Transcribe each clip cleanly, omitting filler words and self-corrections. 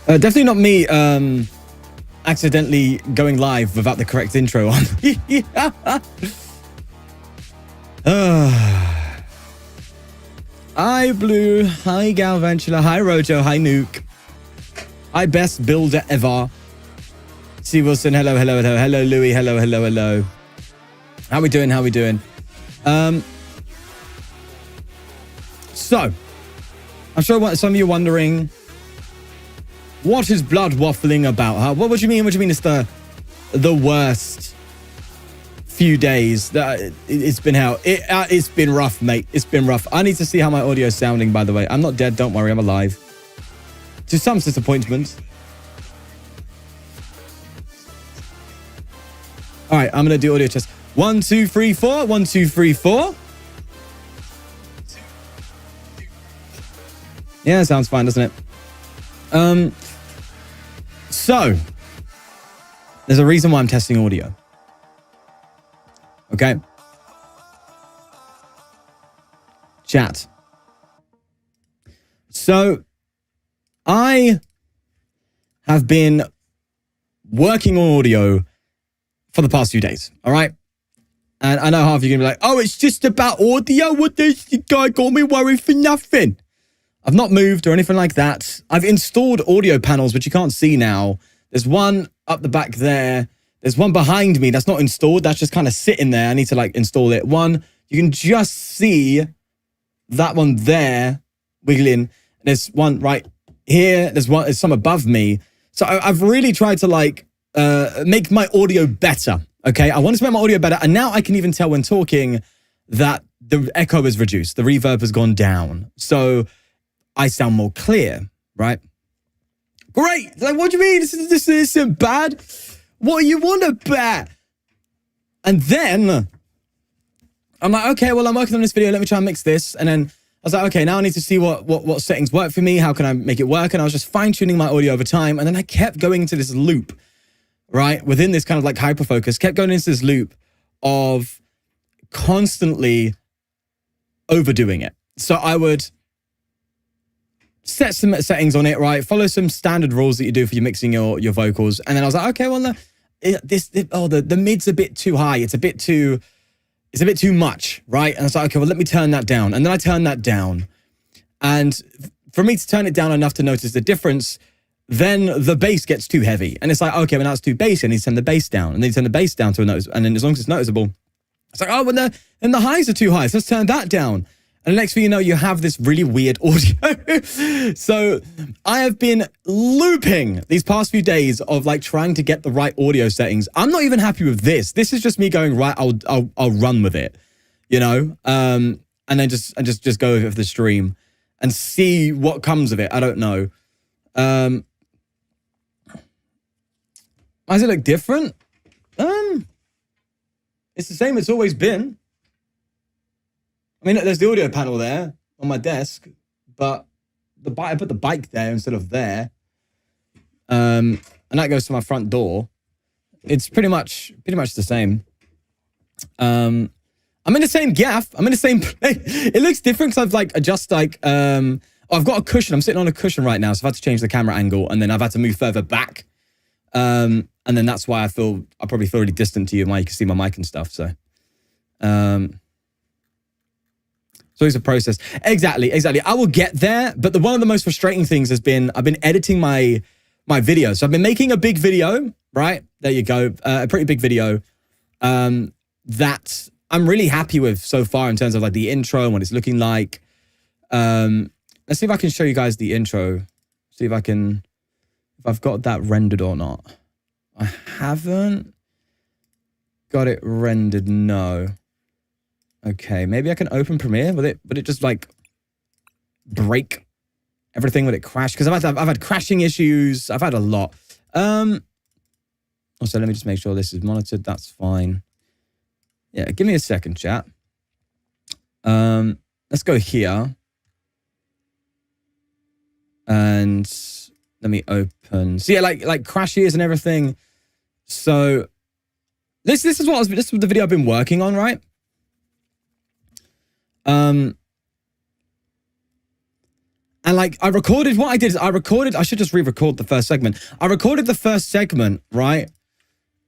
Definitely not me accidentally going live without the correct intro on. Hi, Blue. Hi, Galvantula. Hi, Rojo. Hi, Nuke. Hi, best builder ever. C. Wilson. Hello, hello, hello. Hello, Louis. Hello, hello, hello. How we doing? How we doing? So, I'm sure some of you are wondering, what is blood waffling about? Huh? What do you mean? What do you mean it's the worst few days that it's been out? It's been rough, mate. It's been rough. I need to see how my audio is sounding, by the way. I'm not dead. Don't worry. I'm alive. To some disappointment. All right. I'm going to do audio test. 1, 2, 3, 4. 1, 2, 3, 4. Yeah, sounds fine, doesn't it? So, there's a reason why I'm testing audio. Okay? Chat. So, I have been working on audio for the past few days, all right? And I know half of you are going to be like, oh, it's just about audio? What this guy got me worried for nothing? I've not moved or anything like that. I've installed audio panels, which you can't see now. There's one up the back there. There's one behind me that's not installed. That's just kind of sitting there. I need to install it. One, you can just see that one there wiggling. There's one right here. There's some above me. So I've really tried to make my audio better. Okay, I wanted to make my audio better. And now I can even tell when talking that the echo is reduced. The reverb has gone down. So I sound more clear, right? Great. What do you mean? This isn't bad. What do you want about? And then I'm like, okay, well, I'm working on this video. Let me try and mix this. And then I was like, okay, now I need to see what settings work for me. How can I make it work? And I was just fine tuning my audio over time. And then I kept going into this loop, right? Within this kind of hyper focus, kept going into this loop of constantly overdoing it. So I would set some settings on it, right? Follow some standard rules that you do for you mixing your vocals. And then I was like, okay, well, the mid's a bit too high. It's a bit too much, right? And I was like, okay, well, let me turn that down. And then I turned that down. And for me to turn it down enough to notice the difference, then the bass gets too heavy. And it's like, okay, well, now it's too bassy. I need to turn the bass down. And then you turn the bass down to a notice. And then as long as it's noticeable, it's like, oh, well, then the highs are too high. So let's turn that down. And the next thing you know, you have this really weird audio. So I have been looping these past few days of trying to get the right audio settings. I'm not even happy with this. This is just me going, right, I'll run with it, you know? And then just go with it for the stream and see what comes of it. I don't know. Does it look different? It's the same it's always been. I mean, there's the audio panel there on my desk, but I put the bike there instead of there. And that goes to my front door. It's pretty much the same. I'm in the same gaff. I'm in the same place. It looks different because I've I've got a cushion. I'm sitting on a cushion right now, so I've had to change the camera angle, and then I've had to move further back. And then that's why I probably feel really distant to you, and why you can see my mic and stuff. So, so it's a process. Exactly. I will get there, but one of the most frustrating things has been I've been editing my video. So I've been making a big video, right? There you go, a pretty big video that I'm really happy with so far in terms of the intro and what it's looking like. Let's see if I can show you guys the intro. See if I've got that rendered or not. I haven't got it rendered, no. Okay, maybe I can open Premiere. Would it just break everything? Would it crash? Because I've had crashing issues. I've had a lot. Also, let me just make sure this is monitored. That's fine. Yeah, give me a second, chat. Let's go here. And let me open. So yeah, like crashes and everything. So this is the video I've been working on, right? And like, I recorded, what I did is I should just re-record the first segment. I recorded the first segment, right?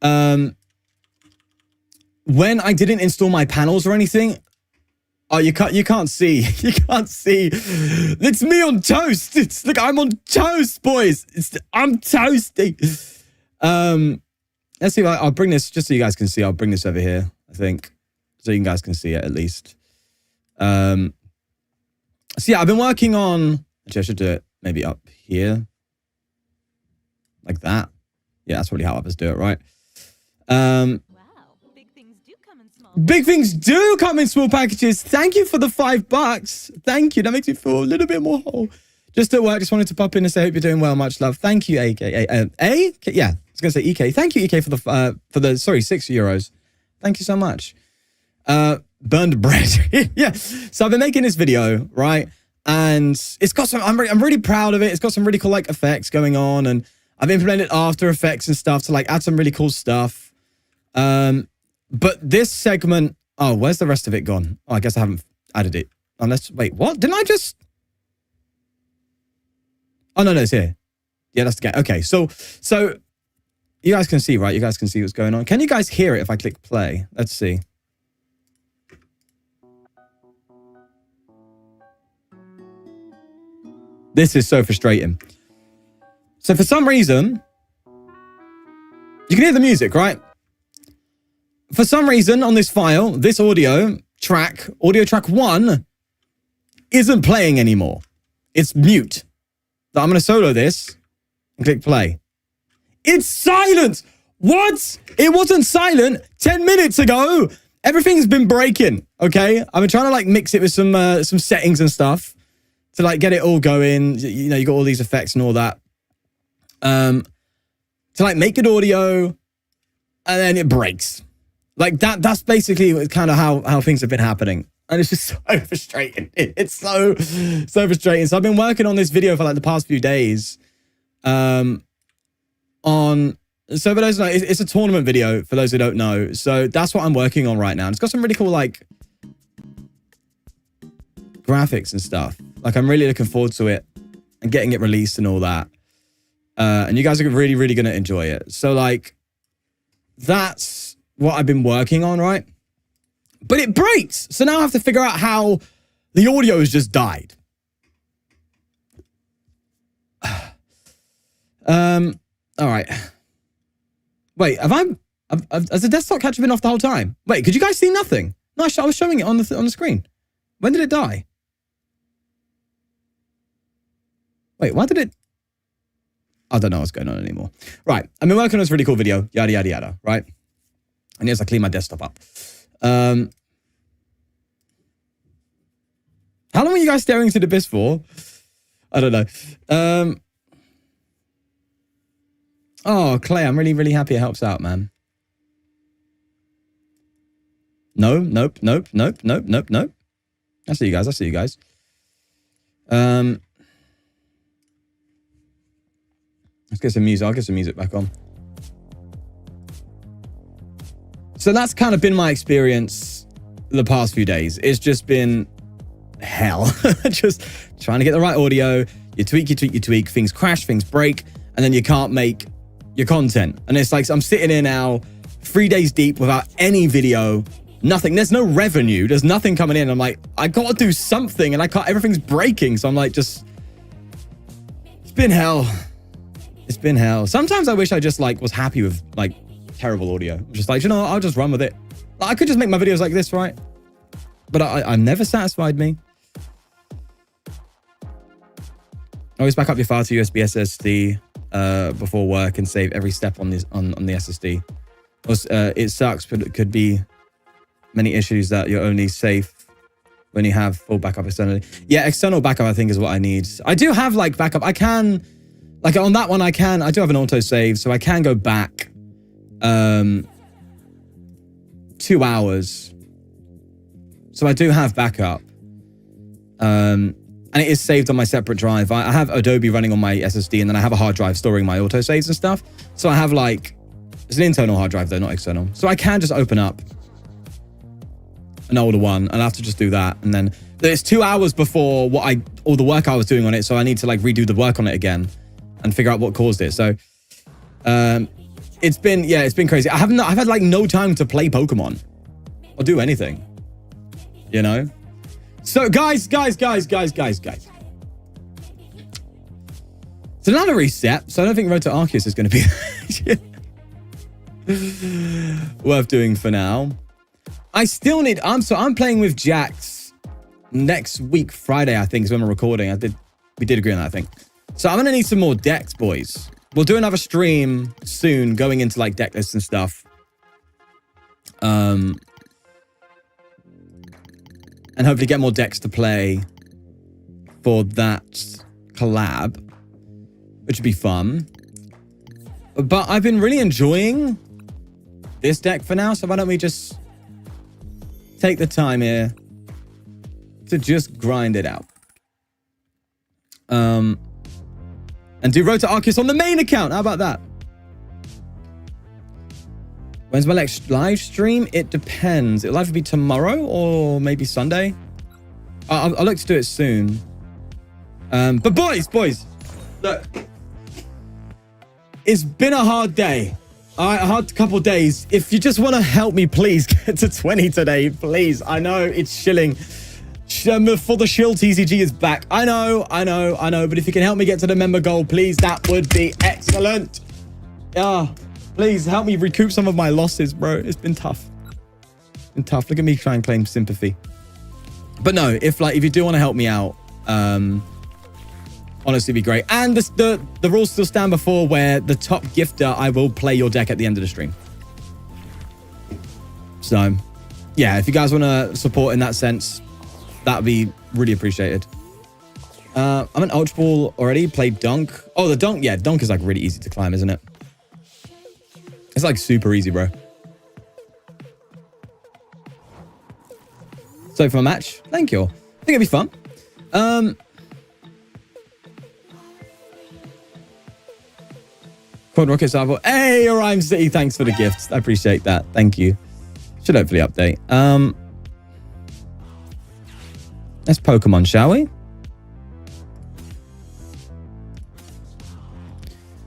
When I didn't install my panels or anything. Oh, you can't see. You can't see. It's me on toast. Look, I'm on toast, boys. I'm toasty. Let's see if I'll bring this, just so you guys can see. I'll bring this over here, I think. So you guys can see it at least. So yeah, I've been working on, actually I should do it maybe up here. Like that. Yeah, that's probably how others do it, right? Wow, big things do come in small. Big things do come in small packages. Thank you for the $5. Thank you. That makes me feel a little bit more whole. Just at work, just wanted to pop in and say, hope you're doing well. Much love. Thank you, AK. Yeah, I was going to say EK. Thank you, EK, for the €6. Thank you so much. Burned bread. Yeah. So I've been making this video, right? And it's got some, I'm really proud of it. It's got some really cool like effects going on, and I've implemented After Effects and stuff to like add some really cool stuff. But this segment, oh, where's the rest of it gone? Oh, I guess I haven't added it. Unless, wait, what? Didn't I just? Oh, no, it's here. Yeah, that's the game. Okay, so you guys can see, right? You guys can see what's going on. Can you guys hear it if I click play? Let's see. This is so frustrating. So for some reason, you can hear the music, right? For some reason on this file, this audio track 1, isn't playing anymore. It's mute. So I'm going to solo this and click play. It's silent. What? It wasn't silent 10 minutes ago. Everything's been breaking, okay? I've been trying to like mix it with some settings and stuff to like get it all going. You know, you got all these effects and all that. To like make good audio, and then it breaks. Like that's basically kind of how things have been happening. And it's just so frustrating. It's so frustrating. So I've been working on this video for like the past few days. So for those who know, it's a tournament video for those who don't know. So that's what I'm working on right now. And it's got some really cool like graphics and stuff. Like I'm really looking forward to it and getting it released and all that. And you guys are really, really going to enjoy it. So like, that's what I've been working on, right? But it breaks. So now I have to figure out how the audio has just died. All right. Wait, has the desktop capture been off the whole time? Wait, could you guys see nothing? No, I was showing it on the screen. When did it die? Wait, why did it? I don't know what's going on anymore. Right, I've been working on this really cool video, yada, yada, yada, right? And yes, I clean my desktop up. How long were you guys staring into the abyss for? I don't know. Oh, Clay, I'm really, really happy it helps out, man. No, nope. I see you guys. Let's get some music. I'll get some music back on. So that's kind of been my experience the past few days. It's just been hell. Just trying to get the right audio. You tweak. Things crash, things break, and then you can't make your content. And it's like, I'm sitting here now 3 days deep without any video, nothing. There's no revenue. There's nothing coming in. I'm like, I got to do something, and I can't, everything's breaking. So I'm like, it's been hell. It's been hell. Sometimes I wish I just like was happy with like terrible audio. Just like, you know, I'll just run with it. Like, I could just make my videos like this, right? But I'm never satisfied me. Always back up your file to USB SSD before work and save every step on this on the SSD. It sucks, but it could be many issues that you're only safe when you have full backup externally. Yeah, external backup I think is what I need. I do have like backup. I can, like on that one I do have an autosave, so I can go back 2 hours. So I do have backup. And it is saved on my separate drive. I have Adobe running on my SSD, and then I have a hard drive storing my autosaves and stuff. So I have like, it's an internal hard drive though, not external. So I can just open up an older one. I'll have to just do that. And then, It's 2 hours before all the work I was doing on it, so I need to like redo the work on it again and figure out what caused it. So it's been crazy. I've had like no time to play Pokemon or do anything, you know? So guys. It's another reset, so I don't think Road to Arceus is going to be worth doing for now. I still need... I'm playing with Jax next week, Friday, I think, is when we're recording. We did agree on that, I think. So I'm going to need some more decks, boys. We'll do another stream soon, going into like deck lists and stuff. And hopefully get more decks to play for that collab, which would be fun. But I've been really enjoying this deck for now, so why don't we just take the time here to just grind it out. And do Road to Arceus on the main account. How about that? When's my next live stream? It depends. It'll either be tomorrow or maybe Sunday. I'll look to do it soon. But boys, look. It's been a hard day. All right, a hard couple days. If you just want to help me, please get to 20 today, please. I know it's shilling. For the shill, TCG is back. I know. But if you can help me get to the member goal, please, that would be excellent. Yeah, please help me recoup some of my losses, bro. It's been tough. Look at me try and claim sympathy. But no, if you do want to help me out, honestly, it'd be great. And the rules still stand before, where the top gifter, I will play your deck at the end of the stream. So, yeah, if you guys want to support in that sense, that'd be really appreciated. I'm an Ultra Ball already. Played Dunk. Oh, the Dunk. Yeah, Dunk is like really easy to climb, isn't it? It's like super easy, bro. So for a match, thank you. I think it'd be fun. Quad Rocket Survival. Hey, Orion City, thanks for the gifts. I appreciate that. Thank you. Should hopefully update. Let's Pokemon, shall we?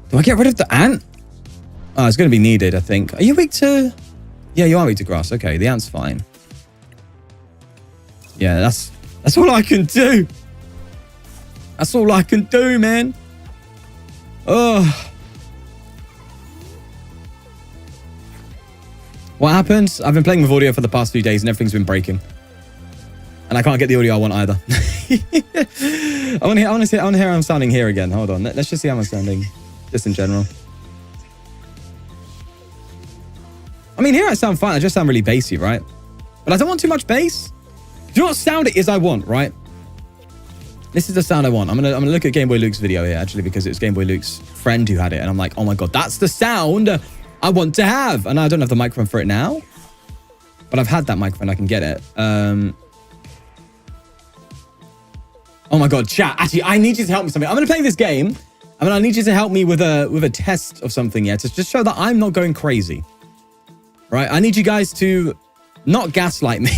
Do I get rid of the ant? Oh, it's going to be needed, I think. Are you weak to... Yeah, you are weak to grass. Okay, the ant's fine. Yeah, that's all I can do. That's all I can do, man. Oh. What happened? I've been playing with audio for the past few days and everything's been breaking. And I can't get the audio I want either. I want to hear how I'm sounding here again. Hold on. Let's just see how I'm sounding. Just in general. I mean, here I sound fine. I just sound really bassy, right? But I don't want too much bass. Do you know what sound it is I want, right? This is the sound I want. I'm gonna look at Game Boy Luke's video here, actually, because it was Game Boy Luke's friend who had it. And I'm like, oh my God, that's the sound I want to have. And I don't have the microphone for it now. But I've had that microphone. I can get it. Oh my God, chat. Actually, I need you to help me with something. I'm going to play this game. I need you to help me with a test of something, yeah, to just show that I'm not going crazy. Right? I need you guys to not gaslight me.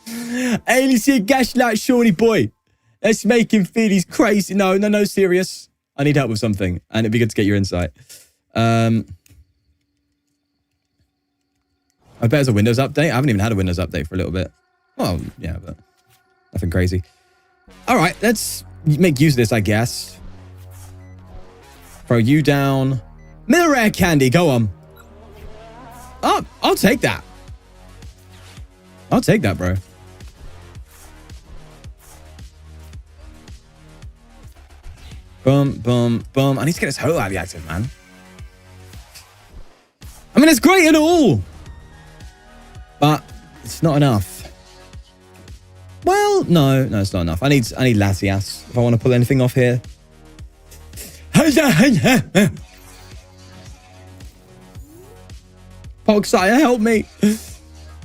Hey, let's see a gaslight Shawnee boy. Let's make him feel he's crazy. No, serious. I need help with something, and it'd be good to get your insight. I bet it's a Windows update. I haven't even had a Windows update for a little bit. Well, yeah, but nothing crazy. All right, let's make use of this, I guess. Throw you down. Middle rare candy, go on. Oh, I'll take that. I'll take that, bro. Boom, boom, boom. I need to get this Holo out of the active, man. I mean, it's great and all, but it's not enough. Well, no, it's not enough. I need Latias if I want to pull anything off here. Pogsire, help me.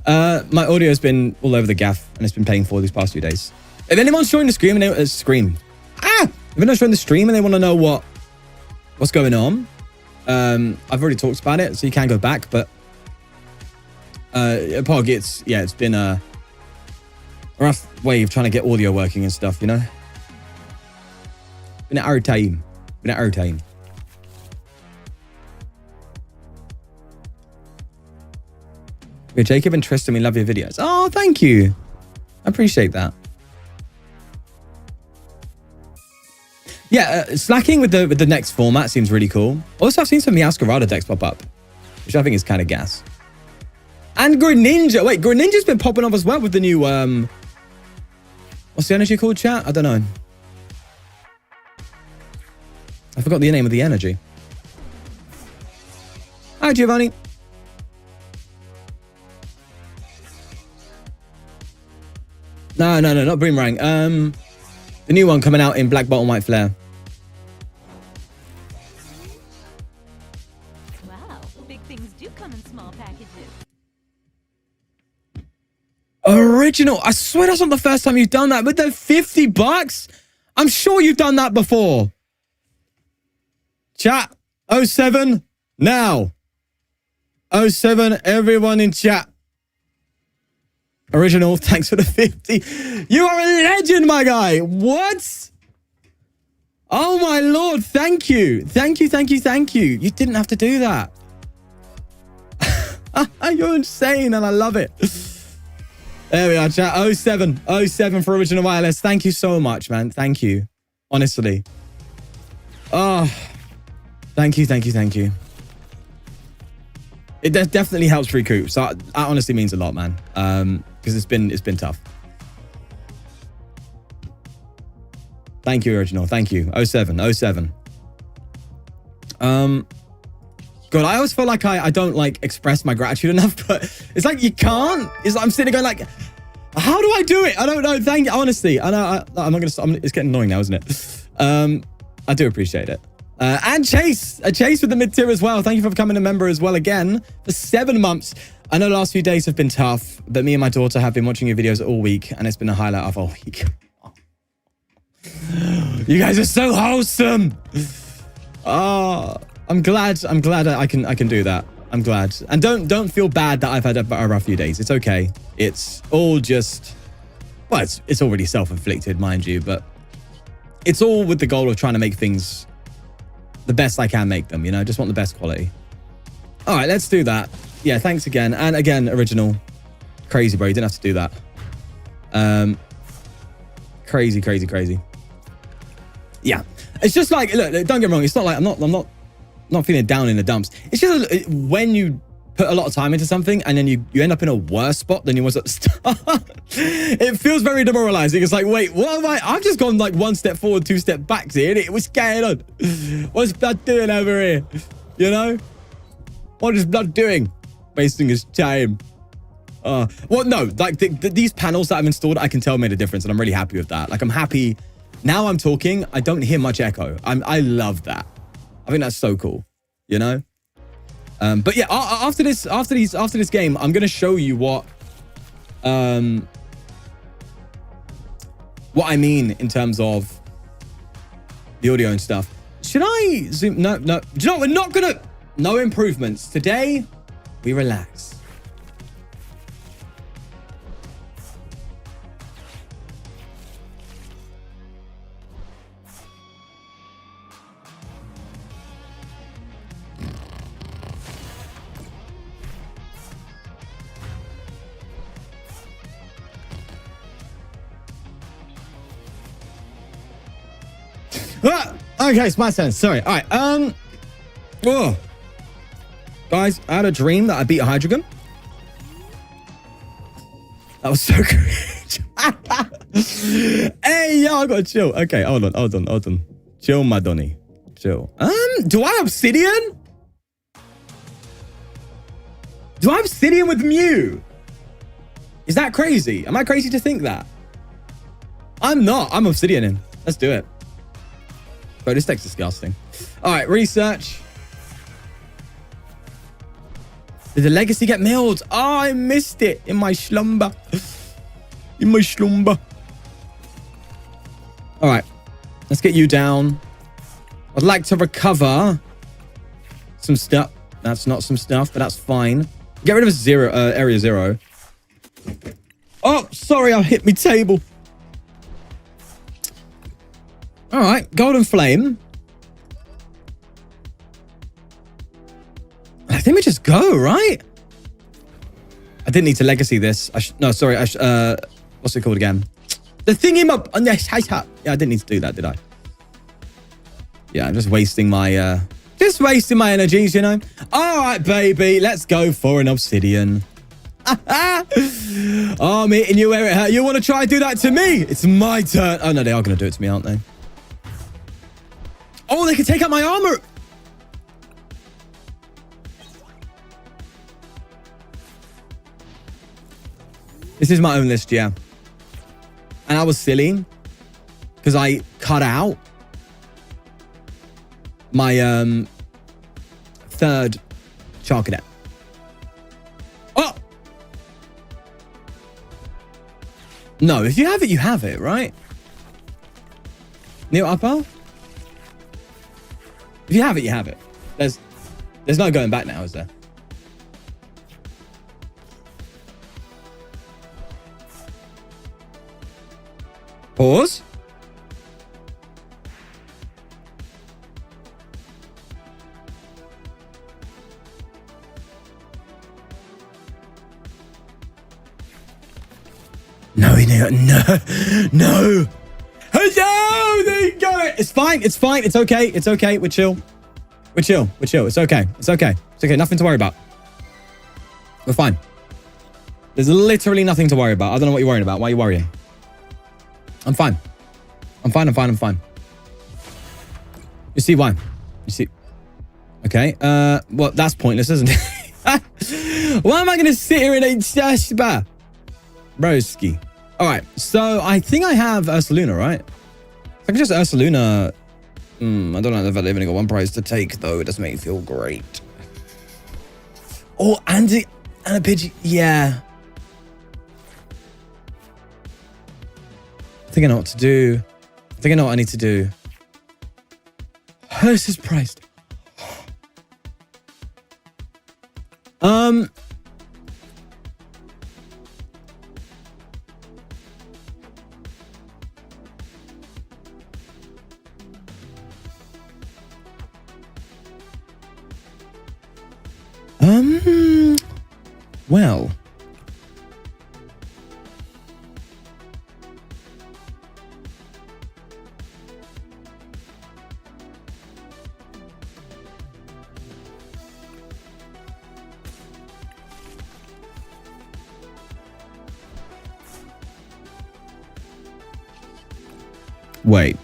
My audio's been all over the gaff and it's been painful these past few days. If anyone's joined the stream and they if anyone's joined the stream and they want to know what's going on, I've already talked about it, so you can go back. But Pog, it's been rough way of trying to get audio working and stuff, you know? Been at our time. Yeah, Jacob and Tristan, we love your videos. Oh, thank you. I appreciate that. Yeah, slacking with the next format seems really cool. Also, I've seen some Meowscarada decks pop up, which I think is kind of gas. And Greninja. Wait, Greninja's been popping up as well with the new, what's the energy called, chat? I don't know. I forgot the name of the energy. Hi, Giovanni. No, not Boomerang. The new one coming out in Black Bottle White Flare. Wow, big things do come in small packages. Original. I swear that's not the first time you've done that. With the $50? I'm sure you've done that before. Chat. 07 now. 07, everyone in chat. Original, thanks for the 50. You are a legend, my guy. What? Oh, my Lord. Thank you. Thank you. You didn't have to do that. You're insane, and I love it. There we are, chat. 07 for Original Wireless. Thank you so much, man. Thank you. Honestly. Oh, thank you. It definitely helps recoup. So that honestly means a lot, man. Because it's been tough. Thank you, Original. Thank you. 07. God, I always feel like I don't like express my gratitude enough, but it's like you can't. It's like I'm sitting there going like, how do I do it? I don't know. Thank you. Honestly, I know I'm not gonna stop. It's getting annoying now, isn't it? I do appreciate it. And Chase with the mid-tier as well. Thank you for becoming a member as well again for 7 months. I know the last few days have been tough, but me and my daughter have been watching your videos all week, and it's been a highlight of our week. You guys are so wholesome. Oh, I'm glad I can do that. I'm glad. And don't feel bad that I've had a rough few days. It's okay. It's all just, well, it's already self-inflicted, mind you, but it's all with the goal of trying to make things the best I can make them, you know? Just want the best quality. All right, let's do that. Yeah, thanks again. And again, Original. Crazy, bro. You didn't have to do that. Crazy. Yeah. It's just like, look, don't get me wrong. It's not like I'm not feeling down in the dumps. It's just when you put a lot of time into something and then you end up in a worse spot than you was at the start. It feels very demoralizing. It's like, wait, what am I've just gone like 1 step forward, 2 step back here. What's going on? What's blood doing over here? You know? What is blood doing? Wasting his time. Well, no, like these panels that I've installed, I can tell made a difference, and I'm really happy with that. Like, I'm happy. Now I'm talking, I don't hear much echo. I love that. I think that's so cool, you know? But yeah, after this game, I'm gonna show you what I mean in terms of the audio and stuff. Should I zoom? No. Do you know what? We're not gonna. No improvements today. We relax. Okay, it's my turn. Sorry. All right. Oh. Guys, I had a dream that I beat a Hydreigon. That was so cringe. Hey, yo, I gotta chill. Okay, hold on. Chill, Madoni. Chill. Do I Obsidian? Do I Obsidian with Mew? Is that crazy? Am I crazy to think that? I'm not. I'm Obsidian in. Let's do it. Bro, this deck's disgusting. All right, research. Did the legacy get milled? Oh, I missed it in my slumber. All right, let's get you down. I'd like to recover some stuff. That's not some stuff, but that's fine. Get rid of area 0. Oh, sorry, I hit me table. All right, golden flame. I think we just go, right? I didn't need to legacy this. No, sorry. What's it called again? The thingy up. Yeah, I didn't need to do that, did I? Yeah, I'm just wasting my energies, you know. All right, baby, let's go for an obsidian. Oh, I'm hitting you where it hurt. You want to try and do that to me? It's my turn. Oh no, they are going to do it to me, aren't they? Oh, they can take out my armor. This is my own list, yeah. And I was silly because I cut out my third Char Cadet. Oh! No, if you have it, you have it, right? Neo Upper? If you have it, you have it. There's no going back now, is there? Pause. No, no. Hello, there you go. It's fine. It's fine. It's okay. It's okay. We're chill. We're chill. We're chill. It's okay. It's okay. It's okay. Nothing to worry about. We're fine. There's literally nothing to worry about. I don't know what you're worrying about. Why are you worrying? I'm fine. I'm fine. I'm fine. I'm fine. You see why? You see? Okay. Well, that's pointless, isn't it? Why am I going to sit here and eat shashba? Broski. All right. So I think I have Ursaluna, right? I can just Ursaluna. I don't know if I've only got one prize to take, though. It doesn't make me feel great. Oh, and a Pidgey. Yeah. I think I know what to do. I think I know what I need to do. Hers is priced. Well. Wait.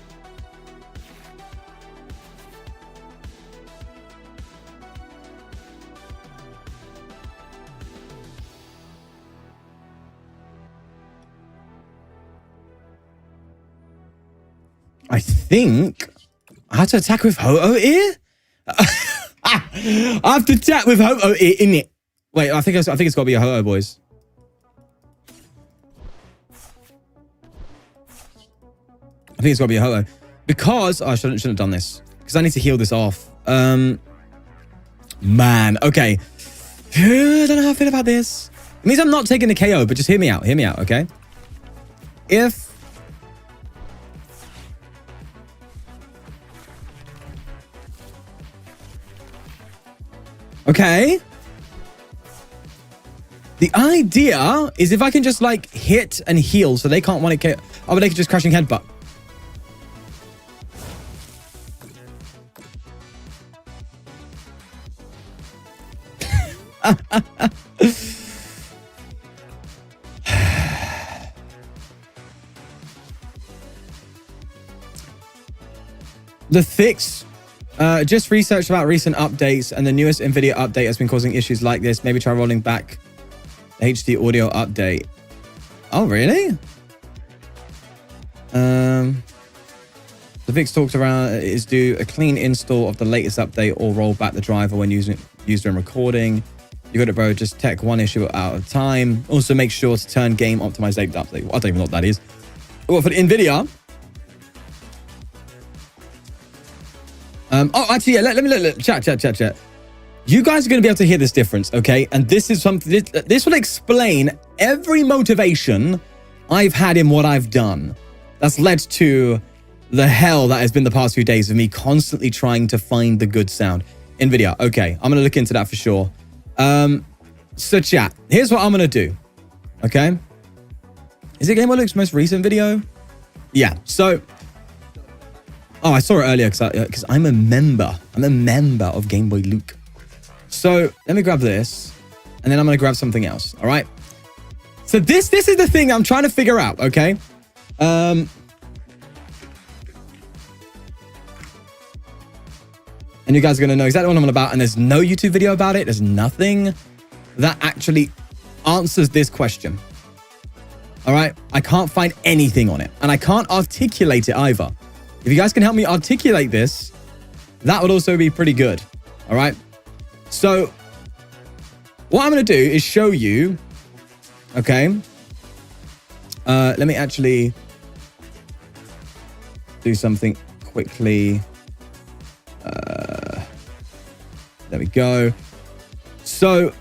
I think I have to attack with Ho-Oh ear. I have to attack with Ho-Oh ear in it. Wait, I think it's got to be a Ho-Oh, boys. I think it's got to be a Ho-Oh because I shouldn't have done this because I need to heal this off. Man, okay. I don't know how I feel about this. It means I'm not taking the KO, but just hear me out. Hear me out, okay? If okay. The idea is if I can just like hit and heal so they can't want to KO. Oh, but they can just crashing headbutt. The fix. Just researched about recent updates and the newest Nvidia update has been causing issues like this. Maybe try rolling back the HD audio update. Oh, really? The fix talks around is do a clean install of the latest update or roll back the driver when using and recording. You got it, bro. Just tech one issue at a time. Also, make sure to turn game optimization update. I don't even know what that is. Well, for the Nvidia. Oh, actually, yeah. Let me look. Chat. You guys are going to be able to hear this difference, okay? And this is something. This will explain every motivation I've had in what I've done that's led to the hell that has been the past few days of me constantly trying to find the good sound. Nvidia, okay, I'm gonna look into that for sure. So chat, here's what I'm gonna do, okay? Is it Game Boy Luke's most recent video? Yeah, so, oh, I saw it earlier because I'm a member. I'm a member of Game Boy Luke. So let me grab this, and then I'm gonna grab something else, all right? So this is the thing I'm trying to figure out, okay? And you guys are going to know exactly what I'm on about. And there's no YouTube video about it. There's nothing that actually answers this question. All right. I can't find anything on it. And I can't articulate it either. If you guys can help me articulate this, that would also be pretty good. All right. So what I'm going to do is show you. Okay. Let me actually do something quickly. There we go. So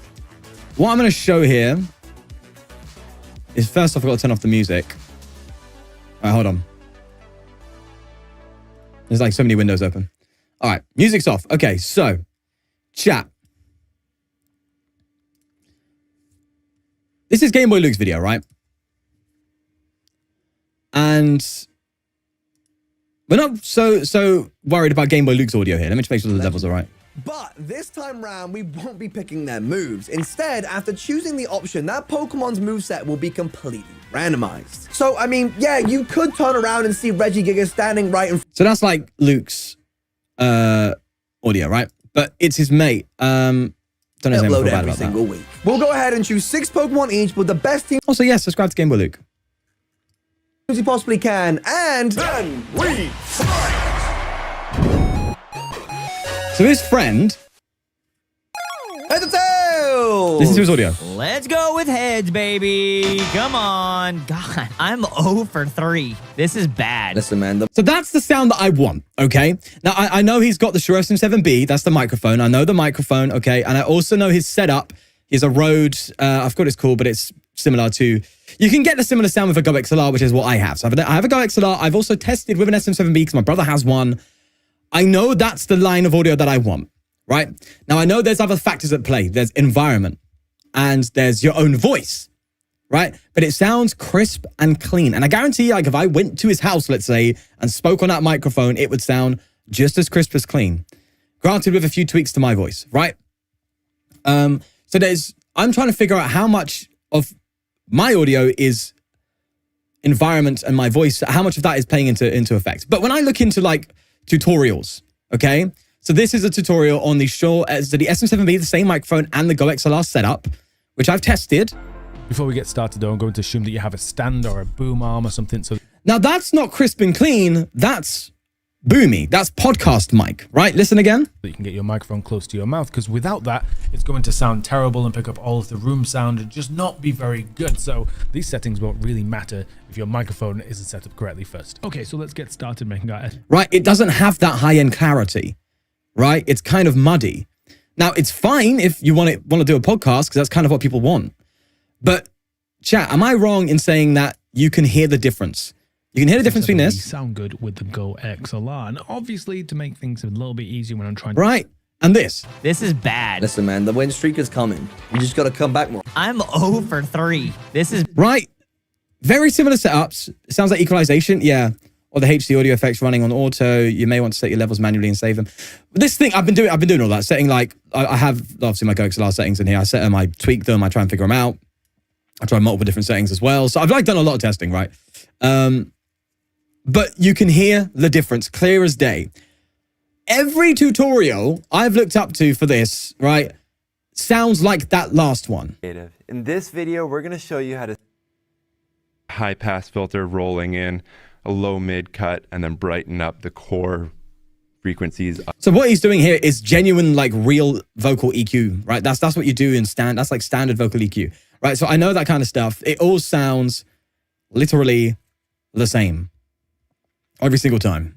what I'm going to show here is, first off, I've got to turn off the music. All right, hold on. There's like so many windows open. All right, music's off. Okay, so chat. This is Game Boy Luke's video, right? And we're not so worried about Game Boy Luke's audio here. Let me just make sure the levels are right. But this time round, we won't be picking their moves. Instead, after choosing the option, that Pokemon's moveset will be completely randomized. So, I mean, yeah, you could turn around and see Regigigas standing right in front. So that's like Luke's audio, right? But it's his mate. Don't know if Upload bad every about single that. week. We'll go ahead and choose 6 Pokemon each with the best team Also, yes, subscribe to Game Boy Luke. you possibly can. And Then we fight! So his friend, head to tail. listen to his audio. Let's go with heads, baby. Come on. God, I'm 0 for 3. This is bad. Listen, man. So that's the sound that I want, okay? Now, I know he's got the Shure SM7B. That's the microphone. I know the microphone, okay? And I also know his setup. He's a Rode, I forgot what it's called, but it's similar to... You can get a similar sound with a Go XLR, which is what I have. So I have a Go XLR. I've also tested with an SM7B because my brother has one. I know that's the line of audio that I want, right? Now, I know there's other factors at play. There's environment and there's your own voice, right? But it sounds crisp and clean. And I guarantee you, like, if I went to his house, let's say, and spoke on that microphone, it would sound just as crisp as clean. Granted, with a few tweaks to my voice, right? So I'm trying to figure out how much of my audio is environment and my voice, how much of that is playing into effect. But when I look into like tutorials, okay? So this is a tutorial on the Shure, so the SM7B, the same microphone and the Go XLR setup, which I've tested. Before we get started though, I'm going to assume that you have a stand or a boom arm or something. So Now that's not crisp and clean, that's boomy. That's podcast mic, right? Listen again. that you can get your microphone close to your mouth, because without that, it's going to sound terrible and pick up all of the room sound and just not be very good. So these settings won't really matter if your microphone isn't set up correctly first. Okay, so let's get started making our edit. Right? It doesn't have that high-end clarity, right? It's kind of muddy. Now, it's fine if you want to do a podcast because that's kind of what people want. But chat, am I wrong in saying that you can hear the difference? You can hear the difference between Really this. sound good with the Go XLR, and obviously to make things a little bit easier when I'm trying to... Right? And this. This is bad. Listen, man, the win streak is coming. You just got to come back more. I'm 0 for 3. This is Right? Very similar setups. It sounds like equalization. Yeah. Or the HD audio effects running on auto. You may want to set your levels manually and save them. But this thing, I've been doing all that. Setting like, I have obviously my Go XLR settings in here. I set them, I tweak them, I try and figure them out. I try multiple different settings as well. So I've like done a lot of testing, right? But you can hear the difference clear as day. Every tutorial I've looked up to for this, right, sounds like that last one. In this video, we're going to show you how to high pass filter rolling in a low mid cut and then brighten up the core frequencies. So what he's doing here is genuine, like real vocal EQ, right? That's what you do in that's like standard vocal EQ, right? So I know that kind of stuff. It all sounds literally the same every single time.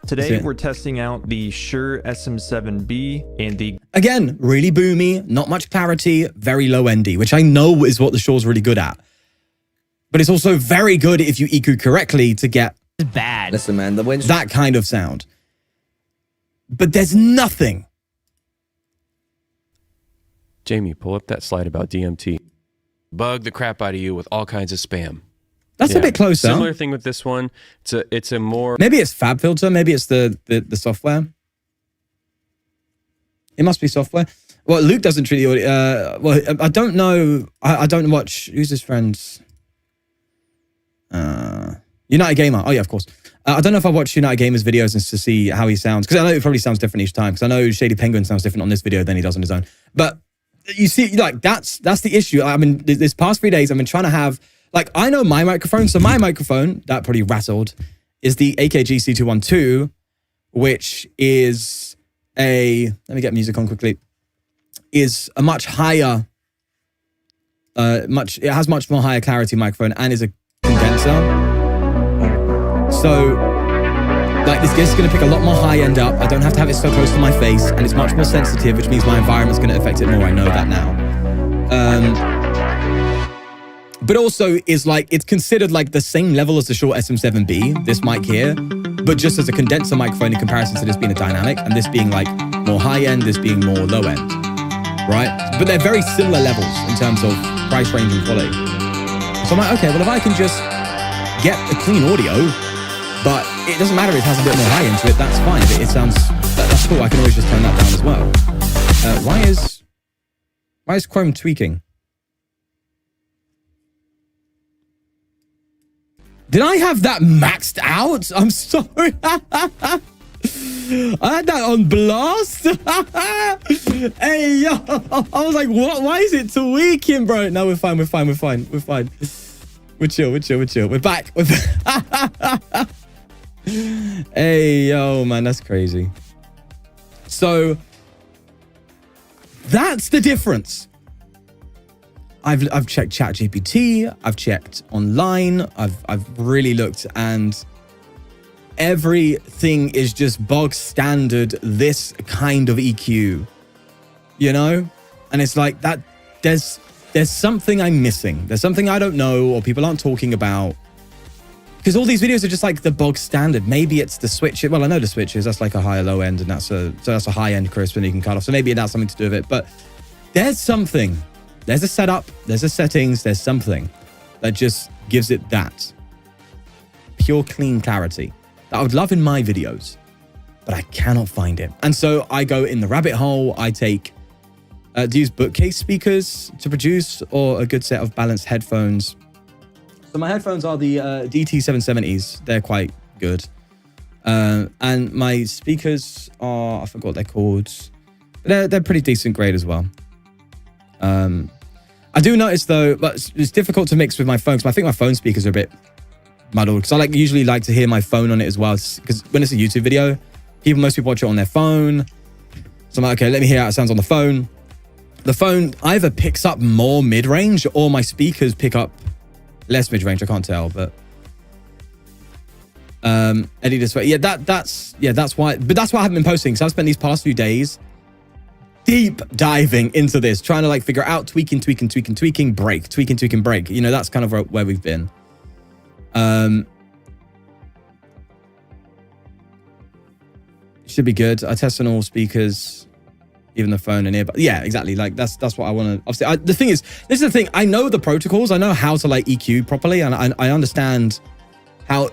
Today, we're testing out the Shure SM7B and the... Again, really boomy, not much clarity, very low endy, which I know is what the Shure's really good at. but it's also very good if you EQ correctly to get It's bad. Listen, man, the winch. that kind of sound. But there's nothing. Jamie, pull up that slide about DMT. Bug the crap out of you with all kinds of spam. That's a bit closer. Similar thing with this one. It's a more... Maybe it's Fab Filter. Maybe it's the software. It must be software. Well, Luke doesn't treat the audio. Well, I don't know. I don't watch. Who's his friends? United Gamer. Oh, yeah, of course. I don't know if I watch United Gamer's videos and to see how he sounds. Because I know it probably sounds different each time. Because I know Shady Penguin sounds different on this video than he does on his own. But you see, like, that's the issue. I mean, this past 3 days, I've been trying to have... Like, I know my microphone. So my microphone, that probably rattled, is the AKG C212, which is a... Let me get music on quickly. Is a much higher... It has much more higher clarity microphone and is a condenser. So, like, this is going to pick a lot more high end up. I don't have to have it so close to my face, and it's much more sensitive, which means my environment's going to affect it more. I know that now. But also is like, it's considered like the same level as the Shure SM7B, this mic here, but just as a condenser microphone in comparison to this being a dynamic, and this being like more high end, this being more low end, right? But they're very similar levels in terms of price range and quality. So I'm like, okay, well, if I can just get a clean audio, but it doesn't matter if it has a bit more high end to it, that's fine. If it sounds, that's cool. I can always just turn that down as well. Why is Chrome tweaking? Did I have that maxed out? I'm sorry. I had that on blast. Hey, yo. I was like, what? Why is it tweaking, bro? No, we're fine. We're chill. We're back. Hey, yo, man, that's crazy. So that's the difference. I've checked ChatGPT, I've checked online, I've really looked, and everything is just bog standard this kind of EQ, you know? And it's like that there's something I'm missing. There's something I don't know or people aren't talking about. Because all these videos are just like the bog standard. Maybe it's the switch. Well, I know the switches, that's like a higher low end, and that's a high end crisp and you can cut off. So maybe that's something to do with it. But there's something. There's a setup, there's a settings, there's something that just gives it that pure, clean clarity that I would love in my videos, but I cannot find it. And so I go in the rabbit hole. I take, do you use bookcase speakers to produce or a good set of balanced headphones? So my headphones are the DT770s. They're quite good. And my speakers are, I forgot what they're called. They're pretty decent grade as well. I do notice though, but it's difficult to mix with my phone because I think my phone speakers are a bit muddled because I usually like to hear my phone on it as well, because when it's a YouTube video, most people watch it on their phone. So I'm like, okay, let me hear how it sounds on the phone. The phone either picks up more mid-range or my speakers pick up less mid-range. I can't tell, but Eddie this way. That's why. But that's why I haven't been posting. So I've spent these past few days deep diving into this, trying to like figure out tweaking, break, break. You know, that's kind of where we've been. Should be good. I test on all speakers, even the phone and ear. But yeah, exactly. Like that's what I want to. Obviously, the thing is, this is the thing. I know the protocols. I know how to like EQ properly, and I understand how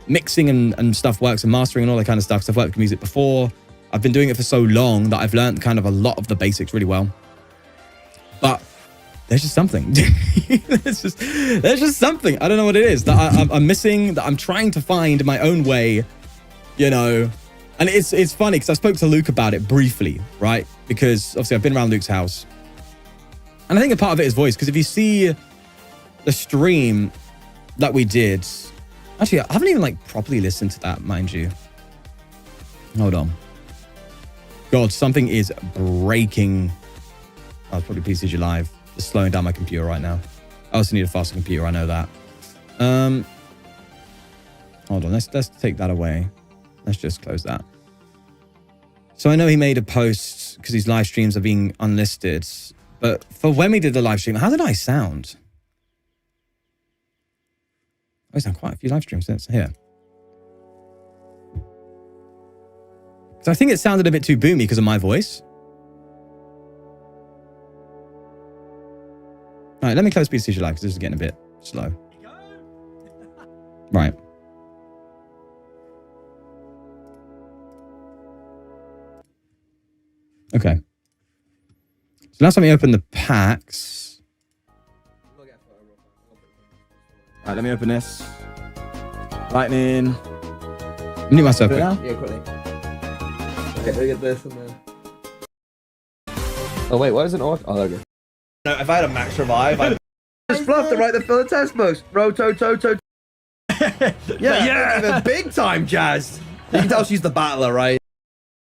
mixing and stuff works, and mastering and all that kind of stuff. Because I've worked with music before. I've been doing it for so long that I've learned kind of a lot of the basics really well. But there's just something. there's just something. I don't know what it is that I'm missing, that I'm trying to find my own way, you know. And it's funny because I spoke to Luke about it briefly, right? Because obviously I've been around Luke's house. And I think a part of it is voice. Because if you see the stream that we did, actually, I haven't even like properly listened to that, mind you. Hold on. God, something is breaking. Oh, it's probably ptcglive. Just slowing down my computer right now. I also need a faster computer, I know that. Hold on, let's take that away. Let's just close that. So I know he made a post because his live streams are being unlisted. But for when we did the live stream, how did I sound? I've done quite a few live streams since here. So I think it sounded a bit too boomy because of my voice. All right, let me close ptcgl because this is getting a bit slow. Right. Okay. So last time we opened the packs. Alright, let me open this. Lightning. Mute myself. Yeah, quickly. Okay, let me get this and then. Oh wait, why isn't it? Oh, there we go. No, if I had a max revive, I'd just fluff to write the fill the test books. Roto, yeah, even big time jazzed. You can tell she's the battler, right?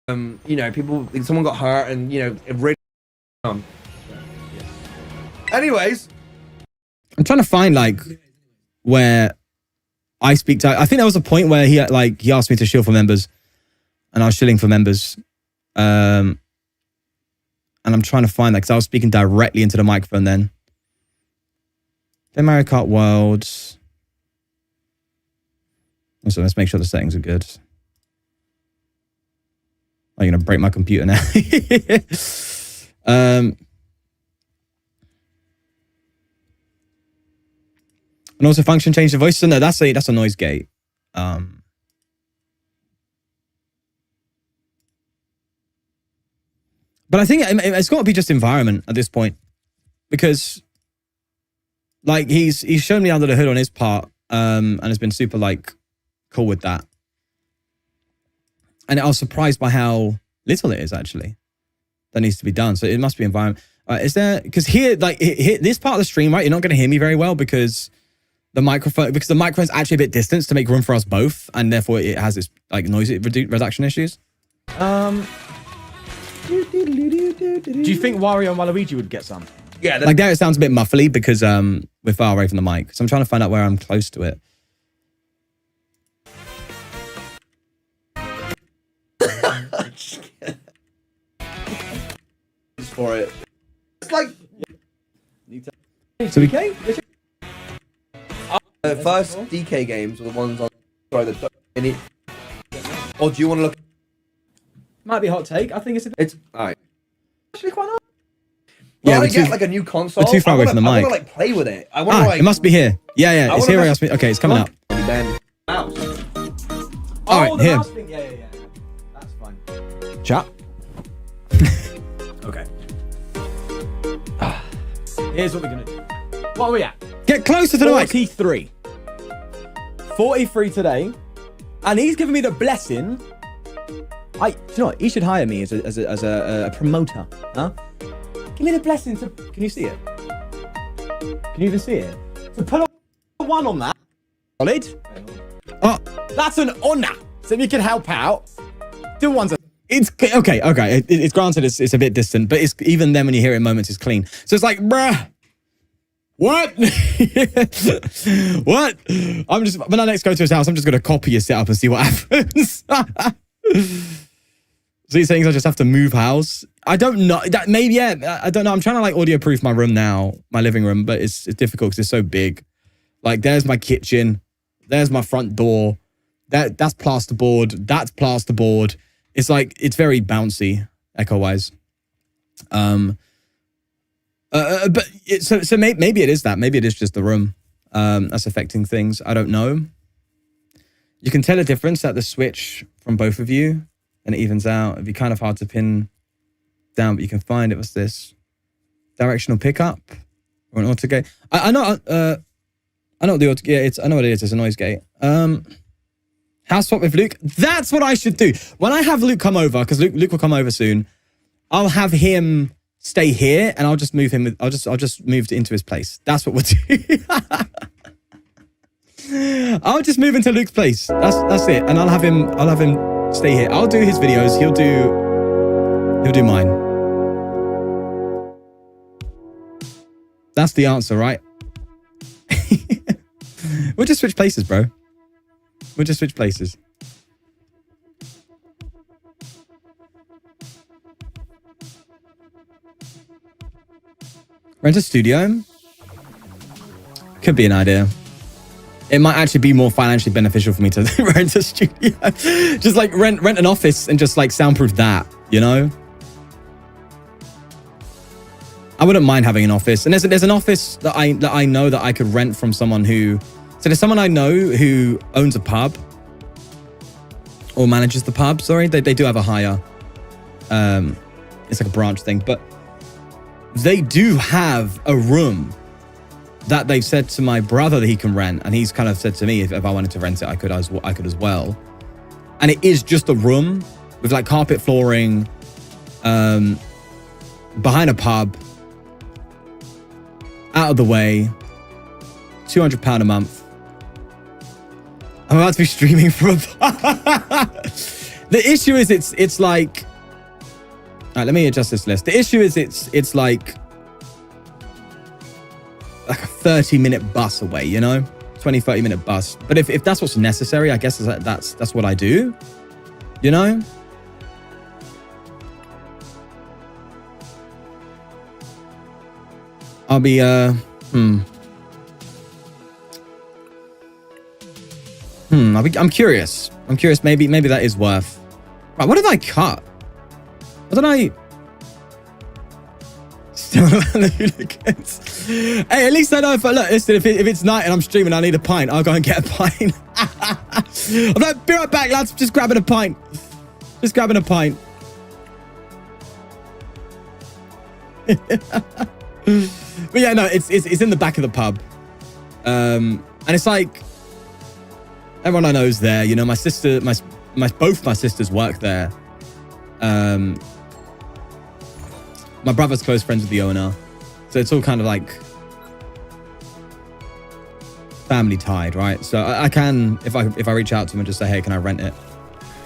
You know, someone got hurt, and you know, it really. Anyways, I'm trying to find like where I speak to. I think there was a point where he asked me to shill for members, and I was shilling for members. And I'm trying to find that because I was speaking directly into the microphone then. Then Mario Kart World. Also, let's make sure the settings are good. I'm going to break my computer now. And also function change the voice. So no, that's a noise gate. But I think it's got to be just environment at this point, because like he's shown me under the hood on his part, and has been super like cool with that. And I was surprised by how little it is actually that needs to be done. So it must be environment. Is there, because here, like this part of the stream, right? You're not going to hear me very well because the microphone's actually a bit distant to make room for us both, and therefore it has this like noise reduction issues. Do you think Wario and Waluigi would get some? yeah, Like there it sounds a bit muffly because we're far away from the mic. So I'm trying to find out where I'm close to it. for it. It's like So we, the first DK games were the ones on. Sorry, the in it. Or do you want to look? Might be a hot take. I think it's a bit. It's alright. Actually quite nice. Yeah, we're I get too- like a new console. we're too far away from the I mic. want to like play with it. I want to like. it must be here. Yeah, I it's wanna here. mess- Okay, it's coming up. Then. All Oh, right, the here. mouse thing. Yeah. That's fine. Chat. Okay. Here's what we're gonna do. What are we at? Get closer to the mic. 43. 43 today, and he's giving me the blessing. Do you know what? He should hire me as a promoter. Huh? Give me the blessing to. Can you see it? Can you even see it? To put a 1 on that. Solid. Oh, That's an honor. So if you can help out, do ones. it's okay. It's granted it's a bit distant, but it's even then when you hear it in moments, it's clean. So it's like, bruh. What? What? When I next go to his house, I'm just gonna copy his setup and see what happens. So you're saying I just have to move house? I don't know. That maybe, yeah. I don't know. I'm trying to like audio proof my room now, my living room, but it's difficult because it's so big. Like there's my kitchen, there's my front door, that's plasterboard, that's plasterboard. It's like it's very bouncy echo wise. But so maybe it is that. Maybe it is just the room that's affecting things. I don't know. You can tell a difference at the switch from both of you, and it evens out. It'd be kind of hard to pin down, but you can find it. What's this? Directional pickup or an auto gate? I know. I know what the auto. Yeah, I know what it is. It's a noise gate. House swap with Luke. That's what I should do when I have Luke come over, because Luke will come over soon. I'll have him stay here, and I'll just move him. I'll just move into his place. That's what we'll do. I'll just move into Luke's place. That's it, and I'll have him stay here. I'll do his videos. He'll do mine. That's the answer, right? We'll just switch places, bro. We'll just switch places. Rent a studio? Could be an idea. it might actually be more financially beneficial for me to rent a studio. Just like rent an office and just like soundproof that, you know? I wouldn't mind having an office. And there's an office that I know that I could rent from someone who, so there's someone I know who owns a pub or manages the pub. Sorry, they do have a hire. It's like a branch thing, but they do have a room that they've said to my brother that he can rent, and he's kind of said to me if I wanted to rent it, I could as well. And it is just a room with like carpet flooring, behind a pub, out of the way, £200 a month. I'm about to be streaming from the issue is it's like, all right, let me adjust this list. The issue is it's like a 30-minute bus away, you know, 30-minute bus. But if that's what's necessary, I guess that's what I do, you know. I'll be I'm curious. Maybe that is worth. Right, what did I cut? What did I? Still the hooligans. Hey, at least I know if it's night and I'm streaming, I need a pint. I'll go and get a pint. I'm like, be right back, lads. Just grabbing a pint. But yeah, no, it's in the back of the pub, and it's like everyone I know is there. You know, my sister, both my sisters work there. My brother's close friends with the owner, so it's all kind of like family tied, right? So I can, if I reach out to him and just say, hey, can I rent it?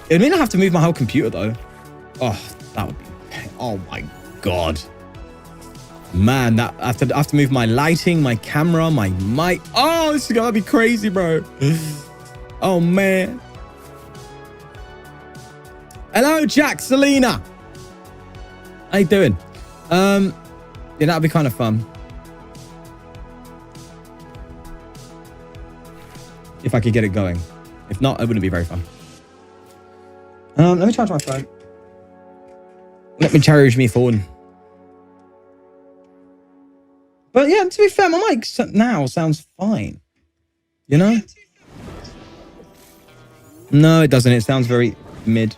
It'd mean I have to move my whole computer though. Oh, that would be. Oh my god. Man, that I have to move my lighting, my camera, my mic. Oh, this is gonna be crazy, bro. Oh man. Hello, Jack, Selena. How you doing? Yeah, that'd be kind of fun. If I could get it going. If not, it wouldn't be very fun. Let me charge my phone. Let me charge me phone. But yeah, to be fair, my mic now sounds fine. You know? No, it doesn't. It sounds very mid.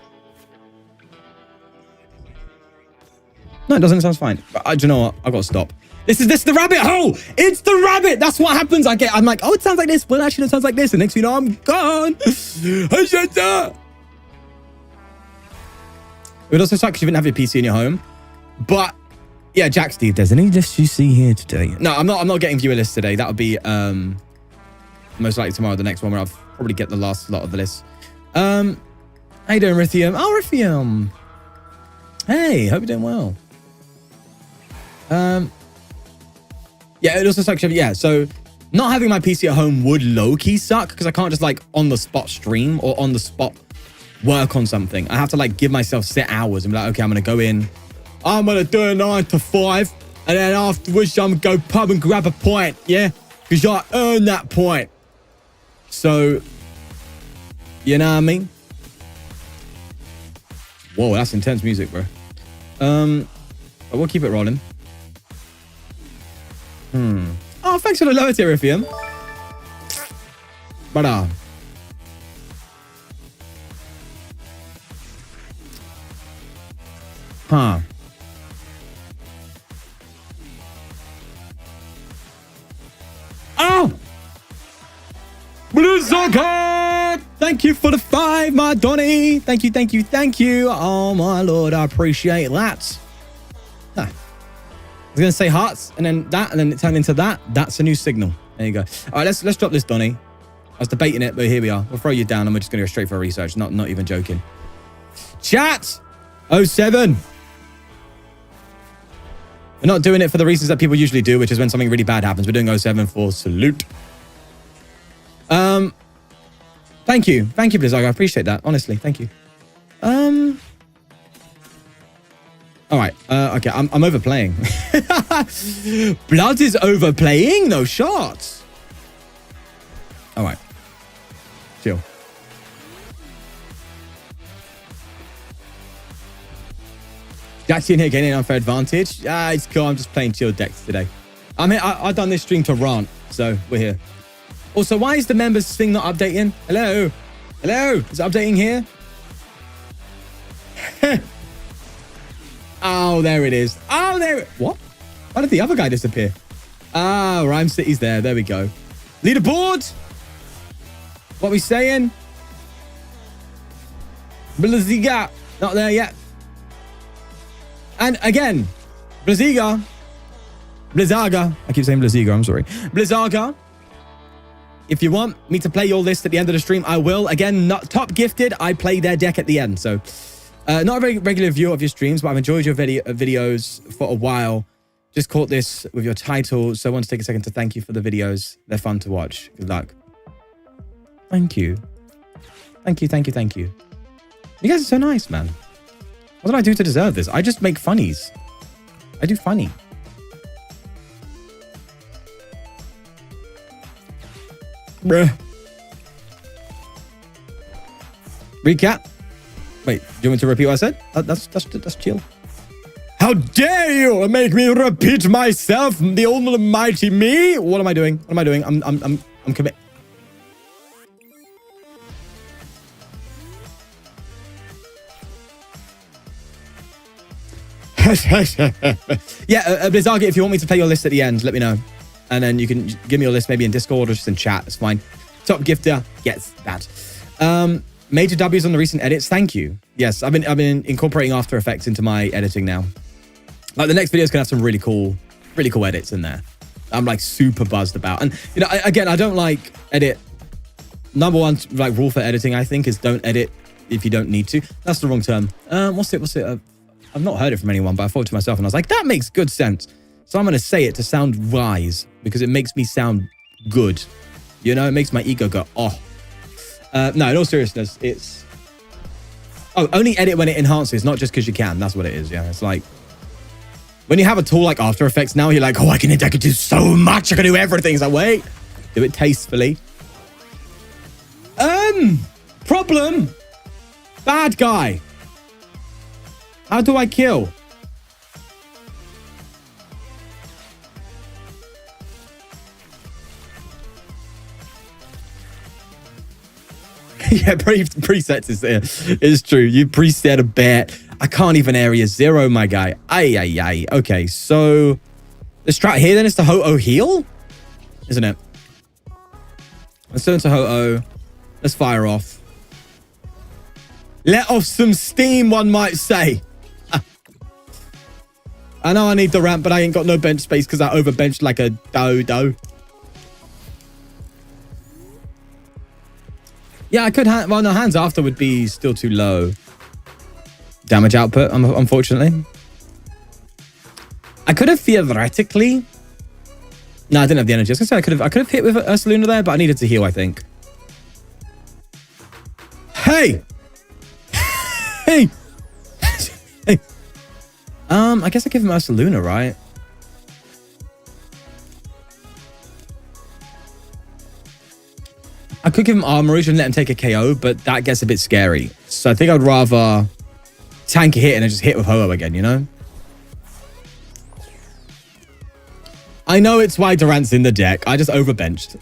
No, it doesn't. It sounds fine. But do you know what? I've got to stop. This is the rabbit hole. It's the rabbit. That's what happens. I'm like, oh, it sounds like this. Well, actually, it sounds like this. And next thing you know, I'm gone. It would also suck because you didn't have your PC in your home. But yeah, Jack, Steve, there's any lists you see here today? No, I'm not getting viewer lists today. That would be most likely tomorrow, the next one, where I'll probably get the last lot of the list. How you doing, Rithium? Oh, Rithium. Hey, hope you're doing well. Yeah, it also sucks. Yeah, so not having my PC at home would low-key suck because I can't just like on the spot stream or on the spot work on something. I have to like give myself set hours and be like, okay, I'm gonna go in, I'm gonna do a 9 to 5, and then afterwards I'm gonna go pub and grab a pint, yeah, because I earned that point. So, you know what I mean? Whoa, that's intense music, bro. But we'll keep it rolling. Oh, thanks for the lower tier, Riffium. Brother. Huh. Oh! Blue Soccer! Thank you for the 5, my Donny. Thank you. Oh, my Lord, I appreciate that. Huh. I was going to say hearts and then that, and then it turned into that. That's a new signal. There you go. All right, let's drop this, Donny. I was debating it, but here we are. We'll throw you down and we're just going to go straight for a research. Not even joking. Chat! 07. We're not doing it for the reasons that people usually do, which is when something really bad happens. We're doing 07 for salute. Thank you, Blizzard. I appreciate that. Honestly, thank you. All right. Okay, I'm overplaying. Blood is overplaying? No shots. All right. Chill. Jack's in here getting an unfair advantage. It's cool. I'm just playing chill decks today. I'm here. I've done this stream to rant, so we're here. Also, why is the members thing not updating? Hello? Hello? Is it updating here? Oh, there it is. Oh, there. What? Why did the other guy disappear? Ah, Rhyme City's there. There we go. Leaderboard. What are we saying? Blaziga. Not there yet. And again, Blizzaga. I keep saying Blizzaga, I'm sorry. Blizzaga. If you want me to play your list at the end of the stream, I will. Again, not top gifted. I play their deck at the end. So, not a very regular viewer of your streams, but I've enjoyed your videos for a while. Just caught this with your title. So I want to take a second to thank you for the videos. They're fun to watch. Good luck. Thank you. Thank you, thank you, thank you. You guys are so nice, man. What did I do to deserve this? I just make funnies. I do funny. Bruh. Recap. Wait, do you want me to repeat what I said? That's chill. How dare you make me repeat myself, the almighty me? What am I doing? What am I doing? I'm commit. Yeah, Blizzard, if you want me to play your list at the end, let me know. And then you can give me your list maybe in Discord or just in chat. It's fine. Top gifter gets that. Major W's on the recent edits. Thank you. Yes, I've been incorporating After Effects into my editing now. Like the next video is gonna have some really cool edits in there. I'm like super buzzed about. And you know, again, I don't like edit. Number one like rule for editing, I think, is don't edit if you don't need to. That's the wrong term. What's it? I've not heard it from anyone, but I thought to myself and I was like, that makes good sense. So I'm going to say it to sound wise because it makes me sound good. You know, it makes my ego go, oh. No, in all seriousness, it's... Oh, only edit when it enhances, not just because you can. That's what it is, yeah. It's like... When you have a tool like After Effects now, you're like, oh, I can do so much. I can do everything. It's like, wait. Do it tastefully. Problem. Bad guy. How do I kill? Yeah, presets is true. You preset a bit. I can't even area 0, my guy. Ay. Okay, so the strat here then is to Ho-Oh heal? Isn't it? Let's turn to Ho-Oh. Let's fire off. Let off some steam, one might say. I know I need the ramp, but I ain't got no bench space because I overbenched like a dodo. Yeah, I could well, no, hands after would be still too low. Damage output, unfortunately. I could have theoretically... No, I didn't have the energy. I was gonna say I could have hit with Ursaluna there, but I needed to heal, I think. Hey! Hey! Hey! I guess I give him Ursaluna, right? I could give him Armorage and let him take a KO, but that gets a bit scary. So I think I'd rather tank a hit and then just hit with Ho-Oh again, you know? I know it's why Durant's in the deck. I just overbenched.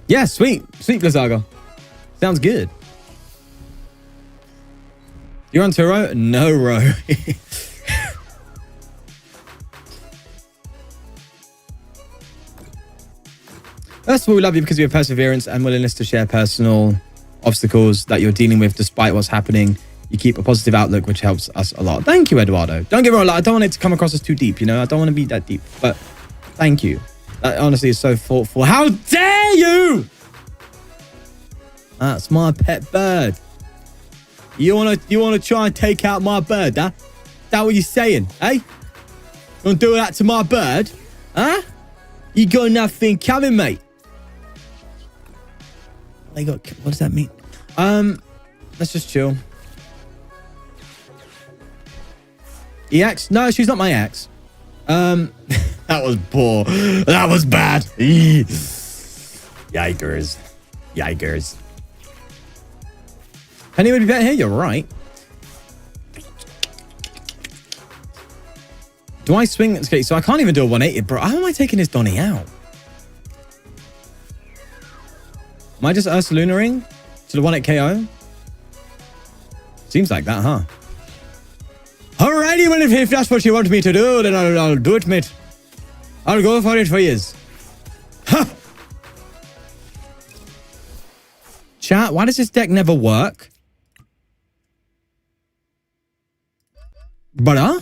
Yeah, sweet. Sweet, Blizzaga. Sounds good. You're on Turo? No, Ro. First of all, we love you because of your perseverance and willingness to share personal obstacles that you're dealing with despite what's happening. You keep a positive outlook, which helps us a lot. Thank you, Eduardo. Don't get me wrong, I don't want it to come across as too deep, you know? I don't want to be that deep, but thank you. That honestly is so thoughtful. How dare you! That's my pet bird. You wanna try and take out my bird, huh? That what you're saying, eh? You wanna do that to my bird? Huh? You got nothing coming, mate. What does that mean? Let's just chill. EX? No, she's not my ex. That was poor. That was bad. Yikers. Yikers. Penny would be better here. You're right. Do I swing? Okay, so I can't even do a 180, bro. How am I taking this Donnie out? Am I just Ursalunaring to the 1-hit KO? Seems like that, huh? Alrighty, well, if that's what you want me to do, then I'll do it, mate. I'll go for it for yous. Huh. Chat, why does this deck never work? Brother?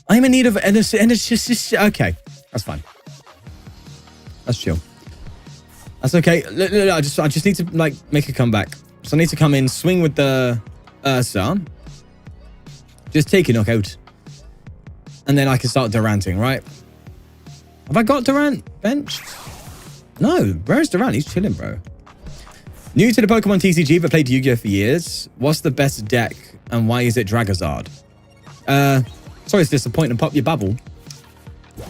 I'm in need of... And it's just... Okay, that's fine. That's chill. That's okay. I just need to, like, make a comeback. So I need to come in, swing with the Ursa. Just take a knockout. And then I can start Duranting, right? Have I got Durant benched? No, where's Durant? He's chilling, bro. New to the Pokemon TCG, but played Yu-Gi-Oh! For years. What's the best deck and why is it Dragozard? Sorry to disappoint and pop your bubble.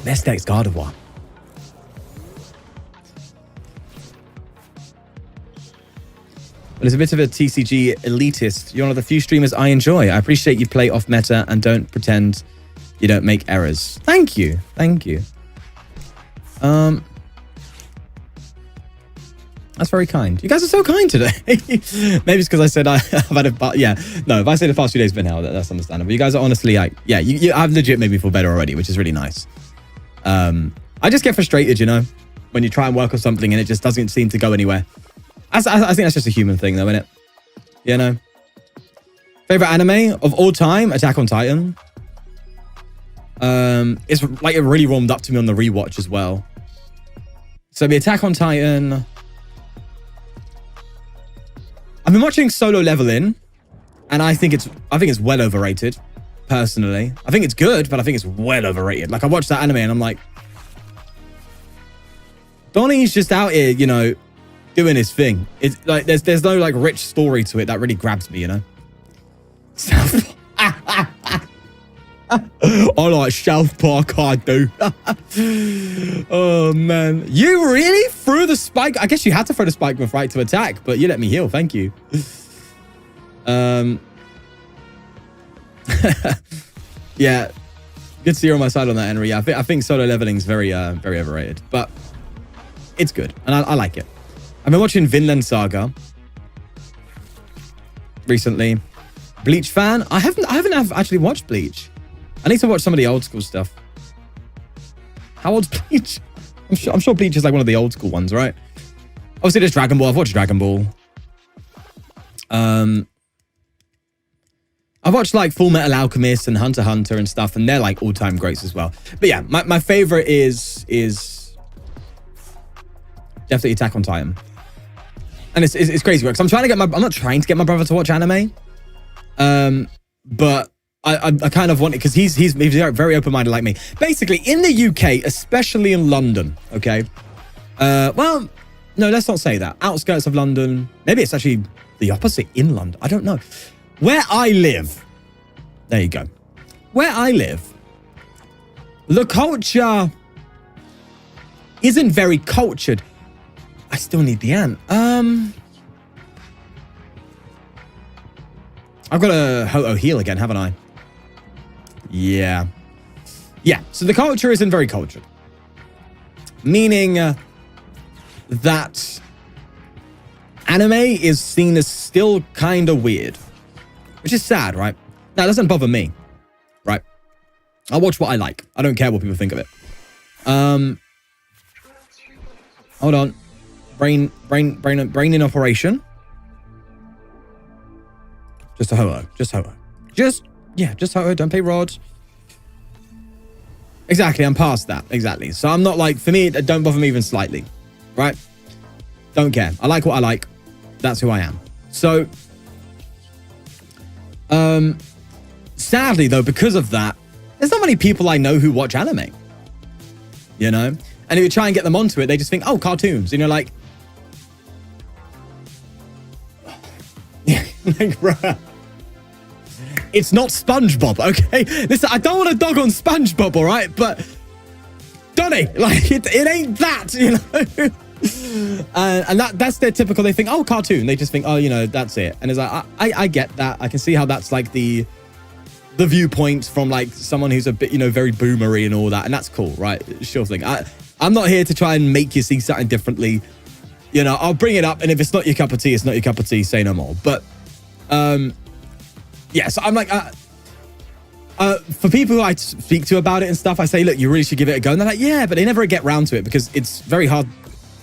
Best deck's Gardevoir. Well, as a bit of a TCG elitist, you're one of the few streamers I enjoy. I appreciate you play off meta and don't pretend you don't make errors. Thank you. Thank you. That's very kind. You guys are so kind today. Maybe it's because I said I've had a... Yeah, no, if I say the past few days have been hell, that's understandable. You guys are honestly like... Yeah, you I've legit made me feel better already, which is really nice. I just get frustrated, you know, when you try and work on something and it just doesn't seem to go anywhere. I think that's just a human thing, though, isn't it? You know? Favorite anime of all time? Attack on Titan. It's like it really warmed up to me on the rewatch as well. So the Attack on Titan... I've been watching Solo Leveling, and I think it's well overrated, personally. I think it's good, but I think it's well overrated. Like, I watched that anime, and I'm like... Donnie's just out here, you know, doing his thing. It's like, there's no, like, rich story to it that really grabs me, you know? I like South Park, I do. Oh, man. You really threw the spike? I guess you had to throw the spike with right to attack, but you let me heal. Thank you. Yeah. Good to see you on my side on that, Henry. I think Solo Leveling is very overrated, but it's good, and I like it. I've been watching Vinland Saga recently. Bleach fan? I haven't actually watched Bleach. I need to watch some of the old school stuff. How old's Bleach? I'm sure Bleach is like one of the old school ones, right? Obviously, there's Dragon Ball. I've watched Dragon Ball. I've watched like Full Metal Alchemist and Hunter x Hunter and stuff, and they're like all-time greats as well. But yeah, my favorite is definitely Attack on Titan. And it's crazy because I'm not trying to get my brother to watch anime. But I kind of want it because he's very open-minded like me. Basically, in the UK, especially in London, okay? Well, no, let's not say that. Outskirts of London. Maybe it's actually the opposite in London. I don't know. Where I live, there you go. Where I live, the culture isn't very cultured. I still need the ant. I've got a Ho-Oh heal again, haven't I? Yeah. Yeah, so the culture isn't very cultured. Meaning that anime is seen as still kind of weird. Which is sad, right? Now, it doesn't bother me, right? I watch what I like. I don't care what people think of it. Hold on. Brain in operation. Just a Ho-Oh. Just Ho-Oh. Just Ho-Oh. Don't play Rod. Exactly, I'm past that. Exactly. So I'm not like, for me, it don't bother me even slightly. Right? Don't care. I like what I like. That's who I am. So, sadly though, because of that, there's not many people I know who watch anime. You know? And if you try and get them onto it, they just think, oh, cartoons. And you're like, like, bruh. It's not SpongeBob, okay? Listen, I don't want to dog on SpongeBob, all right? But, Donnie, like, it ain't that, you know? And that's their typical, they think, oh, cartoon. They just think, oh, you know, that's it. And it's like, I get that. I can see how that's like the viewpoint from like someone who's a bit, you know, very boomery and all that. And that's cool, right? Sure thing. I'm not here to try and make you see something differently. You know, I'll bring it up. And if it's not your cup of tea, it's not your cup of tea. Say no more. But, yeah, so I'm like, for people who I speak to about it and stuff, I say, look, you really should give it a go. And they're like, yeah, but they never get round to it because it's very hard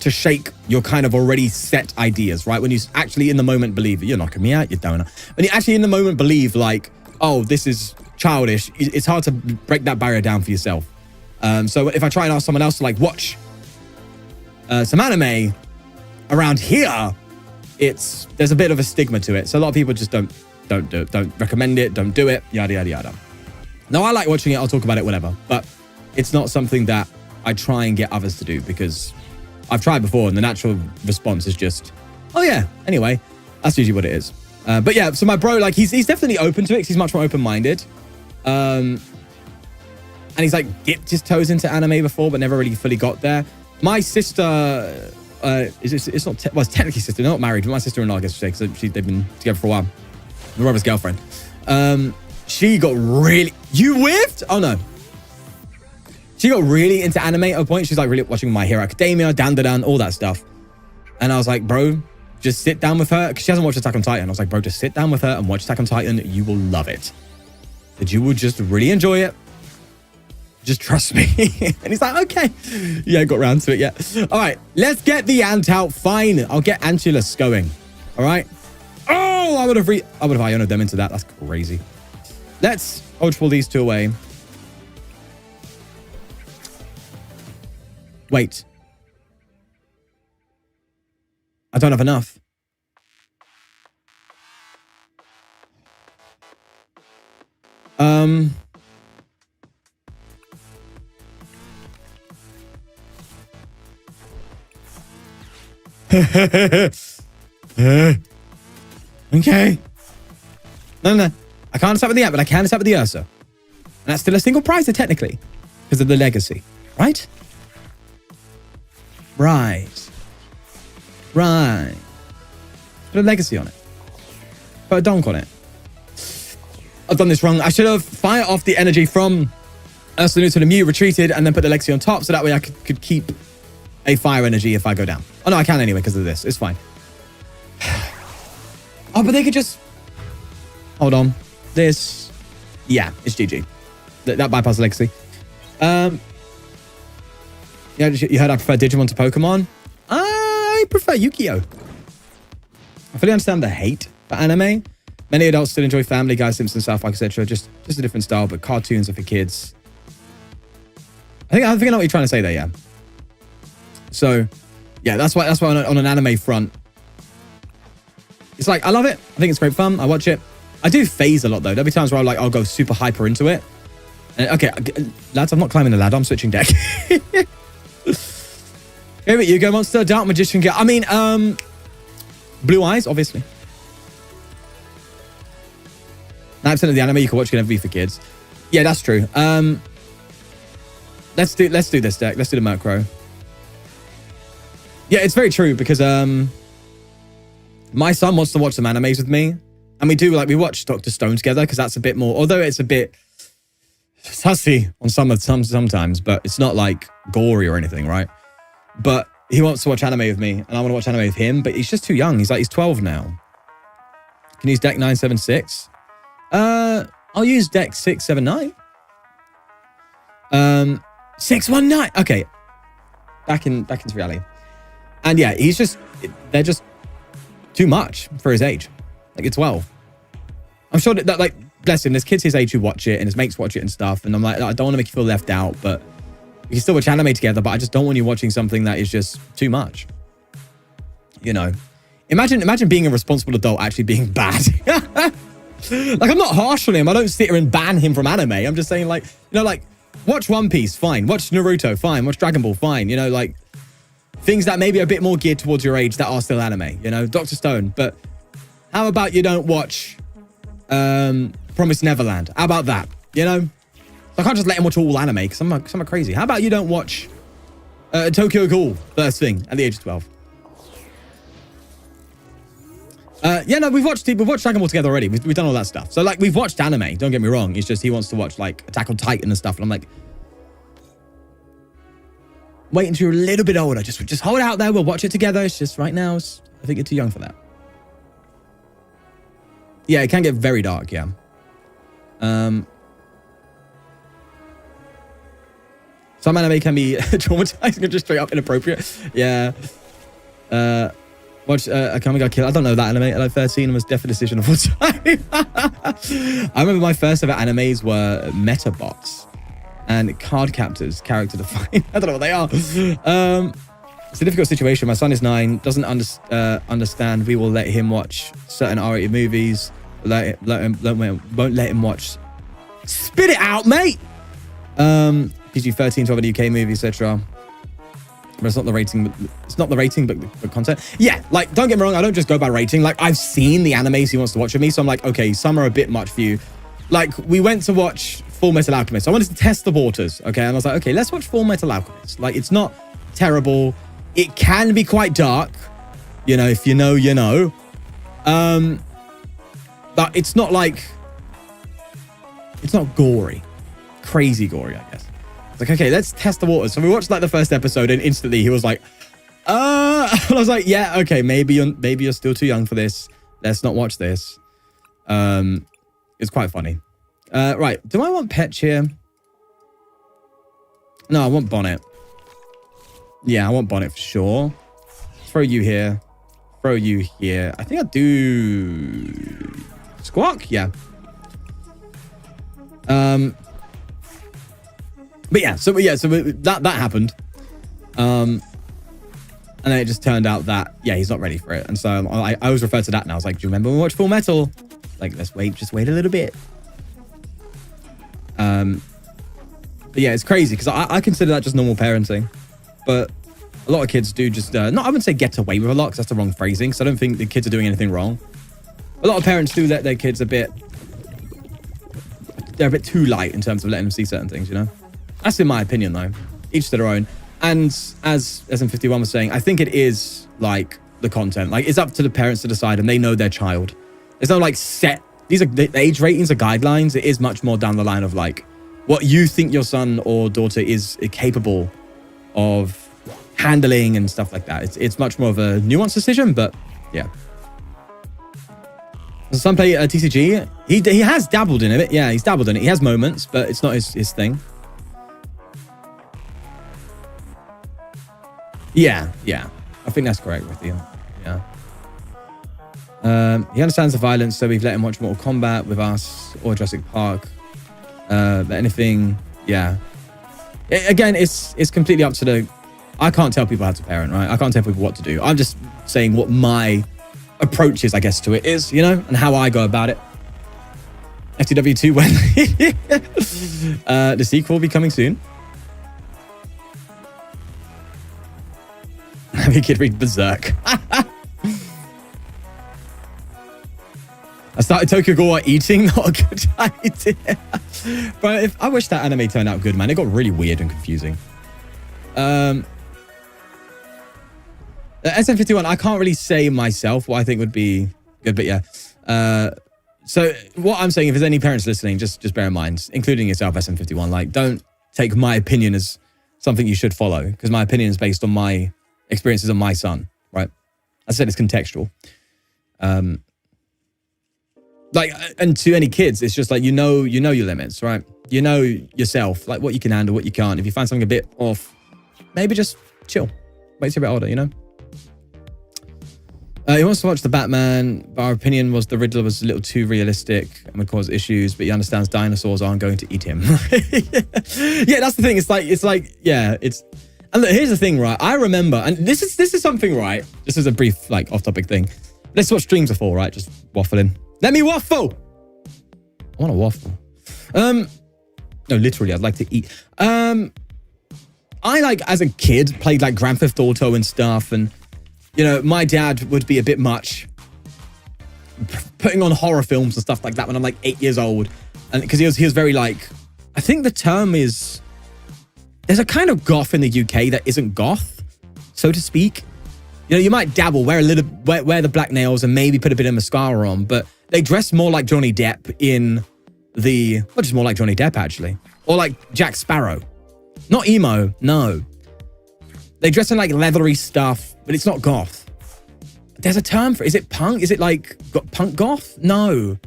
to shake your kind of already set ideas, right? When you actually in the moment believe, you're knocking me out, you donut. When you actually in the moment believe like, oh, this is childish, it's hard to break that barrier down for yourself. So if I try and ask someone else to like watch some anime around here, there's a bit of a stigma to it. So a lot of people just don't recommend it, don't do it, yada, yada, yada. Now, I like watching it, I'll talk about it, whatever. But it's not something that I try and get others to do because I've tried before and the natural response is just, oh yeah, anyway, that's usually what it is. But yeah, so my bro, like he's definitely open to it because he's much more open-minded. And he's like dipped his toes into anime before, but never really fully got there. My sister, it's technically sister, they're not married, but my sister-in-law, I guess you say, because they've been together for a while. My brother's girlfriend. She got really, you whiffed? Oh no. She got really into anime at a point. She's like really watching My Hero Academia, Dan, all that stuff. And I was like, bro, just sit down with her. Because she hasn't watched Attack on Titan. I was like, bro, just sit down with her and watch Attack on Titan. You will love it. That you will just really enjoy it. Just trust me. And he's like, okay. Yeah, got round to it yet. All right, let's get the ant out. Fine. I'll get Antulus going. All right. Oh, I would have ionoed them into that. That's crazy. Let's ultra pull these two away. Wait. I don't have enough. Okay. No. I can't start with the ant, but I can start with the Ursa. And that's still a single prize, technically, because of the legacy, right? Right. Put a legacy on it. Put a donk on it. I've done this wrong. I should have fired off the energy from Ursa to the Mew, retreated, and then put the legacy on top, so that way I could keep a fire energy if I go down. Oh, no, I can anyway because of this. It's fine. Oh, but they could just... Hold on. This... Yeah, it's GG. That bypassed legacy. Yeah, you heard I prefer Digimon to Pokemon? I prefer Yu-Gi-Oh! I fully understand the hate for anime. Many adults still enjoy Family Guy, Simpsons, South Park, etc. Just a different style, but cartoons are for kids. I think I know what you're trying to say there, yeah. So, yeah, that's why on an anime front, it's like, I love it. I think it's great fun. I watch it. I do phase a lot, though. There'll be times where I'll go super hyper into it. And, okay, lads, I'm not climbing the ladder. I'm switching deck. Favorite Yu-Gi-Oh monster, Dark Magician Girl. I mean, Blue Eyes, obviously. 9% of the anime you can watch can never be for kids. Yeah, that's true. Let's do this deck. Let's do the Murkrow. Yeah, it's very true because my son wants to watch some animes with me, and we watch Dr. Stone together because that's a bit more. Although it's a bit sussy on sometimes, but it's not like gory or anything, right? But he wants to watch anime with me, and I want to watch anime with him. But he's just too young. He's 12 now. Can use deck 976. I'll use deck 679. 619. Okay. Back into reality. And yeah, they're just too much for his age. Like, it's 12. I'm sure that like, bless him, there's kids his age who watch it and his mates watch it and stuff. And I'm like, I don't want to make you feel left out, but we can still watch anime together, but I just don't want you watching something that is just too much. You know, imagine being a responsible adult actually being bad. Like, I'm not harsh on him. I don't sit here and ban him from anime. I'm just saying, like, you know, like, watch One Piece, fine. Watch Naruto, fine. Watch Dragon Ball, fine. You know, like, things that maybe are a bit more geared towards your age that are still anime. You know, Dr. Stone. But how about you don't watch Promised Neverland. How about that? You know? I can't just let him watch all anime because I'm crazy. How about you don't watch Tokyo Ghoul first thing at the age of 12? Yeah, no, we've watched Dragon Ball together already. We've done all that stuff. So, like, we've watched anime. Don't get me wrong. It's just he wants to watch, like, Attack on Titan and stuff. And I'm like, wait until you're a little bit older. Just hold out there. We'll watch it together. It's just right now, I think you're too young for that. Yeah, it can get very dark, yeah. Some anime can be traumatizing or just straight up inappropriate. Yeah. Watch Akame ga Kill. I don't know that anime at like 13 and was definitely a decision of all time. I remember my first ever animes were Metabots and Card Captors, character defined. I don't know what they are. It's a difficult situation. My son is 9, doesn't understand. We will let him watch certain R-rated movies. Won't let him watch. Spit it out, mate. PG-13, 12 in the UK movie, etc. But it's not the rating. It's not the rating, but the content. Yeah, like, don't get me wrong. I don't just go by rating. Like, I've seen the animes he wants to watch with me, so I'm like, okay, some are a bit much for you. Like, we went to watch Full Metal Alchemist. I wanted to test the waters, okay? And I was like, okay, let's watch Full Metal Alchemist. Like, it's not terrible. It can be quite dark, you know. If you know, you know. But it's not like, it's not gory, crazy gory, I guess. It's like, okay, let's test the waters. So we watched like the first episode, and instantly he was like, and I was like, yeah, okay, maybe you're still too young for this. Let's not watch this. It's quite funny. Right, do I want Petch here? No, I want Bonnet. Yeah, I want Bonnet for sure. Throw you here. Throw you here. I think I do Squawk? Yeah. But yeah, so that happened. And then it just turned out that, yeah, he's not ready for it. And so I always refer to that now. I was like, do you remember when we watched Full Metal? Like, let's wait, just wait a little bit. But yeah, it's crazy because I consider that just normal parenting. But a lot of kids do just, I wouldn't say get away with a lot because that's the wrong phrasing. So I don't think the kids are doing anything wrong. A lot of parents do let their kids they're a bit too light in terms of letting them see certain things, you know? That's in my opinion, though. Each to their own. And as SM51 was saying, I think it is like the content. Like, it's up to the parents to decide, and they know their child. There's no like set. These are the age ratings are guidelines. It is much more down the line of like what you think your son or daughter is capable of handling and stuff like that. It's much more of a nuanced decision, but yeah. Some play TCG. He has dabbled in it. Yeah, he's dabbled in it. He has moments, but it's not his thing. Yeah. I think that's correct with you. Yeah. He understands the violence, so we've let him watch Mortal Kombat with us or Jurassic Park. But anything, yeah. Again, it's completely up to the. I can't tell people how to parent, right? I can't tell people what to do. I'm just saying what my approach is, I guess, to it is, you know, and how I go about it. FTW2 when the sequel will be coming soon. Have your kid read Berserk. I started Tokyo Ghoul while eating, not a good idea. But I wish that anime turned out good, man. It got really weird and confusing. SM51, I can't really say myself what I think would be good, but yeah. So what I'm saying, if there's any parents listening, just bear in mind, including yourself, SM51, like, don't take my opinion as something you should follow, because my opinion is based on my experiences of my son, right? I said it's contextual. Like, and to any kids, it's just like, you know your limits, right? You know yourself, like what you can handle, what you can't. If you find something a bit off, maybe just chill. Wait till you're a bit older, you know? He wants to watch the Batman, but our opinion was the Riddler was a little too realistic and would cause issues, but he understands dinosaurs aren't going to eat him. Yeah, that's the thing. It's like, yeah, it's... And look, here's the thing, right? I remember, and this is something, right? This is a brief, like, off-topic thing. This is what streams are for, right? Just waffling. Let me waffle! I want to waffle. No, literally, I'd like to eat. I, like, as a kid, played, like, Grand Theft Auto and stuff, and... You know, my dad would be a bit much putting on horror films and stuff like that when I'm like 8 years old. And because he was very like, I think the term is, there's a kind of goth in the UK that isn't goth, so to speak. You know, you might dabble, wear the black nails and maybe put a bit of mascara on, but they dress more like Johnny Depp just more like Johnny Depp actually. Or like Jack Sparrow. Not emo, no. They dress in like leathery stuff, but it's not goth. There's a term for it. Is it punk? Is it like punk goth? No.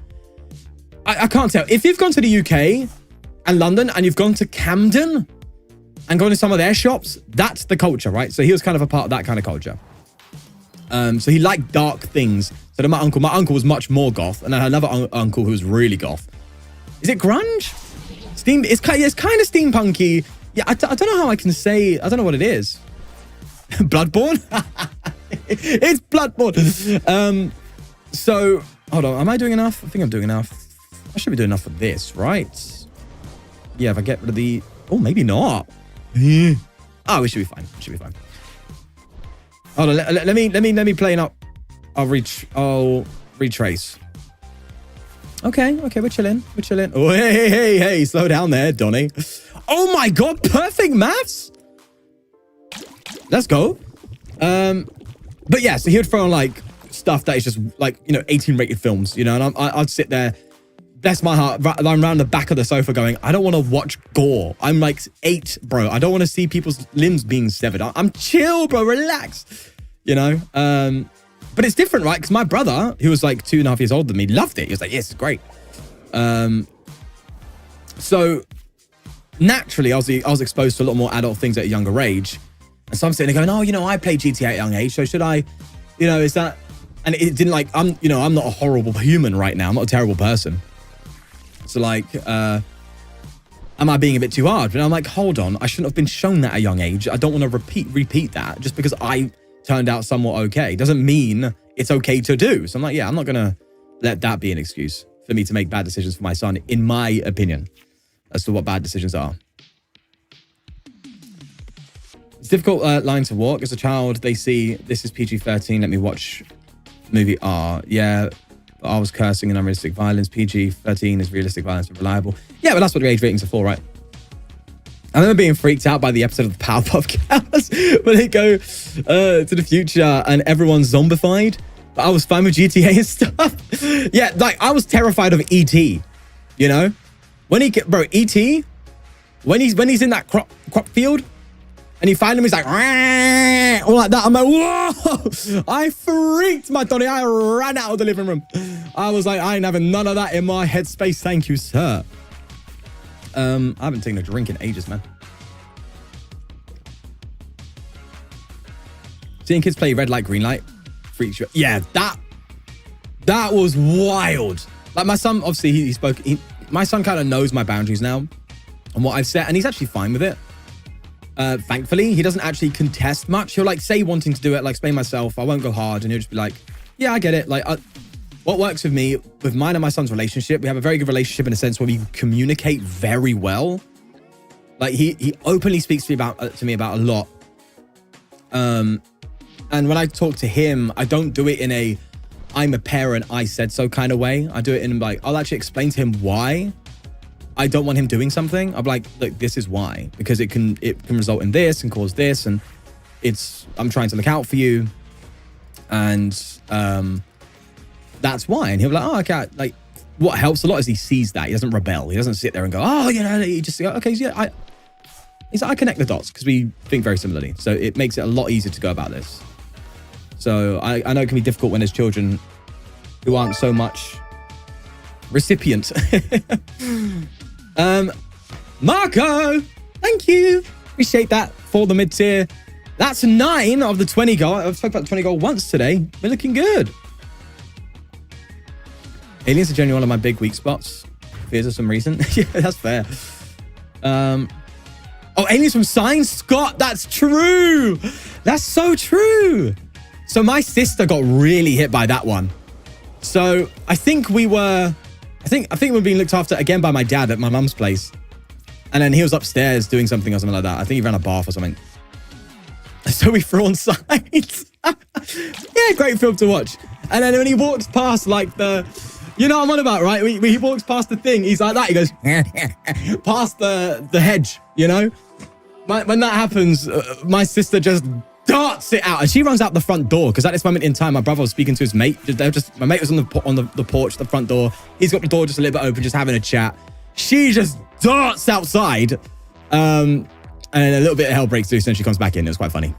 I can't tell. If you've gone to the UK and London and you've gone to Camden and gone to some of their shops, that's the culture, right? So he was kind of a part of that kind of culture. So he liked dark things. So then my uncle was much more goth, and I had another uncle who was really goth. Is it grunge? It's kind of steampunky. Yeah, I don't know how I can say. I don't know what it is. Bloodborne? It's Bloodborne. So hold on. Am I doing enough? I think I'm doing enough. I should be doing enough for this, right? Yeah, if I get rid of the. Oh, maybe not. Oh, we should be fine. We should be fine. Hold on. Let me play it up. I'll retrace. Okay, we're chilling. Oh, hey, slow down there, Donnie. Oh my God, perfect maths. Let's go. But yeah, so he would throw on like stuff that is just like, 18 rated films, and I'd sit there, bless my heart, I'm around the back of the sofa going, I don't want to watch gore. I'm like 8, bro. I don't want to see people's limbs being severed. I'm chill, bro, relax, But it's different, right? Because my brother, who was like 2.5 years older than me, loved it. He was like, yes, it's great. So naturally, I was exposed to a lot more adult things at a younger age. And so I'm sitting there going, oh, I played GTA at a young age. So should I, is that, and it didn't like, I'm not a horrible human right now. I'm not a terrible person. So like, am I being a bit too hard? But I'm like, hold on, I shouldn't have been shown that at a young age. I don't want to repeat that just because I turned out somewhat okay. Doesn't mean it's okay to do. So I'm like, yeah, I'm not going to let that be an excuse for me to make bad decisions for my son, in my opinion, as to what bad decisions are. It's a difficult line to walk. As a child, they see, this is PG-13, let me watch movie R. Yeah, I was cursing and unrealistic violence. PG-13 is realistic violence and reliable. Yeah, but that's what the age ratings are for, right? I remember being freaked out by the episode of the Powerpuff Girls where they go to the future and everyone's zombified. But I was fine with GTA and stuff. Yeah, like I was terrified of E.T., When E.T., when he's in that crop field and you find him, he's like, all like that. I'm like, whoa! I freaked my Donnie. I ran out of the living room. I was like, I ain't having none of that in my headspace. Thank you, sir. I haven't taken a drink in ages, man. Seeing kids play red light, green light freaks you. Yeah, that was wild. Like my son, obviously, my son kind of knows my boundaries now and what I've set, and he's actually fine with it. Thankfully, he doesn't actually contest much. He'll like say wanting to do it, like explain myself. I won't go hard, and he'll just be like, yeah, I get it. Like, what works with me, with mine and my son's relationship, we have a very good relationship in a sense where we communicate very well. Like he openly speaks to me about a lot. And when I talk to him, I don't do it in a I'm a parent, I said so kind of way. I do it in like, I'll actually explain to him why I don't want him doing something. I'm like, look, this is why, because it can result in this and cause this, and I'm trying to look out for you, and that's why. And he'll be like, oh, okay. Like, what helps a lot is he sees that. He doesn't rebel. He doesn't sit there and go, oh, he just go, okay, yeah, he's like, I connect the dots because we think very similarly. So it makes it a lot easier to go about this. So I know it can be difficult when there's children who aren't so much recipient. Marco, thank you. Appreciate that for the mid-tier. That's 9 of the 20 goal. I've spoken about the 20 goal once today. We're looking good. Aliens are generally one of my big weak spots. Fears of some reason. Yeah, that's fair. Oh, aliens from Science? Scott, that's true. That's so true. So my sister got really hit by that one. So I think we were being looked after again by my dad at my mum's place. And then he was upstairs doing something or something like that. I think he ran a bath or something. So we threw on Signs. Yeah, great film to watch. And then when he walks past like you know what I'm on about, right? When he walks past the thing, he's like that. He goes past the hedge, you know? When that happens, my sister just darts it out, and she runs out the front door because at this moment in time, my brother was speaking to his mate. My mate was on the porch, the front door. He's got the door just a little bit open, just having a chat. She just darts outside, and a little bit of hell breaks loose, and she comes back in. It was quite funny.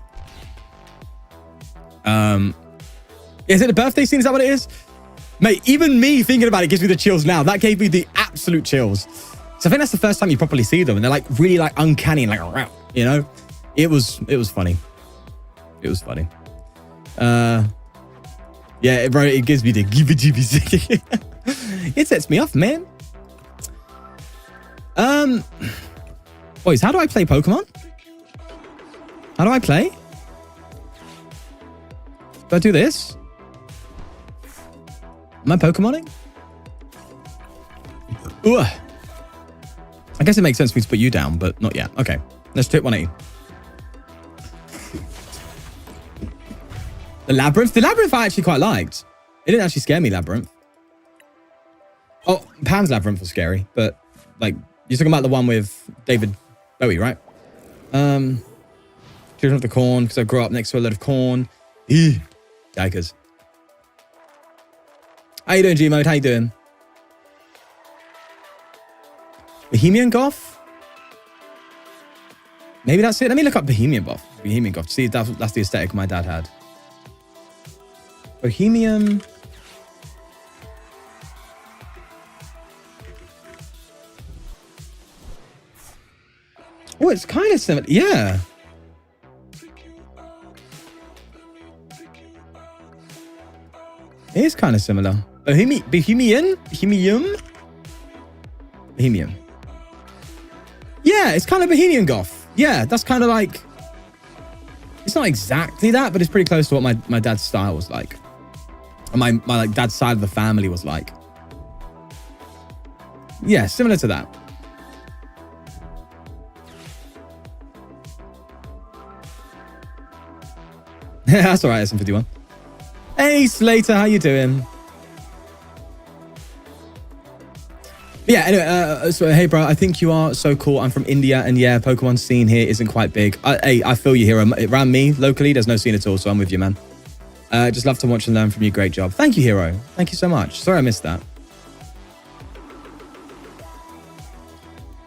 Is it the birthday scene? Is that what it is? Mate, even me thinking about it gives me the chills now. That gave me the absolute chills. So I think that's the first time you properly see them, and they're like really like uncanny and like, you know, it was funny. It was funny. Yeah, bro, it gives me the give it sets me off, man. Boys, how do I play Pokemon? How do I play? Do I do this? Am I Pokemoning? Ooh. I guess it makes sense for me to put you down, but not yet. Okay, let's hit 180. The Labyrinth I actually quite liked. It didn't actually scare me, Labyrinth. Oh, Pan's Labyrinth was scary, but like, you're talking about the one with David Bowie, right? Children of the Corn, because I grew up next to a lot of corn. Yikers. How you doing, G-Mode? How you doing? Bohemian Goth? Maybe that's it. Let me look up Bohemian Goth. See if that's the aesthetic my dad had. Bohemian. Oh, it's kind of similar. Yeah. It is kind of similar. Bohemian. Yeah, it's kind of Bohemian Goth. Yeah, that's kind of like... It's not exactly that, but it's pretty close to what my dad's style was like. And my like dad's side of the family was like. Yeah, similar to that. That's all right, SM51. Hey, Slater, how you doing? Yeah, anyway, so hey, bro, I think you are so cool. I'm from India, and yeah, Pokemon scene here isn't quite big. Hey, I feel you here. Around me, locally, there's no scene at all, so I'm with you, man. Just love to watch and learn from you. Great job. Thank you, Hero. Thank you so much. Sorry I missed that.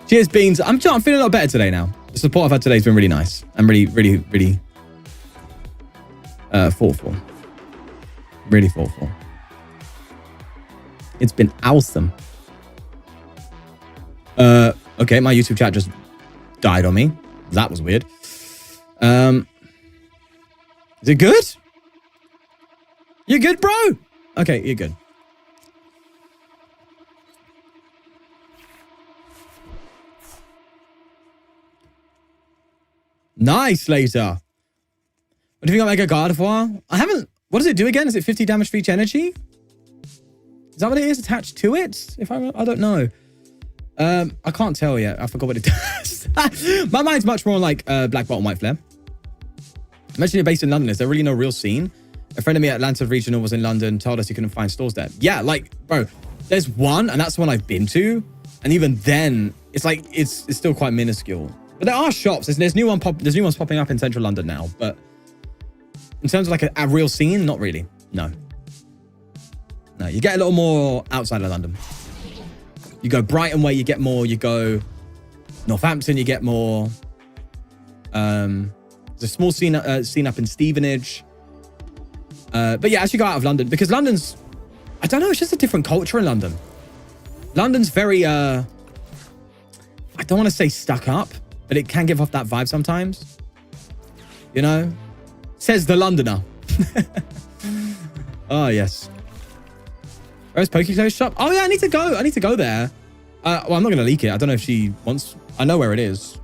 Cheers, Beans. I'm feeling a lot better today now. The support I've had today has been really nice. I'm really thoughtful. Really thoughtful. It's been awesome. Okay, my YouTube chat just died on me. That was weird. Is it good? You good, bro? Okay, you're good. Nice, Slater. What do you think of Mega God of War? I haven't... What does it do again? Is it 50 damage for each energy? Is that what it is attached to it? I don't know. I can't tell yet. I forgot what it does. My mind's much more like Black Bottom White Flare. Imagine you're based in London. Is there really no real scene? A friend of me at Atlanta Regional was in London, told us he couldn't find stores there. Yeah, like, bro, there's one, and that's the one I've been to. And even then, it's like, it's still quite minuscule. But there are shops. There's new ones popping up in central London now. But in terms of like a real scene, not really. No. No, you get a little more outside of London. You go Brighton way, you get more. You go Northampton, you get more. There's a small scene up in Stevenage. But yeah, as you go out of London, because London's, I don't know, it's just a different culture in London. London's very, I don't want to say stuck up, but it can give off that vibe sometimes. You know? Says the Londoner. Oh, yes. Where's Pokeclose shop? Oh, yeah, I need to go there. Well, I'm not going to leak it. I don't know if she wants... I know where it is.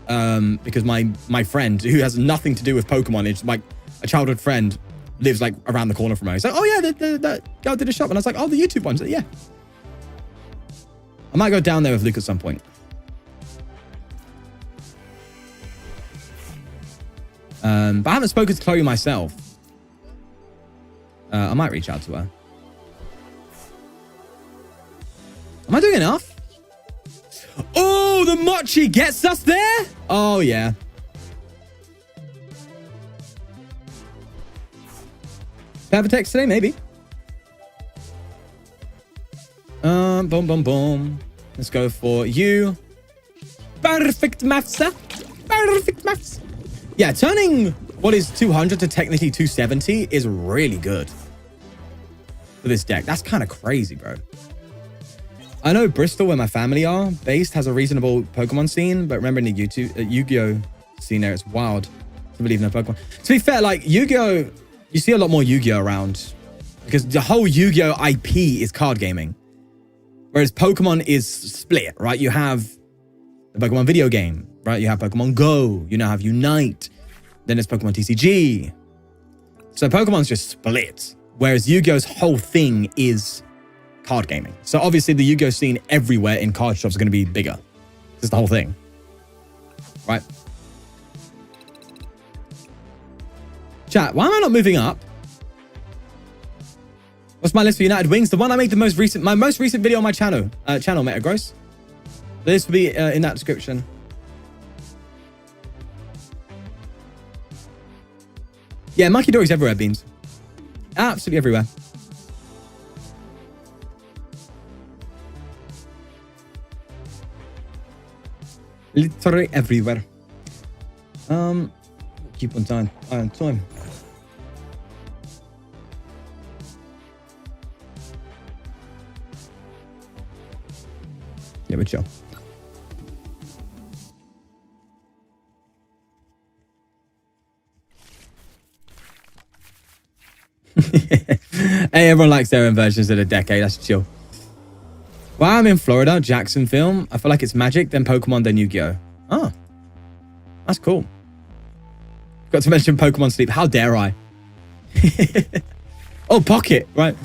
Because my friend, who has nothing to do with Pokemon, it's like a childhood friend, lives like around the corner from her. He's like, oh, yeah, that girl did a shop. And I was like, oh, the YouTube one. Like, yeah. I might go down there with Luke at some point. But I haven't spoken to Chloe myself. I might reach out to her. Am I doing enough? Oh, the mochi gets us there? Oh, yeah. Have a text today? Maybe. Boom, boom, boom. Let's go for you. Perfect maths, sir. Perfect maths. Yeah, turning what is 200 to technically 270 is really good for this deck. That's kind of crazy, bro. I know Bristol, where my family are based, has a reasonable Pokemon scene, but remember in the Yu-Gi-Oh scene there, it's wild to believe no Pokemon. To be fair, like Yu-Gi-Oh, you see a lot more Yu-Gi-Oh around because the whole Yu-Gi-Oh IP is card gaming, whereas Pokemon is split, right? You have the Pokemon video game, right? You have Pokemon Go, you now have Unite, then there's Pokemon TCG. So Pokemon's just split, whereas Yu-Gi-Oh's whole thing is card gaming. So obviously the Yu-Gi-Oh scene everywhere in card shops is going to be bigger. This is the whole thing, right? Chat, why am I not moving up? What's my list for United Wings? The one I made my most recent video on my channel, Metagross. This will be in that description. Yeah, Monkey Dory's everywhere, Beans. Absolutely everywhere. Literally everywhere. Keep on time. Yeah, but chill. Hey, everyone likes their own versions of the decade. That's chill. While I'm in Florida, Jackson film, I feel like it's Magic, then Pokemon, then Yu-Gi-Oh. Oh, that's cool. Got to mention Pokemon Sleep. How dare I? Oh, Pocket, right.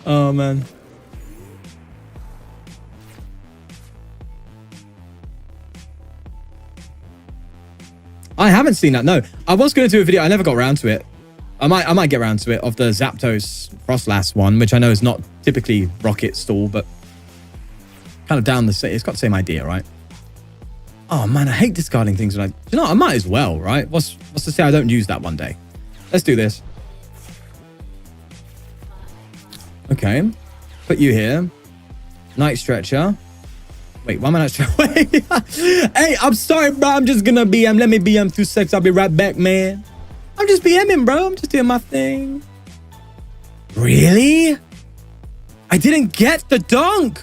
Oh, man. I haven't seen that. No, I was going to do a video. I never got around to it. I might get around to it of the Zapdos Frostlass one, which I know is not typically Rocket Stall, but kind of down the same. It's got the same idea, right? Oh man, I hate discarding things. When you know, I might as well, right? What's to say I don't use that one day? Let's do this. Okay, put you here. Night Stretcher. Wait, why am I not sure? Wait. Hey, I'm sorry, bro. I'm just gonna BM. Let me BM through sex. I'll be right back, man. I'm just BMing, bro. I'm just doing my thing. Really? I didn't get the dunk.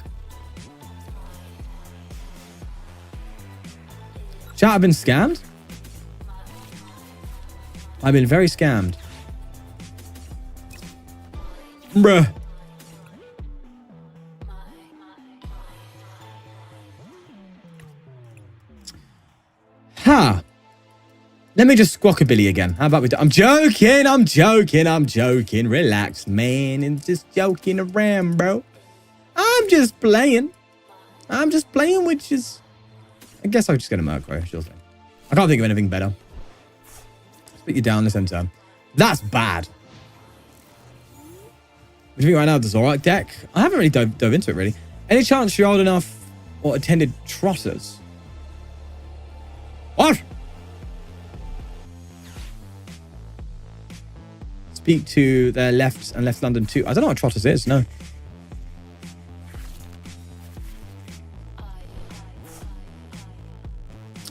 Chat, I've been scammed. I've been very scammed. Bruh. Ha. Let me just squawk a Billy again. How about we do? I'm joking. Relax, man. And just joking around, bro. I'm just playing. Which is... I guess I'll just get a Murkrow. Sure thing. I can't think of anything better. Let's put you down the center. That's bad. What do you think right now of the Zorak deck? I haven't really dove into it, really. Any chance you're old enough or attended Trotters? What? Speak to their left and left London too. I don't know what Trotters is, no.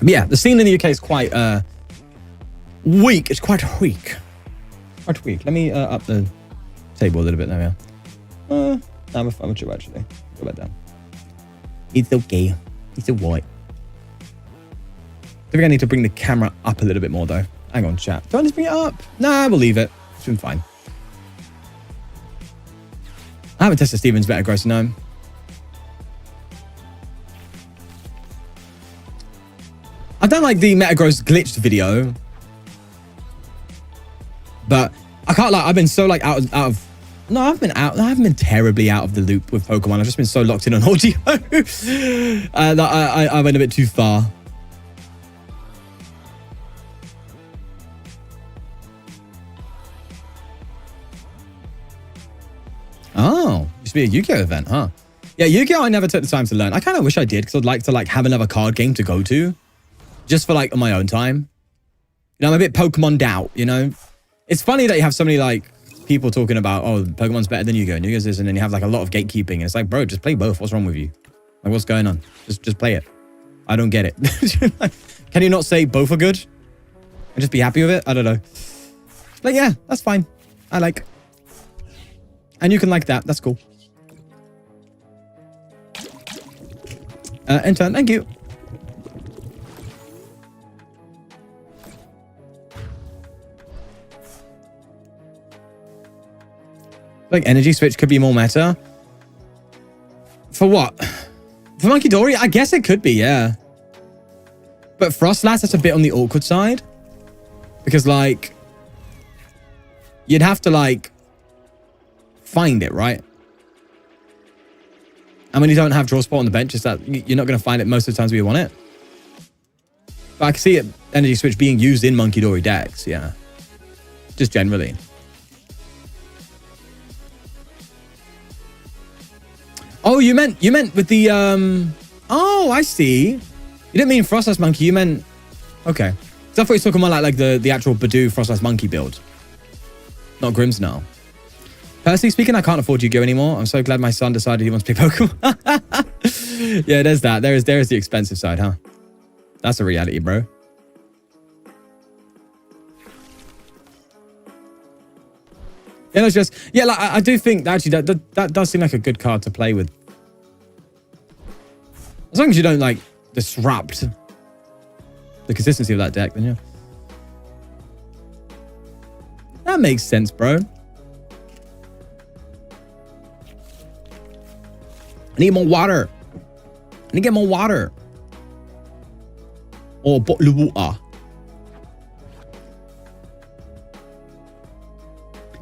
But yeah, the scene in the UK is quite weak. It's quite weak. Let me up the table a little bit now, yeah. I'm a trip actually. Go back down. It's okay. It's a white. I think I need to bring the camera up a little bit more though. Hang on, chat. Do I just bring it up? Nah, we'll leave it. It's been fine. I haven't tested Steven's Metagross, no. I don't like the Metagross glitched video. But I can't lie, I've been so like out of no, I haven't been terribly out of the loop with Pokemon. I've just been so locked in on audio. I went a bit too far. Used to be a Yu-Gi-Oh event, huh? Yeah, Yu-Gi-Oh! I never took the time to learn. I kind of wish I did because I'd like to like have another card game to go to, just for like on my own time. You know, I'm a bit Pokemon'd out. You know, it's funny that you have so many like people talking about, oh, Pokemon's better than Yu-Gi-Oh! And Yu-Gi-Oh's this, and then you have like a lot of gatekeeping. And it's like, bro, just play both. What's wrong with you? Like, what's going on? Just play it. I don't get it. Can you not say both are good and just be happy with it? I don't know. Like, yeah, that's fine. I like. And you can like that. That's cool. Intern, thank you. Like energy switch could be more meta. For what? For Monkey Dory? I guess it could be, yeah. But Frostlass, that's a bit on the awkward side. Because like, you'd have to like find it, right? And when you don't have draw spot on the bench, it's that you're not going to find it most of the times where you want it. But I can see it, energy switch being used in Monkey Dory decks, yeah. Just generally. Oh, you meant with the oh, I see. You didn't mean Frostlass Monkey, you meant okay. So I thought you were talking about like the actual Badoo Frostlass Monkey build. Not Grimmsnarl. Personally speaking, I can't afford Yu-Gi-Oh! Anymore. I'm so glad my son decided he wants to play Pokemon. Yeah, there's that. There is the expensive side, huh? That's a reality, bro. Yeah, it's just yeah. Like I do think that actually that does seem like a good card to play with, as long as you don't like disrupt the consistency of that deck. Then yeah, that makes sense, bro. I need more water. I need to get more water. Or bottle of water.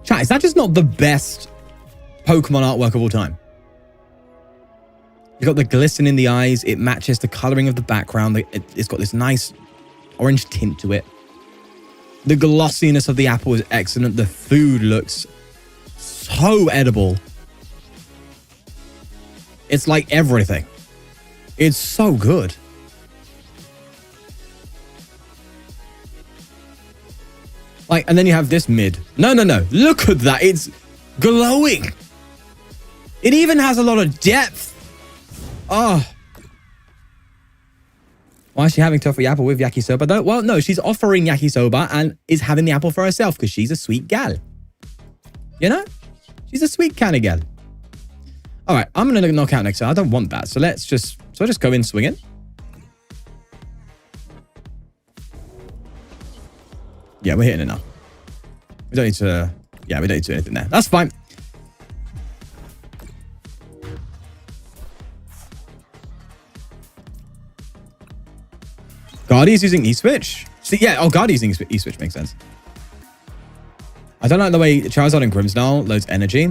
Chat, is that just not the best Pokemon artwork of all time? You've got the glisten in the eyes. It matches the coloring of the background. It's got this nice orange tint to it. The glossiness of the apple is excellent. The food looks so edible. It's like everything. It's so good. Like, and then you have this mid. No. Look at that. It's glowing. It even has a lot of depth. Oh. Why is she having to offer the apple with yakisoba though? Well, no, she's offering yakisoba and is having the apple for herself because she's a sweet gal. You know? She's a sweet kind of gal. All right, I'm going to knock out next turn. I don't want that. So let's just go in swinging. Yeah, we're hitting it now. We don't need to, yeah, we don't need to do anything there. That's fine. Guardy's using E-Switch? See, yeah, oh, Guardy's using E-Switch makes sense. I don't like the way Charizard and Grimmsnarl loads energy.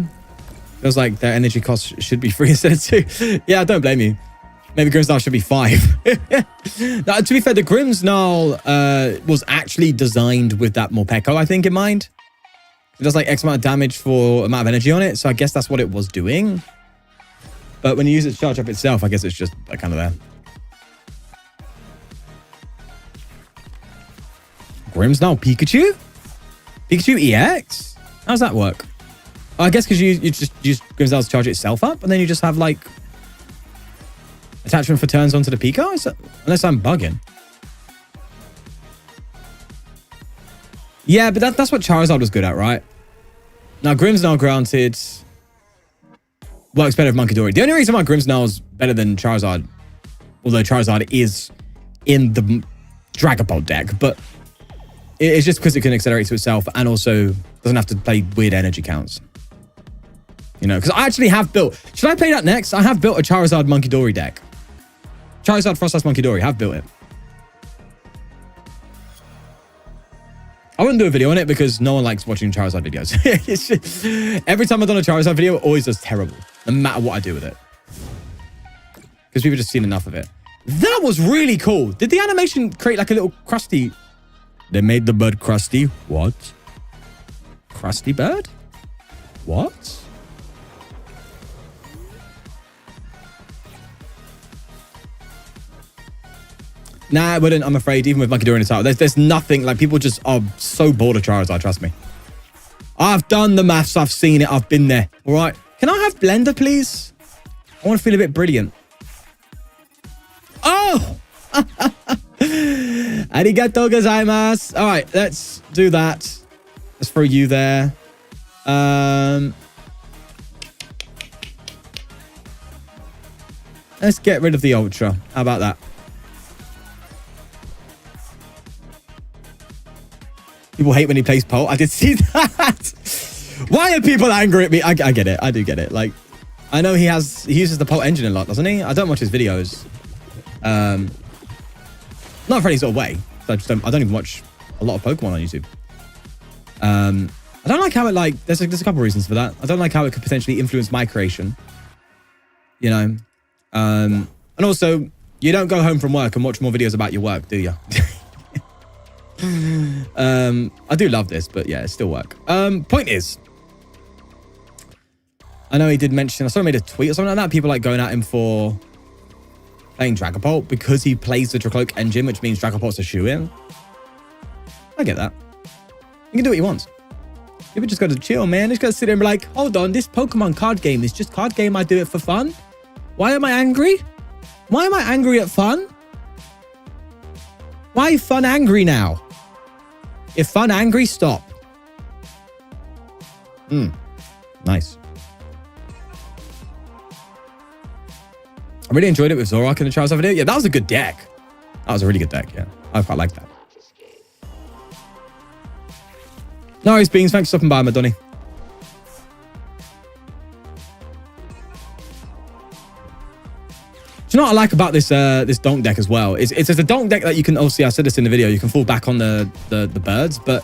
Feels like their energy cost should be 3 instead of 2. Yeah, I don't blame you. Maybe Grimmsnarl should be 5. Now, to be fair, the Grimmsnarl was actually designed with that Morpeko, I think, in mind. It does like X amount of damage for amount of energy on it, so I guess that's what it was doing. But when you use it to charge up itself, I guess it's just like, kind of there. Grimmsnarl Pikachu? Pikachu EX? How does that work? Oh, I guess because you just use Grimmsnarl to charge itself up, and then you just have like attachment for turns onto the Pika? Unless I'm bugging. Yeah, but that's what Charizard was good at, right? Now, Grimmsnarl, granted, works better with Monkey Dory. The only reason why Grimmsnarl is better than Charizard, although Charizard is in the Dragapult deck, but it's just because it can accelerate to itself and also doesn't have to play weird energy counts. You know, because I actually have built... Should I play that next? I have built a Charizard Monkey Dory deck. Charizard Frostlass Monkey Dory. Have built it. I wouldn't do a video on it because no one likes watching Charizard videos. It's just, every time I've done a Charizard video, it always does terrible. No matter what I do with it. Because people just seen enough of it. That was really cool. Did the animation create like a little crusty... They made the bird crusty. What? Crusty bird? What? Nah, I wouldn't, I'm afraid, even with Monkey during the title. There's nothing, like, people just are so bored of Charizard, trust me. I've done the maths, I've seen it, I've been there. All right. Can I have Blender, please? I want to feel a bit brilliant. Oh! Arigato gozaimasu. All right, let's do that. Let's throw you there. Let's get rid of the Ultra. How about that? People hate when he plays Pole. I did see that. Why are people angry at me? I get it. I do get it. Like, I know he uses the Pole engine a lot, doesn't he? I don't watch his videos. Not for any sort of way. I don't even watch a lot of Pokemon on YouTube. I don't like how it, like, there's a couple of reasons for that. I don't like how it could potentially influence my creation. You know? And also, you don't go home from work and watch more videos about your work, do you? I do love this, but yeah, it's still work. Point is, I know he did mention, I saw he made a tweet or something like that. People like going at him for playing Dragapult because he plays the Dracloak engine, which means Dragapult's a shoe-in. I get that. He can do what he wants. People just got to chill, man. Just got to sit there and be like, hold on, this Pokemon card game is just card game. I do it for fun. Why am I angry? Why am I angry at fun? Why fun angry now? If fun angry, stop. Nice. I really enjoyed it with Zoroark in the Charizard video. Yeah, that was a good deck. That was a really good deck, yeah. I quite like that. No worries, Beans. Thanks for stopping by, Madonna. Do you know what I like about this this donk deck as well? It's a donk deck that you can, obviously, I said this in the video, you can fall back on the birds, but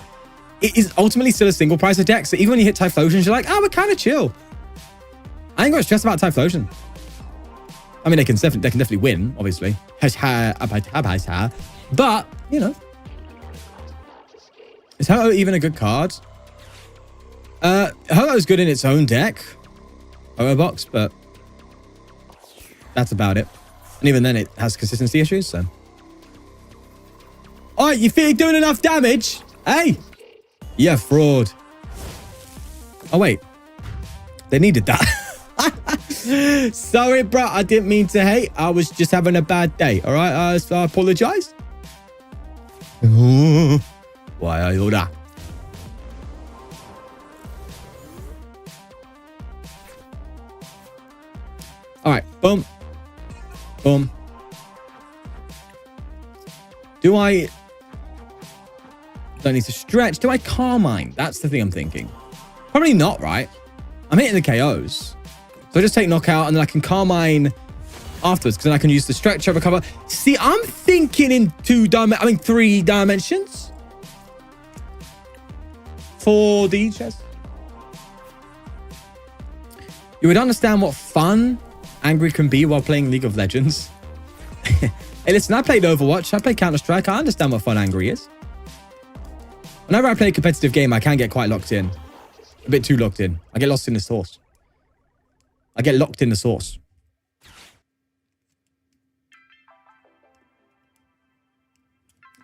it is ultimately still a single pricer deck. So even when you hit Typhlosions, you're like, oh, we're kind of chill. I ain't got to stress about Typhlosion. I mean, they can definitely win, obviously. But, you know. Is Ho-Oh even a good card? Ho-Oh's good in its own deck. Ho-Oh box, but that's about it. And even then, it has consistency issues, so. All right, you feel you're doing enough damage? Hey! Yeah, fraud. Oh, wait. They needed that. Sorry, bro. I didn't mean to hate. I was just having a bad day, all right? So I apologize. Why are you that? All right, boom. Boom. Do I... Don't need to stretch. Do I Carmine? That's the thing I'm thinking. Probably not, right? I'm hitting the KOs. So I just take knockout and then I can Carmine afterwards because then I can use the stretch, recover. See, I'm thinking in 3 dimensions. 4D chess. You would understand what fun angry can be while playing League of Legends. Hey, listen, I played Overwatch. I played Counter-Strike. I understand what fun angry is. Whenever I play a competitive game, I can get quite locked in. A bit too locked in. I get lost in the sauce. I get locked in the sauce.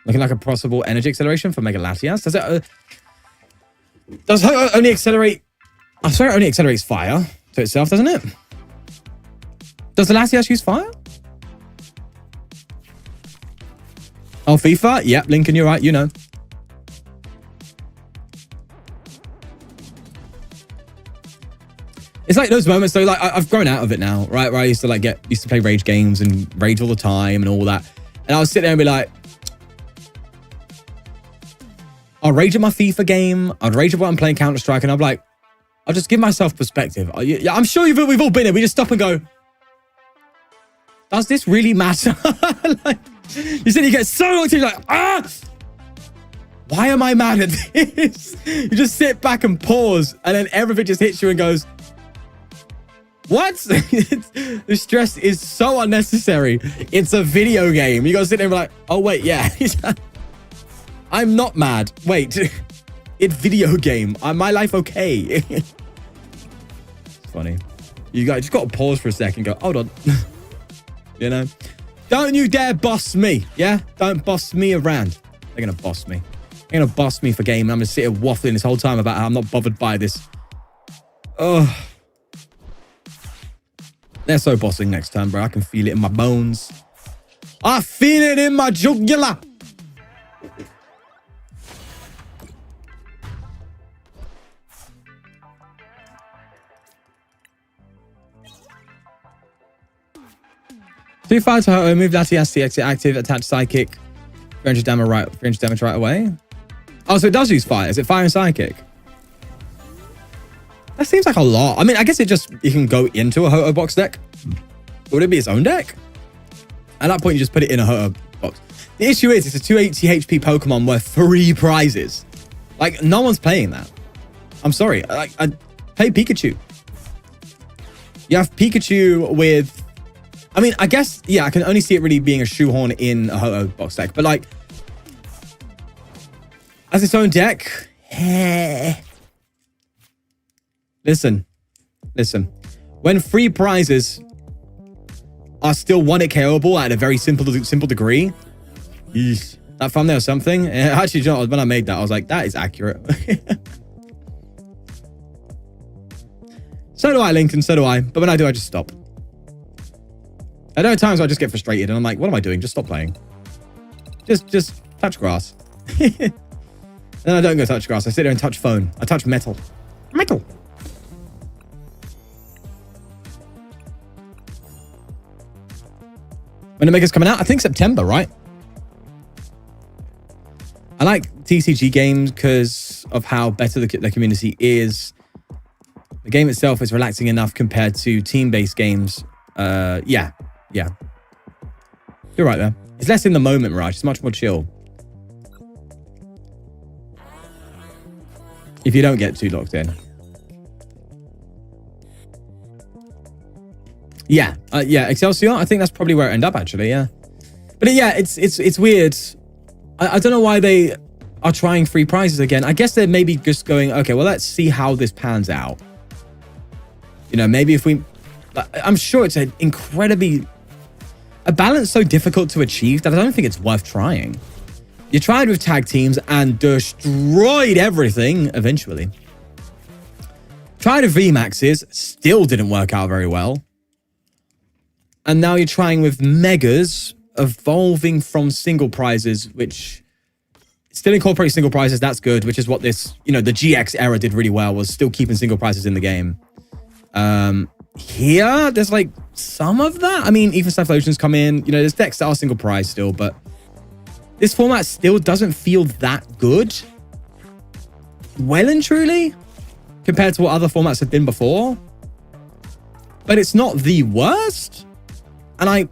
Looking like a possible energy acceleration for Mega Latias. Does it... does Ho-Oh only accelerate... I swear it only accelerates fire to itself, doesn't it? Does the Latias use fire? Oh, FIFA? Yep, Lincoln, you're right. You know. It's like those moments, though, like, I've grown out of it now, right? Where I used to play rage games and rage all the time and all that. And I would sit there and be like, I'll rage at my FIFA game. I'd rage at when I'm playing Counter-Strike. And I'm like, I'll just give myself perspective. I'm sure we've all been there. We just stop and go, does this really matter? Like, you said you get so locked in, you're like, why am I mad at this? You just sit back and pause, and then everything just hits you and goes, what? The stress is so unnecessary. It's a video game. You gotta sit there and be like, oh, wait, yeah. I'm not mad. Wait, it's video game. My life okay? It's funny. You guys just got to pause for a second and go, hold on. You know? Don't you dare boss me, yeah? Don't boss me around. They're going to boss me. They're going to boss me for game. And I'm going to sit here waffling this whole time about how I'm not bothered by this. Oh. They're so bossing next turn, bro. I can feel it in my bones. I feel it in my jugular. Do fire to her, move Lati ST, exit active, attach psychic, 300 damage right away. Oh, so it does use fire. Is it fire and psychic? That seems like a lot. I mean, I guess you can go into a Hoto box deck. Would it be its own deck? At that point, you just put it in a Hoto box. The issue is, it's a 280 HP Pokemon worth 3 prizes. Like, no one's playing that. I'm sorry. I play Pikachu. You have Pikachu with... I mean, I guess, yeah, I can only see it really being a shoehorn in a Hoto box deck. But, like, as its own deck... Listen. When 3 prizes are still 1-hit KO'able at a very simple degree, that thumbnail or something. Actually, you know, when I made that, I was like, that is accurate. So do I, Lincoln. So do I. But when I do, I just stop. At other times, I just get frustrated, and I'm like, what am I doing? Just stop playing. Just touch grass. Then I don't go touch grass. I sit there and touch phone. I touch metal. Metal. When the Mega's coming out? I think September, right? I like TCG games because of how better the community is. The game itself is relaxing enough compared to team-based games. Yeah. You're right there. It's less in the moment, Mirage. It's much more chill. If you don't get too locked in. Yeah, Excelsior. I think that's probably where it ended up, actually, yeah. But yeah, it's weird. I don't know why they are trying 3 prizes again. I guess they're maybe just going, okay, well, let's see how this pans out. You know, maybe if we... I'm sure it's an incredibly... A balance so difficult to achieve that I don't think it's worth trying. You tried with tag teams and destroyed everything eventually. Tried with VMAXs, still didn't work out very well. And now you're trying with megas, evolving from single prizes, which still incorporates single prizes. That's good, which is what this, you know, the GX era did really well, was still keeping single prizes in the game. Here, there's like some of that. I mean, even Stuff Oceans come in, you know, there's decks that are single prize still, but this format still doesn't feel that good. Well and truly, compared to what other formats have been before. But it's not the worst. And I'm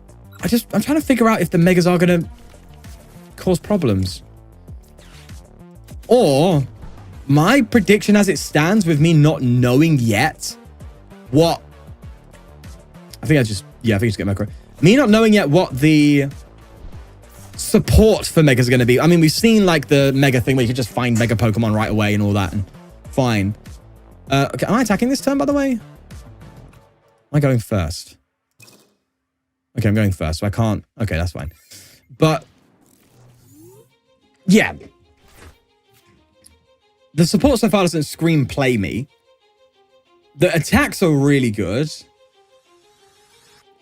trying to figure out if the megas are going to cause problems. Or my prediction as it stands, with me not knowing yet what... I think I just get macro. Me not knowing yet what the support for megas are going to be. I mean, we've seen like the mega thing where you can just find mega Pokemon right away and all that, and fine. Okay, am I attacking this turn, by the way? Am I going first? Okay, I'm going first, so I can't... Okay, that's fine. But... yeah. The support so far doesn't scream play me. The attacks are really good.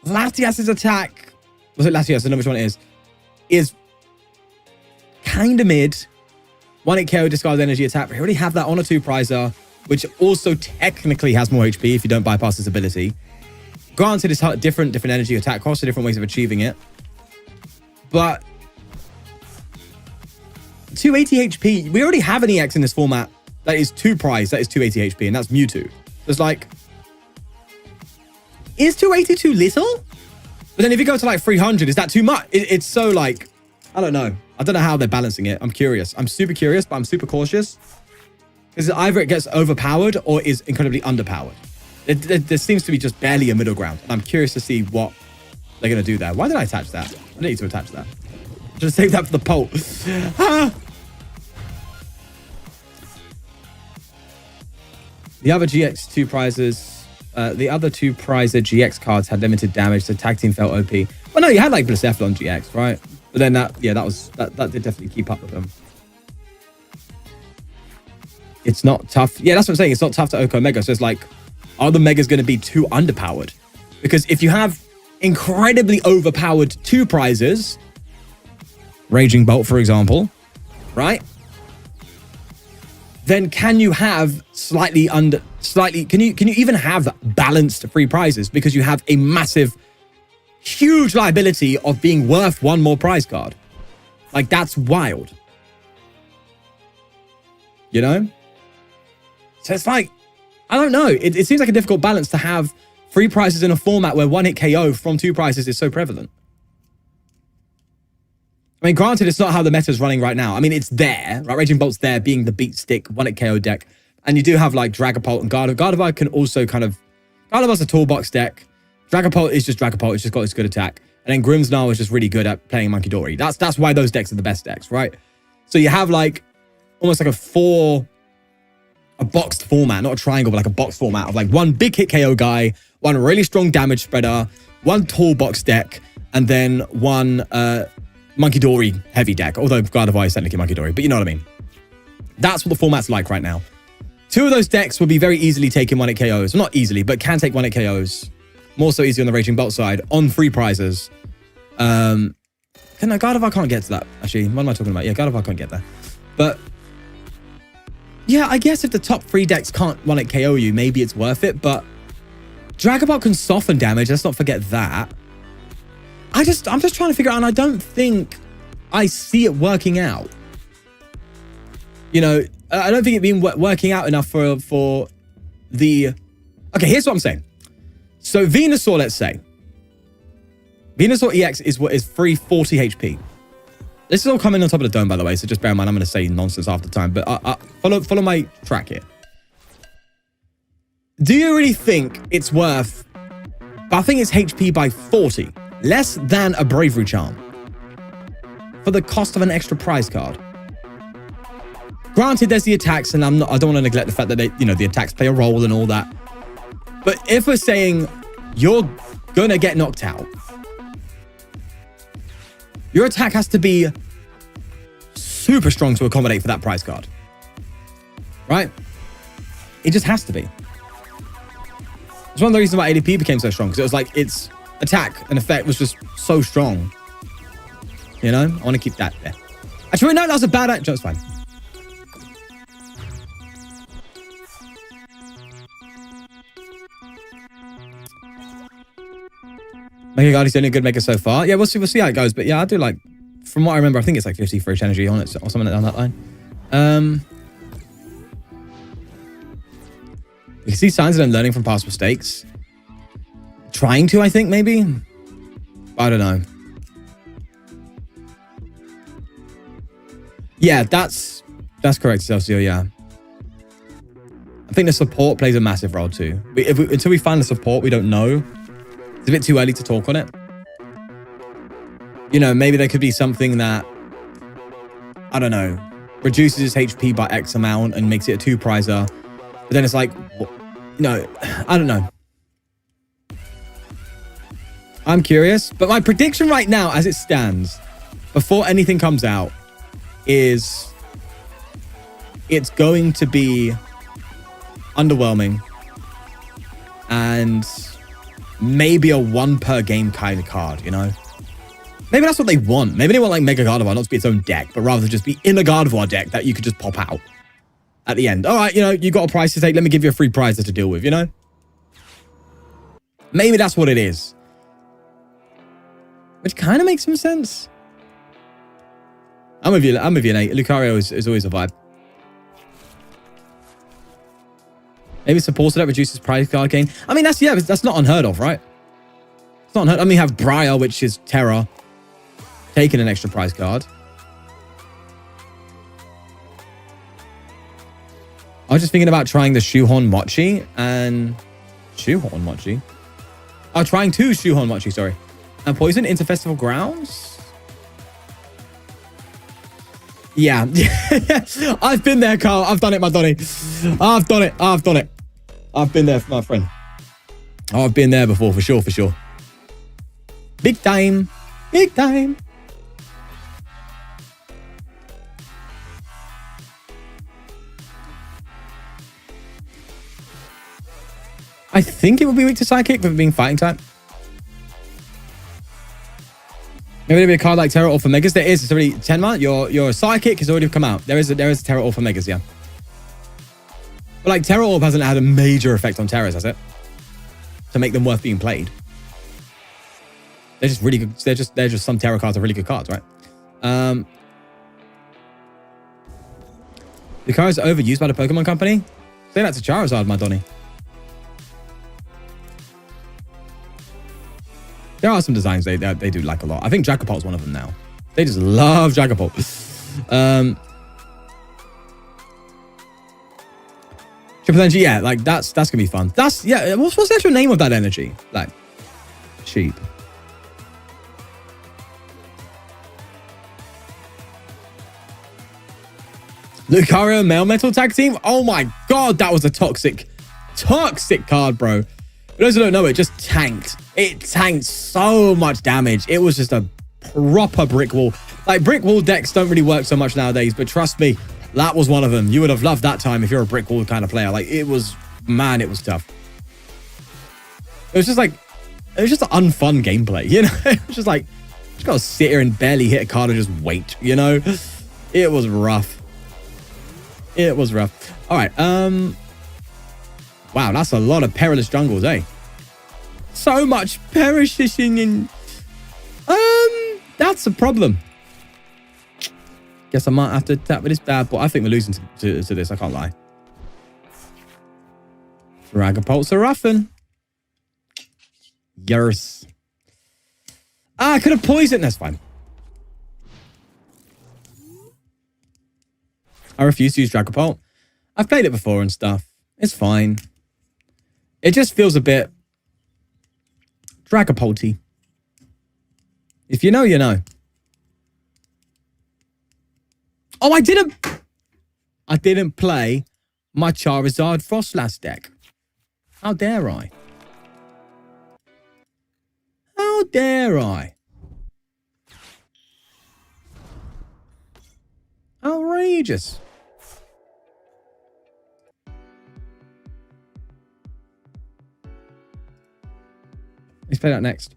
Latias's attack... Was it Latias? I don't know which one it is. Is kind of mid. 1-hit KO, discard energy attack. We already have that on a 2-prizer, which also technically has more HP if you don't bypass this ability. Granted, it's different energy attack costs, so different ways of achieving it. But 280 HP, we already have an EX in this format that is 2 prize, that is 280 HP, and that's Mewtwo. It's like, is 280 too little? But then if you go to like 300, is that too much? It's so like, I don't know. I don't know how they're balancing it. I'm curious. I'm super curious, but I'm super cautious. Because either it gets overpowered or is incredibly underpowered. There seems to be just barely a middle ground. And I'm curious to see what they're going to do there. Why did I attach that? I didn't need to attach that. Just save that for the poll. The other GX 2 prizes, the other 2 prizer GX cards had limited damage, so tag team felt OP. Well, know you had like Blacephalon GX, right? But then that did definitely keep up with them. It's not tough. Yeah, that's what I'm saying. It's not tough to Oko Mega. So it's like, are the Megas going to be too underpowered? Because if you have incredibly overpowered 2 prizes, Raging Bolt, for example, right? Then can you have can you even have balanced 3 prizes? Because you have a massive, huge liability of being worth 1 more prize card. Like, that's wild. You know? So it's like, I don't know. It seems like a difficult balance to have 3 prizes in a format where 1-hit KO from 2 prizes is so prevalent. I mean, granted, it's not how the meta's running right now. I mean, it's there, right? Raging Bolt's there, being the beat stick, 1-hit KO deck. And you do have, like, Dragapult and Gardevoir. Gardevoir can also kind of... Gardevoir's a toolbox deck. Dragapult is just Dragapult. It's just got its good attack. And then Grimmsnarl is just really good at playing Monkey Dory. That's why those decks are the best decks, right? So you have, like, almost like a boxed format, not a triangle, but like a boxed format of, like, 1 big hit KO guy, 1 really strong damage spreader, 1 toolbox deck, and then 1... Monkey Dory heavy deck, although Gardevoir is technically Monkey Dory, but you know what I mean. That's what the format's like right now. 2 of those decks will be very easily taking 1-hit KOs. Well, not easily, but can take 1-hit KOs. More so easy on the Raging Bolt side, on 3 prizes. Gardevoir can't get to that, actually. What am I talking about? Yeah, Gardevoir can't get there. But, yeah, I guess if the top 3 decks can't 1-hit KO you, maybe it's worth it, but Dragapult can soften damage, let's not forget that. I'm just trying to figure out, and I don't think I see it working out. You know, I don't think it being working out enough for the... Okay, here's what I'm saying. So Venusaur, let's say. Venusaur EX is 340 HP. This is all coming on top of the dome, by the way, so just bear in mind, I'm going to say nonsense half the time, but follow my track here. Do you really think it's worth buffing its HP by 40? Less than a Bravery Charm for the cost of an extra prize card. Granted, there's the attacks, and I don't want to neglect the fact that the attacks play a role and all that. But if we're saying you're gonna get knocked out, your attack has to be super strong to accommodate for that prize card, right? It just has to be. It's one of the reasons why ADP became so strong, because it was like its attack and effect was just so strong. You know? I want to keep that there. Actually, no, that was a bad act. That's fine. Mega Guard is only a good mega so far. Yeah, we'll see how it goes. But yeah, I do like, from what I remember, I think it's like 50 for each energy on it or something down that line. You can see signs of them learning from past mistakes. Trying to, I think, maybe? I don't know. Yeah, that's correct, Celsius, yeah. I think the support plays a massive role too. Until we find the support, we don't know. It's a bit too early to talk on it. You know, maybe there could be something that, I don't know, reduces its HP by X amount and makes it a 2-prizer. But then it's like, no, I don't know. I'm curious, but my prediction right now, as it stands, before anything comes out, is it's going to be underwhelming and maybe a 1 per game kind of card, you know? Maybe that's what they want. Maybe they want like Mega Gardevoir not to be its own deck, but rather just be in a Gardevoir deck that you could just pop out at the end. All right, you know, you got a prize to take. Let me give you a free prize to deal with, you know? Maybe that's what it is. Which kind of makes some sense. I'm with you, Nate. Lucario is always a vibe. Maybe supported that reduces prize card gain. I mean, that's not unheard of, right? It's not unheard. I mean, you have Briar, which is Terra, taking an extra prize card. I was just thinking about trying the Shoehorn Mochi and... Shoehorn Mochi? Oh, trying 2 Shoehorn Mochi, sorry. And Poison into Festival Grounds? Yeah. I've been there, Carl. I've done it, my Donny. I've done it. I've been there, my friend. I've been there before, for sure. Big time. Big time. I think it would be weak to Psychic with it being fighting type. Maybe there'd be a card like Terra Orphan Megas. There is. It's already Tenma. Your Psychic has already come out. There is a Terra Orphan Megas, yeah. But like Terra Orb hasn't had a major effect on Terras, has it? To make them worth being played. They're just really good. They're just some Terra cards are really good cards, right? The card is overused by the Pokemon Company. Say that to Charizard, my Donny. There are some designs they do like a lot. I think Dragapult's one of them now. They just love Dragapult. Triple Energy, yeah, like that's gonna be fun. What's the actual name of that energy? Like, cheap. Lucario Male Metal Tag Team. Oh my god, that was a toxic card, bro. For those who don't know, it just tanked. It tanked so much damage. It was just a proper brick wall. Like, brick wall decks don't really work so much nowadays, but trust me, that was one of them. You would have loved that time if you're a brick wall kind of player. Like, it was, man, it was tough. It was just like, it was just an unfun gameplay, you know? It was just like, you just gotta sit here and barely hit a card and just wait, you know? It was rough. It was rough. All right, wow, that's a lot of perilous jungles, eh? So much perishing in... that's a problem. Guess I might have to tap with this bad boy. I think we're losing to this, I can't lie. Dragapult's a roughin'. Yes. I could have poisoned. That's fine. I refuse to use Dragapult. I've played it before and stuff. It's fine. It just feels a bit Dragapulty. If you know, you know. Oh, I didn't play my Charizard Frostlass deck. How dare I? How dare I? Outrageous. Let's play that next.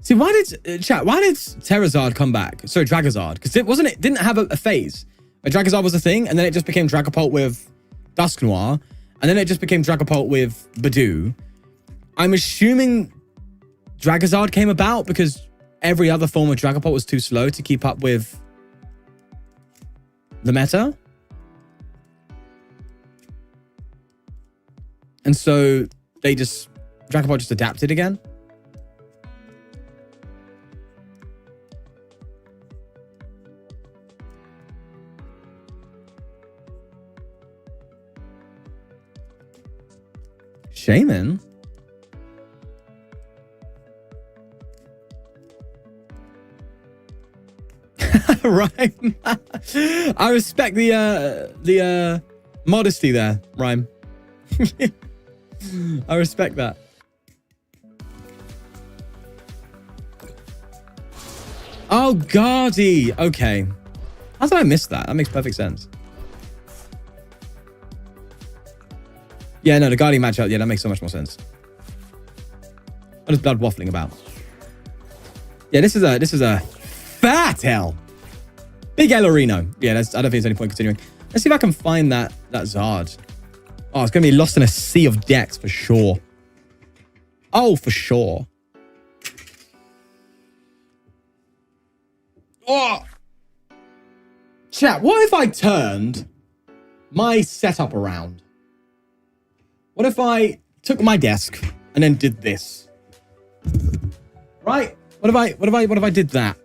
See, why did Terrazard come back? Sorry, Dragazard, because it didn't have a phase. Dragazard was a thing, and then it just became Dragapult with Dusknoir, and then it just became Dragapult with Badoo. I'm assuming Dragazard came about because every other form of Dragapult was too slow to keep up with the meta. And so Dragapult just adapted again. Shaman? Right. I respect the modesty there, Rhyme. I respect that. Oh, Guardy. Okay. How did I miss that? That makes perfect sense. Yeah, no, the Guardian matchup, yeah, that makes so much more sense. What is Blood waffling about? Yeah, this is a fat L. Big El Reno. Yeah, I don't think there's any point continuing. Let's see if I can find that Zard. Oh, it's going to be lost in a sea of decks for sure. Oh, for sure. Oh. Chat, what if I turned my setup around? What if I took my desk and then did this? Right? What if I did that?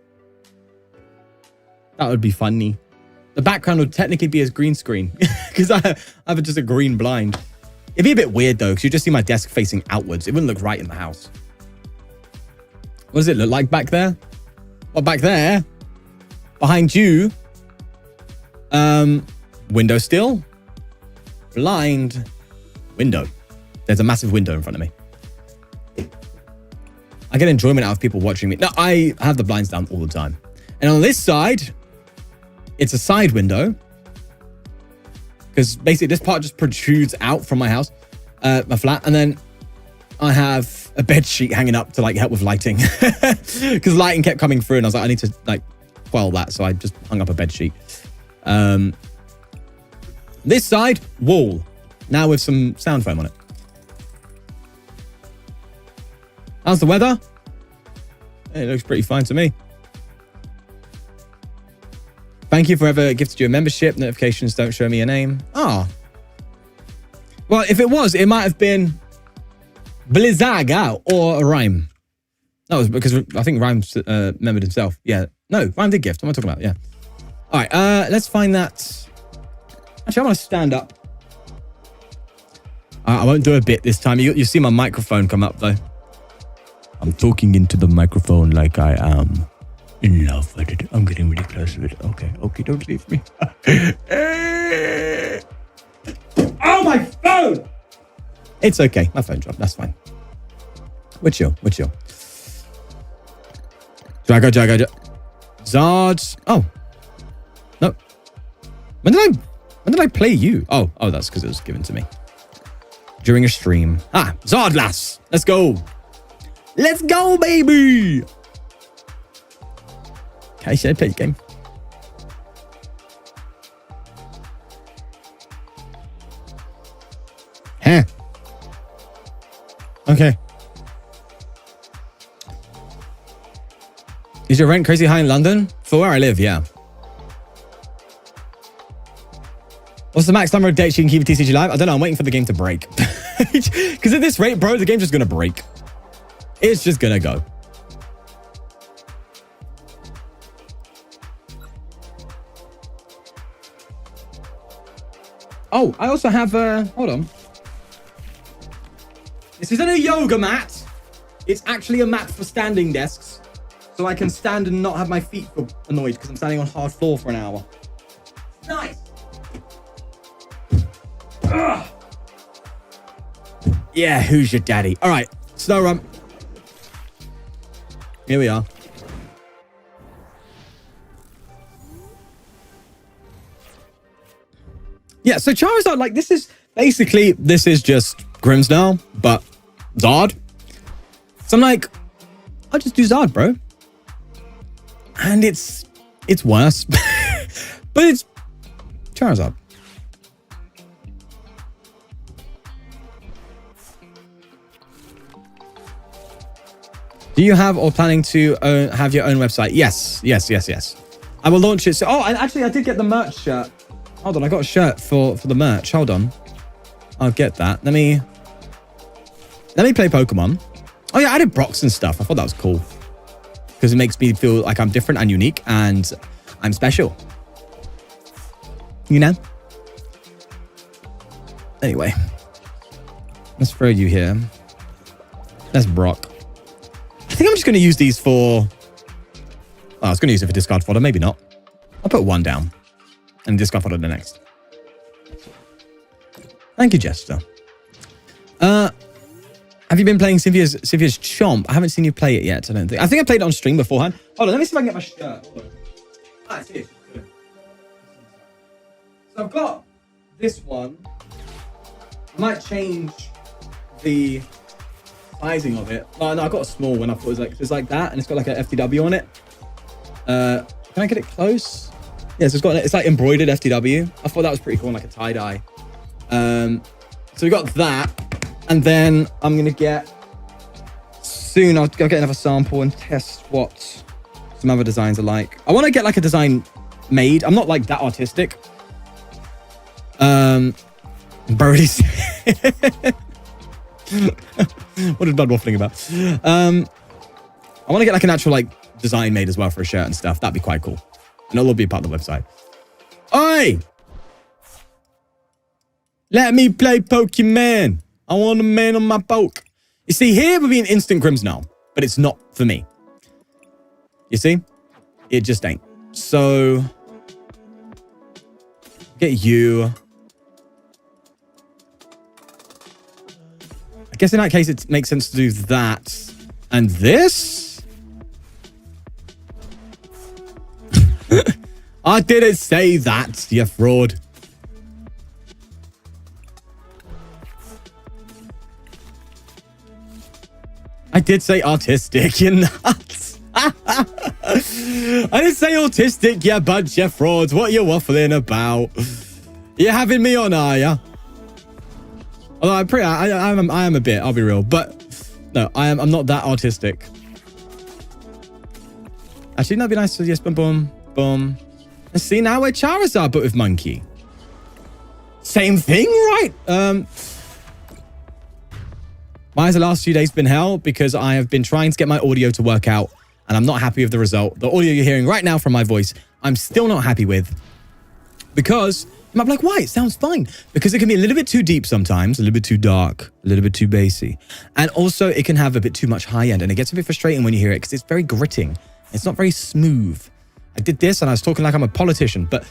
That would be funny. The background would technically be as green screen because I have just a green blind. It'd be a bit weird though, because you just see my desk facing outwards. It wouldn't look right in the house. What does it look like back there? Well, back there, behind you, Window still. Blind. Window. There's a massive window in front of me. I get enjoyment out of people watching me. No, I have the blinds down all the time. And on this side, it's a side window. Because basically this part just protrudes out from my house, my flat. And then I have a bed sheet hanging up to like help with lighting. Because lighting kept coming through and I was like, I need to like quell that. So I just hung up a bed sheet. This side, wall. Now with some sound foam on it. How's the weather? It looks pretty fine to me. Thank you for whoever gifted you a membership. Notifications don't show me a name. Ah. Well, if it was, it might have been Blizzaga or Rhyme. That was because I think Rhyme remembered himself. Yeah. No, Rhyme did gift. What am I talking about? Yeah. All right. Let's find that. Actually, I want to stand up. I won't do a bit this time. You see my microphone come up, though. I'm talking into the microphone like I am in love with it. I'm getting really close with it. Okay, don't leave me. Oh, my phone! It's okay. My phone dropped. That's fine. We're chill. Jago. Zard. Oh. No. When did I play you? Oh, that's because it was given to me. During a stream. Zardlass. Let's go. Let's go, baby. Okay, should I play the game? Huh. Okay. Is your rent crazy high in London? For where I live, yeah. What's the max number of dates you can keep at tcglive? I don't know. I'm waiting for the game to break. Because at this rate, bro, the game's just going to break. It's just going to go. Oh, I also have, hold on. This isn't a yoga mat. It's actually a mat for standing desks. So I can stand and not have my feet feel annoyed because I'm standing on hard floor for an hour. Nice. Ugh. Yeah, who's your daddy? All right, snow run. Here we are. Yeah, so Charizard, like, this is just Grimmsnarl, but Zard. So I'm like, I'll just do Zard, bro. And it's worse. But it's Charizard. Do you have or planning to have your own website? Yes. I will launch it. So, I did get the merch shirt. Hold on, I got a shirt for the merch. Hold on. I'll get that. Let me play Pokemon. Oh yeah, I did Brox and stuff. I thought that was cool. Because it makes me feel like I'm different and unique and I'm special. You know? Anyway. Let's throw you here. That's Brock. I think I'm just going to use these for... Oh, I was going to use it for discard fodder. Maybe not. I'll put one down. And discard fodder the next. Thank you, Jester. Have you been playing Cynthia's Chomp? I haven't seen you play it yet, I don't think. I think I played it on stream beforehand. Hold on, let me see if I can get my shirt. I see it. So I've got this one. I might change the sizing of it. No, I got a small one. I thought it was like that, and it's got like a FTW on it. Can I get it close? Yeah, so it's like embroidered FTW. I thought that was pretty cool, like a tie-dye. So we got that. And then I'm going to get... Soon I'll go get another sample and test what some other designs are like. I want to get like a design made. I'm not like that artistic. Brody's... What is Bud waffling about? I want to get like an actual like design made as well for a shirt and stuff. That'd be quite cool. And it'll all be a part of the website. Oi! Let me play Pokemon. I want a man on my poke. You see, here would be an instant Grimmsnarl, but it's not for me. You see? It just ain't. So, Get you. I guess in that case, it makes sense to do that. And this? I didn't say that, you fraud. I did say artistic, you nuts. I didn't say autistic, you bunch of frauds. What are you waffling about? You having me on, are ya? Although I am a bit, I'll be real. But no, I'm not that artistic. Actually, that'd be nice to yes, boom, boom, boom. And see, now we're Charizard, but with Monkey. Same thing, right? Why has the last few days been hell? Because I have been trying to get my audio to work out, and I'm not happy with the result. The audio you're hearing right now from my voice, I'm still not happy with. Because you might be like, why? It sounds fine. Because it can be a little bit too deep sometimes, a little bit too dark, a little bit too bassy. And also, it can have a bit too much high end, and it gets a bit frustrating when you hear it because it's very gritting. It's not very smooth. I did this, and I was talking like I'm a politician, but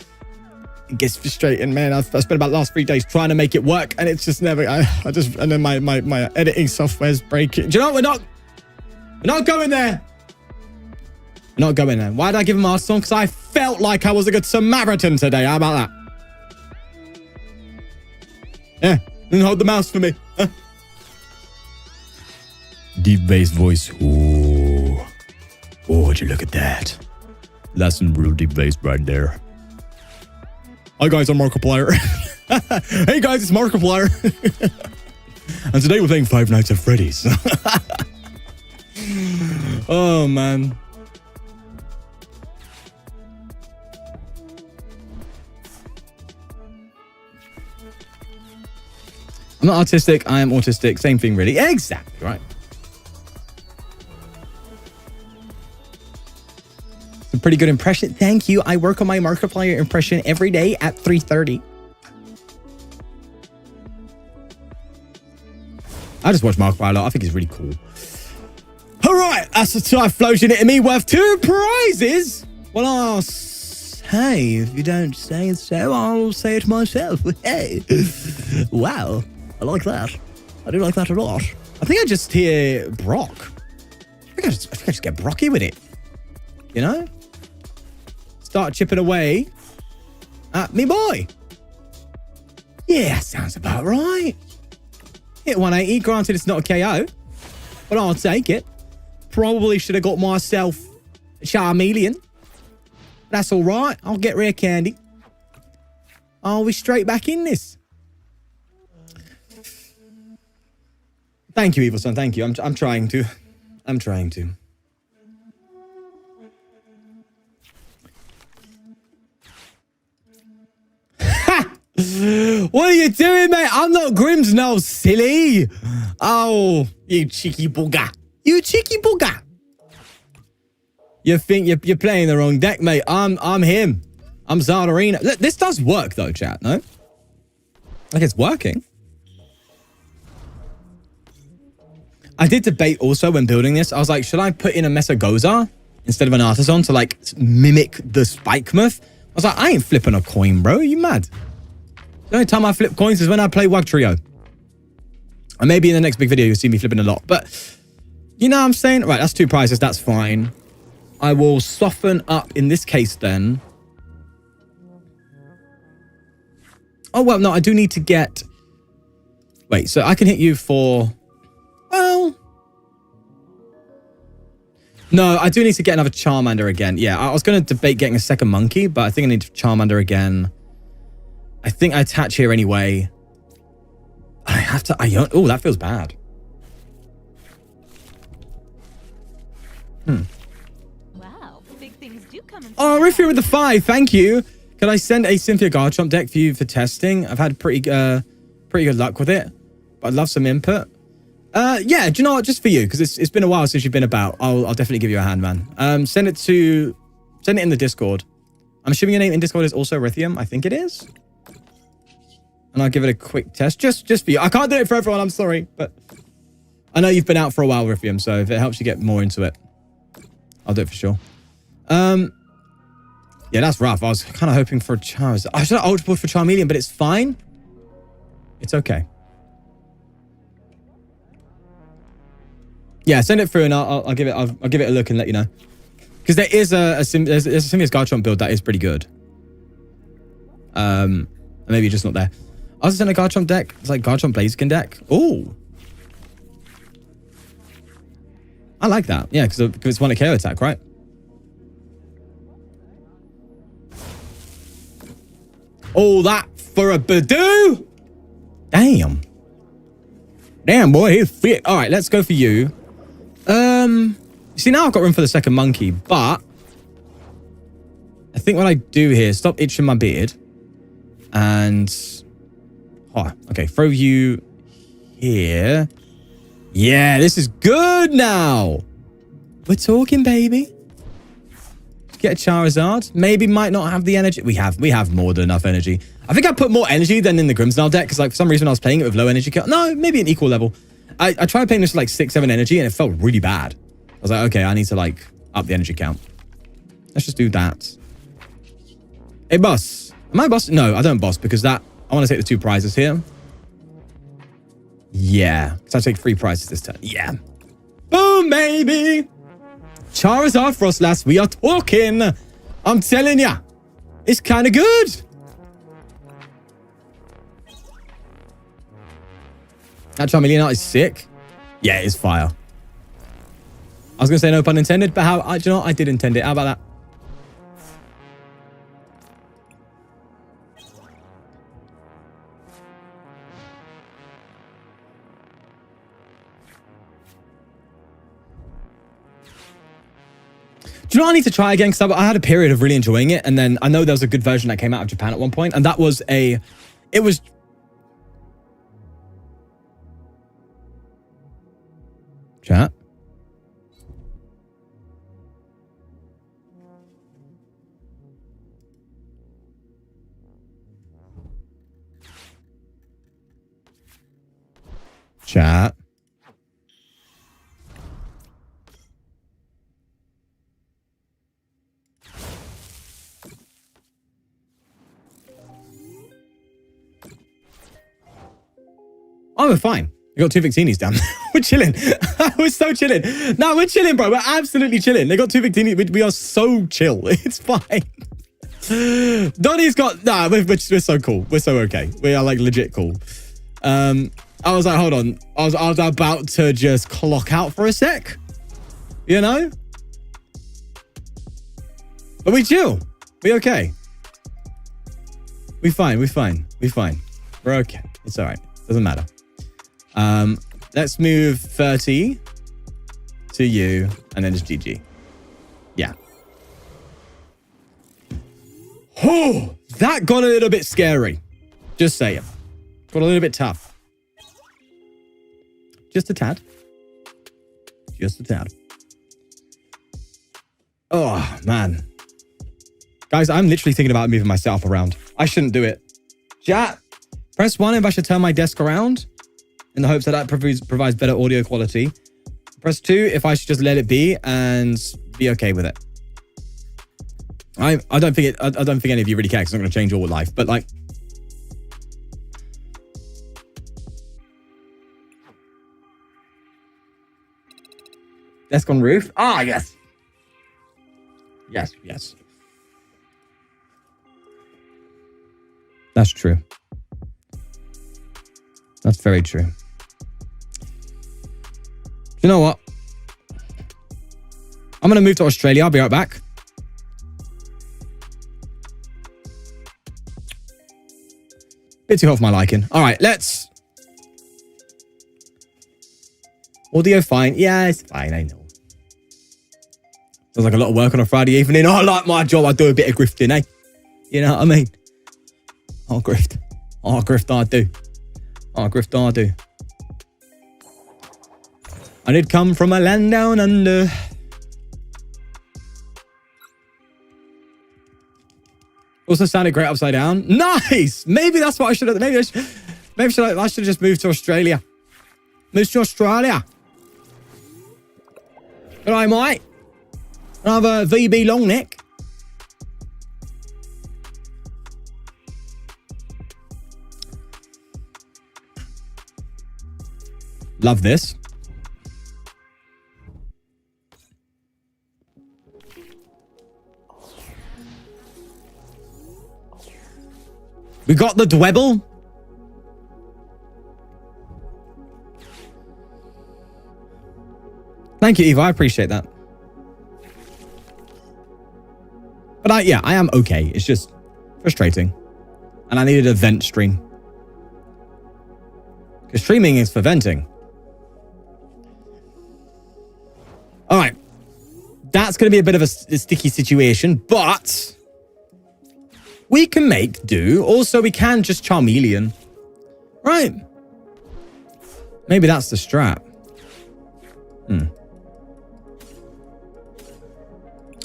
it gets frustrating, man. I've spent about the last 3 days trying to make it work, and it's just never. And then my editing software's breaking. Do you know what? We're not going there. We're not going there. Why did I give him our song? Because I felt like I was a good Samaritan today. How about that? Yeah, and hold the mouse for me. Deep bass voice. Ooh. Oh, would you look at that? That's some real deep bass right there. Hi guys, I'm Markiplier. Hey guys, it's Markiplier. And today we're playing Five Nights at Freddy's. Oh man. I'm not autistic, I am autistic. Same thing really. Exactly, right. A pretty good impression. Thank you. I work on my Markiplier impression every day at 3:30. I just watch Markiplier a lot. I think he's really cool. All right, that's the time floating it to me worth 2 prizes. Well, I'll say, if you don't say so, I'll say it myself. Hey, wow, I like that. I do like that a lot. I think I just hear Brock. I think I just get Brocky with it. You know? Start chipping away at me boy. Yeah, sounds about right. Hit 180. Granted, it's not a KO, but I'll take it. Probably should have got myself a Charmeleon. That's all right. I'll get rare candy. I'll be straight back in this. Thank you, Evil Son. Thank you. I'm trying to. I'm trying to. What are you doing, mate? I'm not Grimm's no silly. Oh, you cheeky booger. You cheeky booger. You think you're playing the wrong deck, mate. I'm him. I'm Zardarina. Look, this does work though, chat, no? Like it's working. I did debate also when building this. I was like, should I put in a Mesagoza instead of an Artisan to like mimic the Spikemuth? I was like, I ain't flipping a coin, bro. Are you mad? The only time I flip coins is when I play Wugtrio. And maybe in the next big video, you'll see me flipping a lot. But you know what I'm saying? Right, that's 2 prizes. That's fine. I will soften up in this case then. Oh, well, no, I do need to get... Wait, so I can hit you for... Well... No, I do need to get another Charmander again. Yeah, I was going to debate getting a second monkey, but I think I need Charmander again. I think I attach here anyway. I have to... Oh, that feels bad. Wow, big things do come in. Oh, Riffy with the 5. Thank you. Could I send a Cynthia Garchomp deck for you for testing? I've had pretty good luck with it, but I'd love some input. Yeah, do you know what? Just for you, because it's been a while since you've been about. I'll definitely give you a hand, man. Send it in the Discord. I'm assuming your name in Discord is also Rithium. I think it is. And I'll give it a quick test, just for you. I can't do it for everyone. I'm sorry, but I know you've been out for a while, Rithium. So if it helps you get more into it, I'll do it for sure. Yeah, that's rough. I was kind of hoping for a Charizard. I should have ultra balled for Charmeleon, but it's fine. It's okay. Yeah, send it through and I'll give it a look and let you know. Because there is there's a Simius Garchomp build that is pretty good. Maybe you're just not there. I was sent a Garchomp deck. It's like Garchomp Blaziken deck. Ooh. I like that. Yeah, because it's one a KO attack, right? All that for a Badoo? Damn. Damn, boy, he's fit. All right, let's go for you. See, now I've got room for the second monkey, but I think what I do here, stop itching my beard. And, okay, throw you here. Yeah, this is good now. We're talking, baby. Get a Charizard. Maybe might not have the energy. We have more than enough energy. I think I put more energy than in the Grimmsnarl deck because, like, for some reason I was playing it with low energy. No, maybe an equal level. I tried playing this with like 6-7 energy and it felt really bad. I was like, okay, I need to like up the energy count. Let's just do that. Hey, boss. Am I boss? No, I don't boss because I want to take the 2 prizes here. Yeah, because I take 3 prizes this turn. Yeah. Boom, baby. Charizard Frostlass, we are talking. I'm telling ya. It's kind of good. That Charmeleon art is sick. Yeah, it is fire. I was going to say no pun intended, but do you know what? I did intend it. How about that? Do you know what I need to try again? Because I had a period of really enjoying it. And then I know there was a good version that came out of Japan at one point. And that was it was... Chat. Chat. Oh, we're fine. We got 2 Victinis down. We're chilling. We're so chilling. No, we're chilling, bro. We're absolutely chilling. They got 2 Victini. We are so chill. It's fine. Donnie's got... Nah, we're so cool. We're so okay. We are like legit cool. I was like, hold on. I was about to just clock out for a sec. You know? But we chill. We okay. We fine. We fine. We fine. We're okay. It's all right. Doesn't matter. Let's move 30 to you and then just GG. Yeah. Oh, that got a little bit scary. Just saying. Got a little bit tough. Just a tad. Just a tad. Oh, man. Guys, I'm literally thinking about moving myself around. I shouldn't do it. Chat, press 1 if I should turn my desk around in the hopes that that provides better audio quality. Press 2 if I should just let it be and be okay with it. I don't think any of you really care because it's not going to change your life, but like... Desk on roof? Ah, yes. Yes, yes. That's true. That's very true. You know what? I'm going to move to Australia. I'll be right back. Bit too hot for my liking. All right, let's... Audio fine. Yeah, it's fine. I know. Sounds like a lot of work on a Friday evening. I like my job. I do a bit of grifting, eh? You know what I mean? Oh, grift. Oh, grift I do. Oh, grift I do. I did come from a land down under. Also sounded great upside down. Nice! Maybe that's what I should have... Maybe I should have just moved to Australia. Moved to Australia. But I might. Another VB long neck. Love this. We got the Dwebble. Thank you, Eva. I appreciate that. But I am okay. It's just frustrating. And I needed a vent stream. Because streaming is for venting. All right. That's going to be a bit of a sticky situation, but we can make do. Also, we can just Charmeleon. Right. Maybe that's the strat.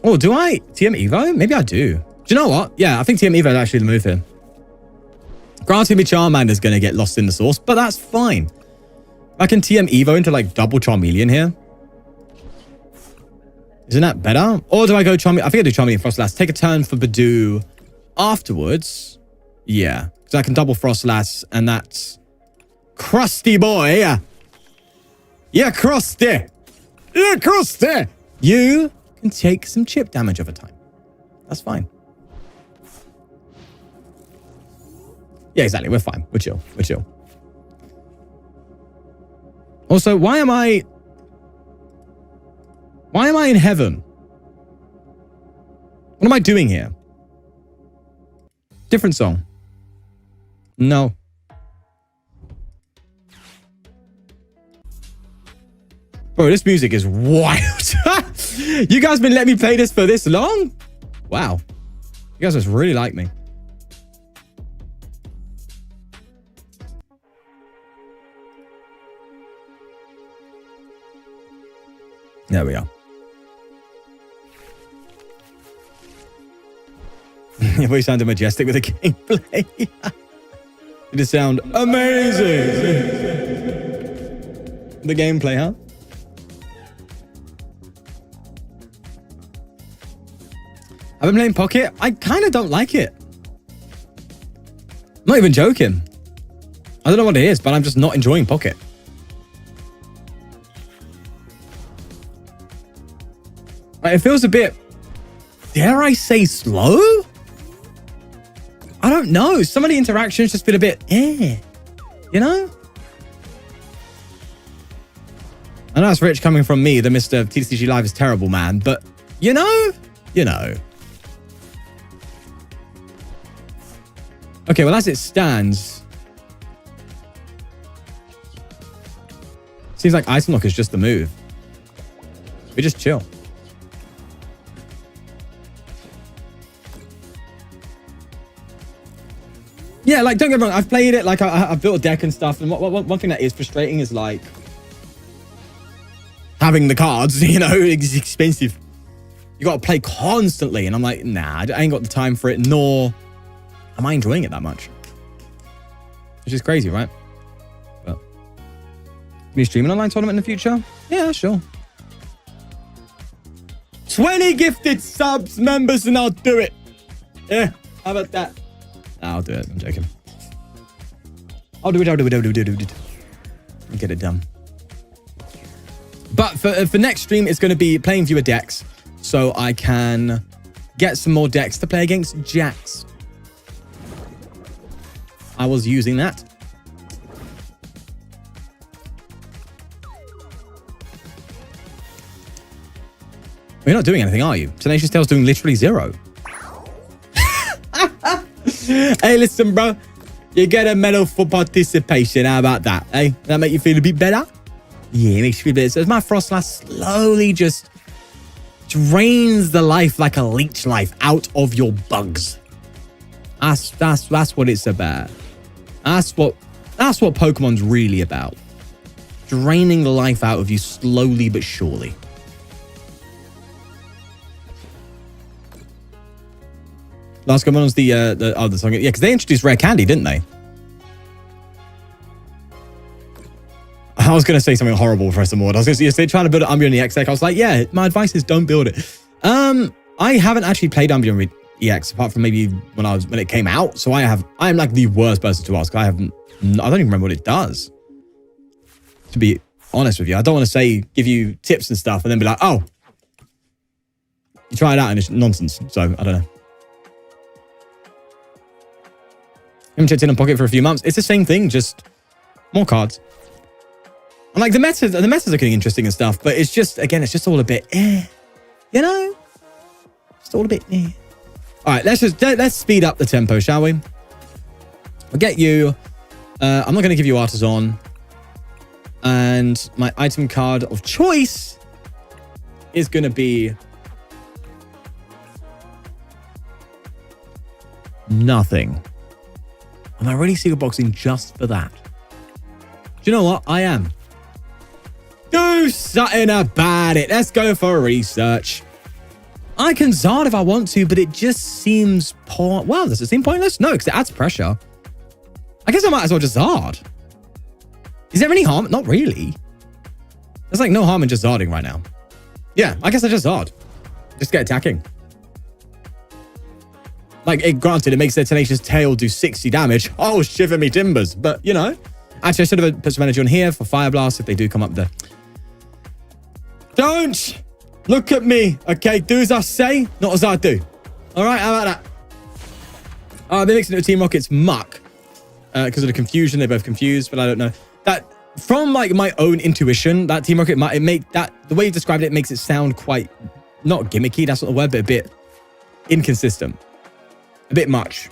Oh, do I TM Evo? Maybe I do. Do you know what? Yeah, I think TM Evo is actually the move here. Granted, me Charmander's going to get lost in the sauce, but that's fine. I can TM Evo into like double Charmeleon here. Isn't that better? Or do I go Charmeleon? I think I do Charmeleon Frostlass. Take a turn for Badoo afterwards. Yeah, because I can double Frostlass, and that's crusty boy. Yeah, crusty. Yeah, crusty. You can take some chip damage over time. That's fine. Yeah, exactly. We're fine. We're chill. We're chill. Also, why am I in heaven? What am I doing here? Different song. No. Bro, this music is wild. You guys been letting me play this for this long? Wow. You guys just really like me. There we are. We sounded majestic with the gameplay. It just sound amazing. The gameplay, huh? I've been playing Pocket. I kind of don't like it. I'm not even joking. I don't know what it is, but I'm just not enjoying Pocket. Like, it feels a bit, dare I say, slow? I don't know. Some of the interactions just feel a bit, you know? I know it's rich coming from me, the Mr. tcglive is terrible, man, but you know. Okay, well, as it stands, seems like Item Lock is just the move. We just chill. Yeah, like, don't get me wrong, I've played it, like, I've built a deck and stuff, and one thing that is frustrating is, like, having the cards, you know, it's expensive. You got to play constantly, and I'm like, nah, I ain't got the time for it, nor am I enjoying it that much. Which is crazy, right? But can you stream an online tournament in the future? Yeah, sure. 20 gifted subs, members, and I'll do it. Yeah, how about that? I'll do it. I'm joking. I'll do it. I'll get it done. But for next stream, it's going to be playing viewer decks, so I can get some more decks to play against Jax. I was using that. You're not doing anything, are you? Tenacious Tail's doing literally 0. Hey, listen, bro. You get a medal for participation. How about that? Hey, that make you feel a bit better? Yeah, it makes you feel better. So as my Frostlass slowly just drains the life like a leech life out of your bugs. That's what it's about. That's what Pokemon's really about. Draining the life out of you slowly but surely. Last comment was the song. Yeah, because they introduced Rare Candy, didn't they? I was going to say something horrible for some more. I was going to say, they're trying to build an Umbreon EX deck. I was like, yeah, my advice is don't build it. I haven't actually played Umbreon EX apart from maybe when it came out. So I am like the worst person to ask. I don't even remember what it does. To be honest with you. I don't want to say, give you tips and stuff and then be like, oh, you try it out and it's nonsense. So, I don't know. I haven't checked in on Pocket for a few months. It's the same thing, just more cards. And like the metas are getting interesting and stuff, but it's just, again, it's just all a bit, you know? It's all a bit, All right, let's speed up the tempo, shall we? I'll get you, I'm not going to give you Artisan. And my item card of choice is going to be nothing. Am I really single boxing just for that? Do you know what? I am. Do something about it. Let's go for research. I can Zard if I want to, but it just seems poor. Well, does it seem pointless? No, because it adds pressure. I guess I might as well just Zard. Is there any harm? Not really. There's like no harm in just Zarding right now. Yeah, I guess I just Zard. Just get attacking. Like, granted, it makes their Tenacious Tail do 60 damage. Oh, shiver me timbers. But, you know. Actually, I should have put some energy on here for Fire Blast if they do come up there. Don't look at me. Okay, do as I say, not as I do. All right, how about that? They're mixing it with Team Rocket's Muck. Because of the confusion, they're both confused, but I don't know. That, from like my own intuition, that Team Rocket, the way you described it makes it sound quite, not gimmicky, that's not the word, but a bit inconsistent. A bit much.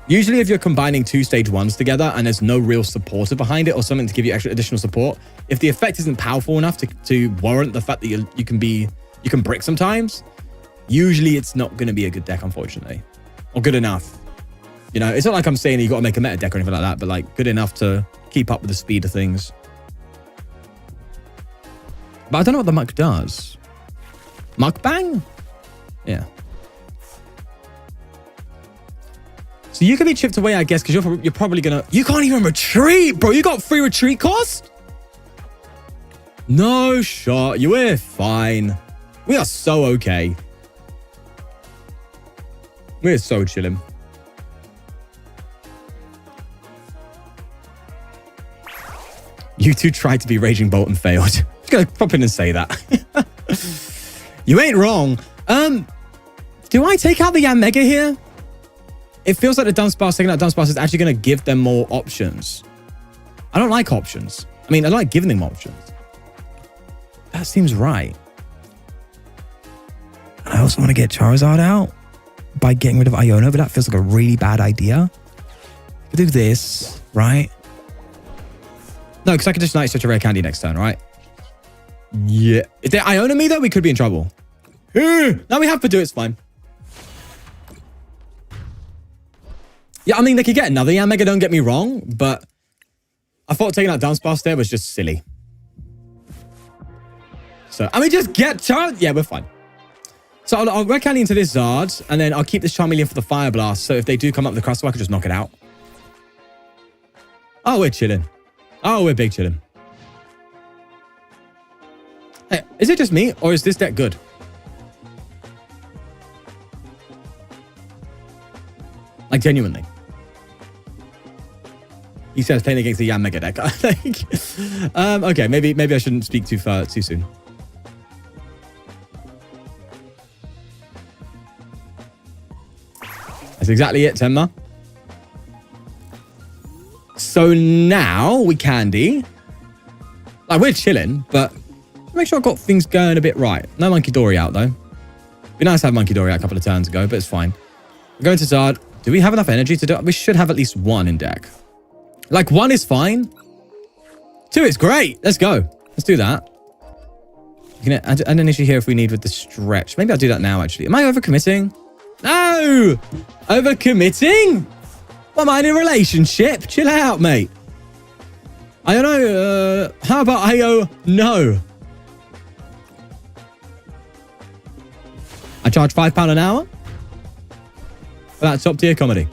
Usually if you're combining two stage ones together and there's no real supporter behind it or something to give you extra additional support, if the effect isn't powerful enough to warrant the fact that you can brick sometimes, usually it's not going to be a good deck, unfortunately. Or good enough. You know, it's not like I'm saying you got to make a meta deck or anything like that, but like good enough to keep up with the speed of things. But I don't know what the Muck does. Mukbang? Yeah. So you can be chipped away, I guess, because you're probably gonna... You can't even retreat, bro. You got free retreat cost? No shot. We're fine. We are so okay. We're so chilling. You two tried to be Raging Bolt and failed. I'm just gonna pop in and say that. You ain't wrong. Do I take out the Yan Mega here? It feels like the Dunsparce, taking out Dunsparce is actually going to give them more options. I don't like options. I mean, I like giving them options. That seems right. I also want to get Charizard out by getting rid of Iona, but that feels like a really bad idea. I could do this, right? No, because I could just Night Switch a Rare Candy next turn, right? Yeah. If they Iona me, though, we could be in trouble. Now we have to do it, it's fine. Yeah, I mean, they could get another Yan Mega, don't get me wrong, but I thought taking out Dunsparce there was just silly. So, I mean, just get Charm. Yeah, we're fine. So I'll Red Candy into this Zard, and then I'll keep this Charmeleon for the Fire Blast, so if they do come up with the Crustle, I can just knock it out. Oh, we're chilling. Oh, we're big chilling. Hey, is it just me, or is this deck good? Like, genuinely. He says playing against the Yan Mega deck. Okay, maybe I shouldn't speak too soon. That's exactly it, Tenma. So now we candy. Like, we're chilling, but make sure I've got things going a bit right. No Monkey Dory out, though. Be nice to have Monkey Dory out a couple of turns ago, but it's fine. We're going to Zard. Do we have enough energy to do it? We should have at least one in deck. Like, one is fine. Two is great. Let's go. Let's do that. You can add an issue here if we need with the stretch. Maybe I'll do that now, actually. Am I overcommitting? No! Overcommitting? What, am I in a relationship? Chill out, mate. I don't know. How about I go no? I charge £5 an hour for that top tier comedy.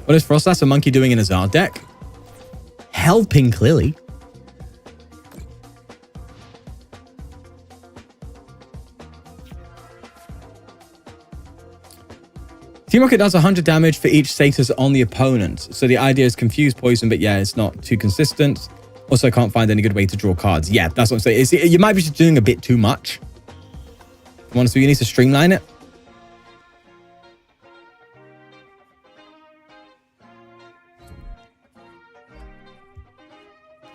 What is Frostlass a monkey doing in a Zard deck? Helping, clearly. Team Rocket does 100 damage for each status on the opponent. So the idea is confuse poison, but yeah, it's not too consistent. Also, I can't find any good way to draw cards. Yeah, that's what I'm saying. You might be just doing a bit too much. Honestly, you need to streamline it.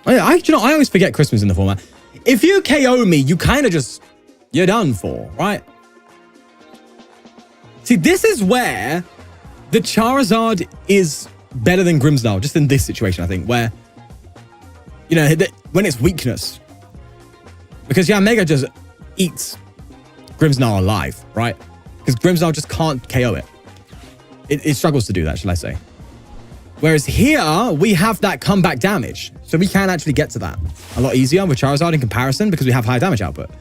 I always forget Christmas in the format. If you KO me, you kind of just, you're done for, right? See, this is where the Charizard is better than Grimmsnarl, just in this situation, I think, where, you know, when it's weakness. Because Mega just eats Grimmsnarl alive, right? Because Grimmsnarl just can't KO it. It struggles to do that, shall I say. Whereas here, we have that comeback damage. So we can actually get to that a lot easier with Charizard in comparison because we have high damage output.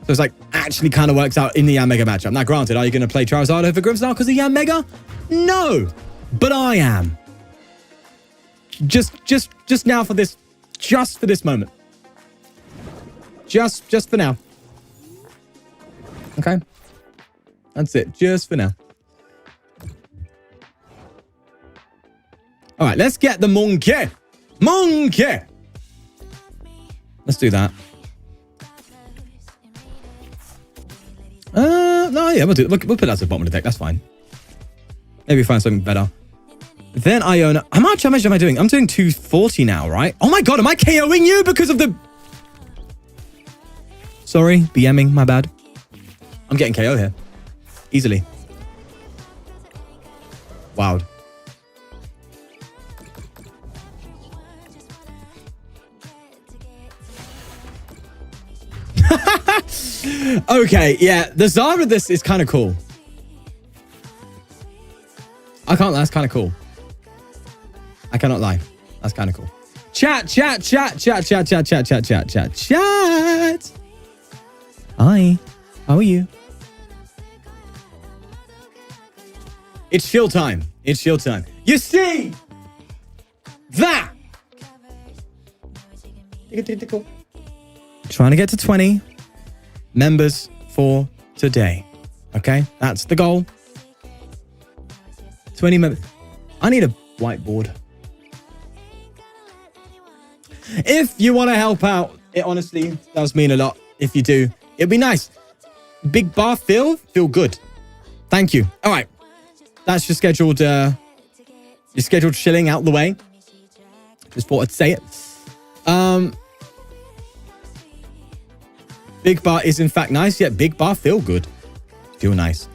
So it's like actually kind of works out in the Mega matchup. Now, granted, are you going to play Charizard over Grimmsnarl because of Mega? No, but I am. Just now for this, just for this moment. Just for now. Okay. That's it. Just for now. All right, let's get the monkey. Monkey. Let's do that. No, yeah, we'll put that to the bottom of the deck. That's fine. Maybe find something better. Then Iona. How much damage am I doing? I'm doing 240 now, right? Oh my God, am I KOing you because of the... Sorry, BMing, my bad. I'm getting KO here. Easily. Wild. Okay, yeah, the Zara of this is kind of cool. I can't, that's kind of cool. I cannot lie. That's kind of cool. Chat. Hi, how are you? It's shill time. It's shill time. You see that? Trying to get to 20 members for today. Okay, that's the goal. 20 members. I need a whiteboard. If you want to help out, it honestly does mean a lot. If you do, it'd be nice. Big bar feel good. Thank you. All right, that's your scheduled chilling out the way. Just thought I'd say it. Big bar is in fact nice. Yeah, big bar feel good. Feel nice.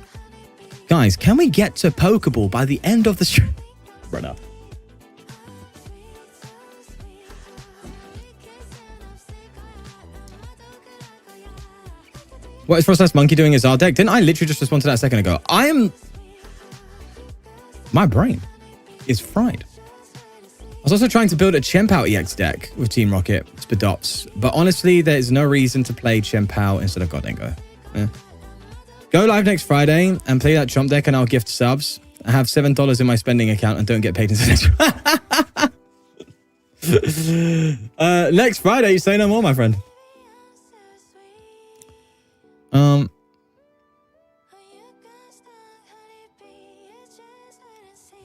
Guys, can we get to Pokeball by the end of the stream? Run up. What is Frostlass Monkey doing as our deck? Didn't I literally just respond to that a second ago? My brain is fried. I was also trying to build a Chempao EX deck with Team Rocket, Spadops, but honestly, there's no reason to play Chempao instead of Gordingo. Go live next Friday and play that Chomp deck and I'll gift subs. I have $7 in my spending account and don't get paid until next Friday, you say no more, my friend.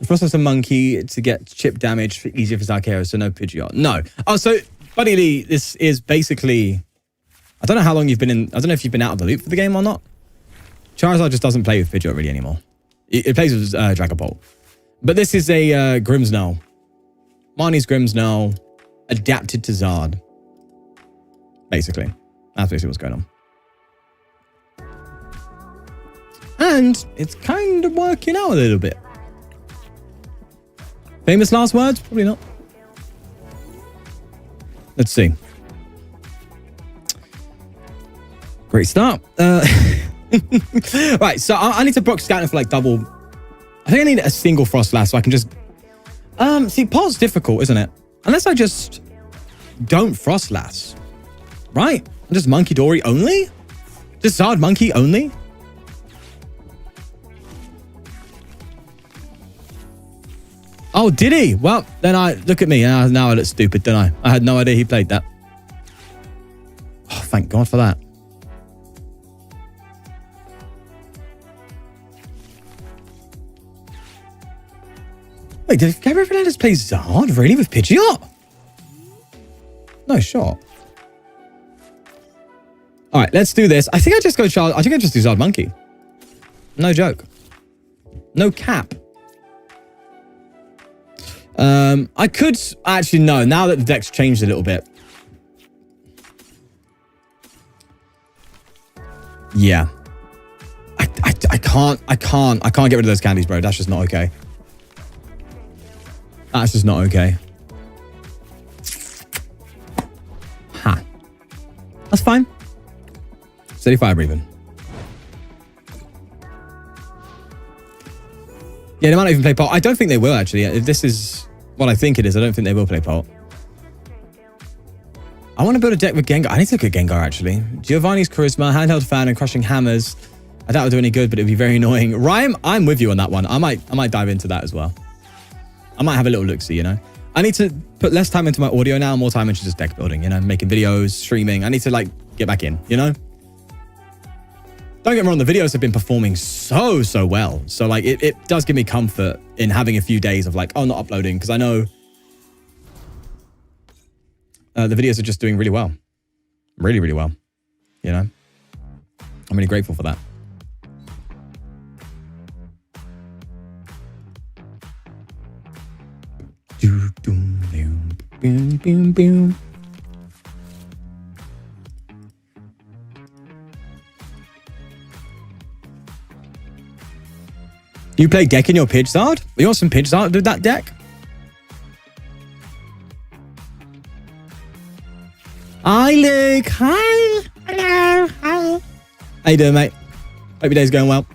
Process a monkey to get chip damage for easier for Zarkero, so no Pidgeot. No. Oh, so funnily, this is basically... I don't know how long you've been in... I don't know if you've been out of the loop for the game or not. Charizard just doesn't play with Pidgeot really anymore. It plays with Dragapult. But this is a Grimmsnarl. Marnie's Grimmsnarl adapted to Zard. Basically. That's basically what's going on. And it's kind of working out a little bit. Famous last words? Probably not. Let's see. Great start. Right, so I need to proc Scouting for like double. I think I need a single Frostlass so I can just... see, Pot's difficult, isn't it? Unless I just don't Frostlass. Right? Just Monkey Dory only? Just Zard Monkey only? Oh, did he? Well, then look at me. Now I look stupid, don't I? I had no idea he played that. Oh, thank God for that. Wait, did Gabriel Fernandez play Zard really with Pidgeot? No shot. All right, let's do this. I think I just do Zard Monkey. No joke. No cap. I could actually no. Now that the deck's changed a little bit. Yeah. I can't get rid of those candies, bro. That's just not okay. That's just not okay. Ha. That's fine. Steady fire breathing. Yeah, they might not even play Pult. I don't think they will, actually. If this is what I think it is, I don't think they will play Pult. I want to build a deck with Gengar. I need to look at Gengar, actually. Giovanni's Charisma, Handheld Fan, and Crushing Hammers. I doubt it'll do any good, but it'd be very annoying. Rhyme, I'm with you on that one. I might dive into that as well. I might have a little look-see, you know? I need to put less time into my audio now, more time into just deck building, you know? Making videos, streaming. I need to, like, get back in, you know? Don't get me wrong, the videos have been performing so well. So, like, it does give me comfort in having a few days of, like, oh, not uploading. Because I know the videos are just doing really well. Really, really well. You know? I'm really grateful for that. You play Gek in your Pidgeot? You want some Pidgeot with that deck? Hi, Luke. Hi. Hello. Hi. How you doing, mate? Hope your day's going well.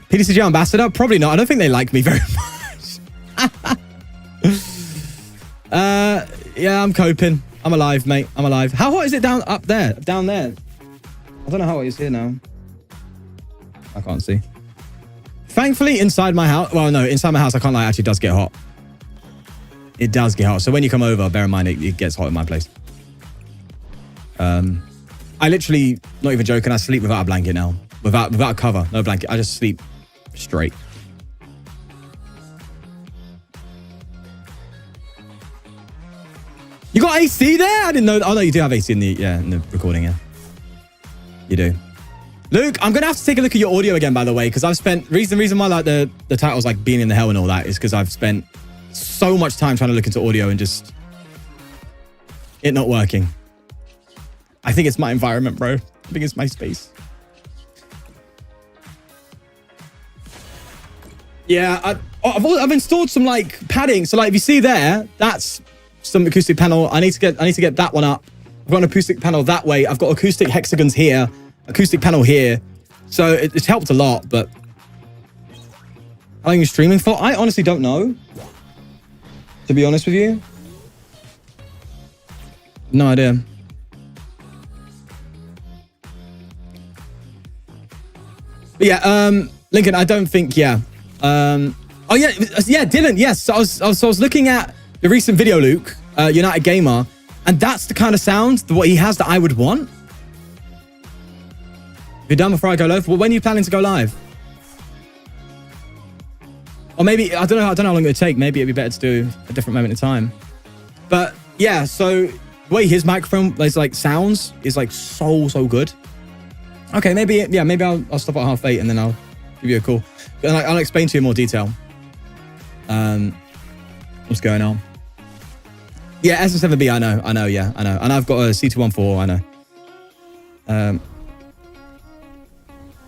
PTCGL ambassador? Probably not. I don't think they like me very much. Yeah, I'm coping. I'm alive, mate. I'm alive. How hot is it down there? Down there? I don't know how hot it is here now. I can't see. Thankfully, inside my house... Well, no, inside my house, I can't lie. It actually does get hot. It does get hot. So when you come over, bear in mind, it gets hot in my place. I literally, not even joking, I sleep without a blanket now. Without a cover, no blanket. I just sleep straight. You got AC there? I didn't know. Oh, no, you do have AC in the recording, yeah. You do. Luke, I'm going to have to take a look at your audio again, by the way, because I've spent... The reason why like the title's like being in the hell and all that is because I've spent so much time trying to look into audio and just... it not working. I think it's my environment, bro. I think it's my space. Yeah, I've installed some like padding. So like if you see there, that's some acoustic panel. I need to get that one up. I've got an acoustic panel that way. I've got acoustic hexagons here, acoustic panel here. So it's helped a lot, but how long are you streaming for? I honestly don't know. To be honest with you. No idea. But yeah, Lincoln, I don't think, yeah. Oh yeah, Dylan, yes. So I was looking at the recent video, Luke, United Gamer, and that's the kind of sound, what he has that I would want. You're done before I go live? Well, when are you planning to go live? Or maybe, I don't know how long it would take. Maybe it'd be better to do a different moment in time. But yeah, so the way his microphone is like sounds is like so good. Okay, maybe I'll stop at 8:30 and then I'll give you a call. And I'll explain to you in more detail what's going on. Yeah, SM7B, I know, yeah, I know. And I've got a C214, I know.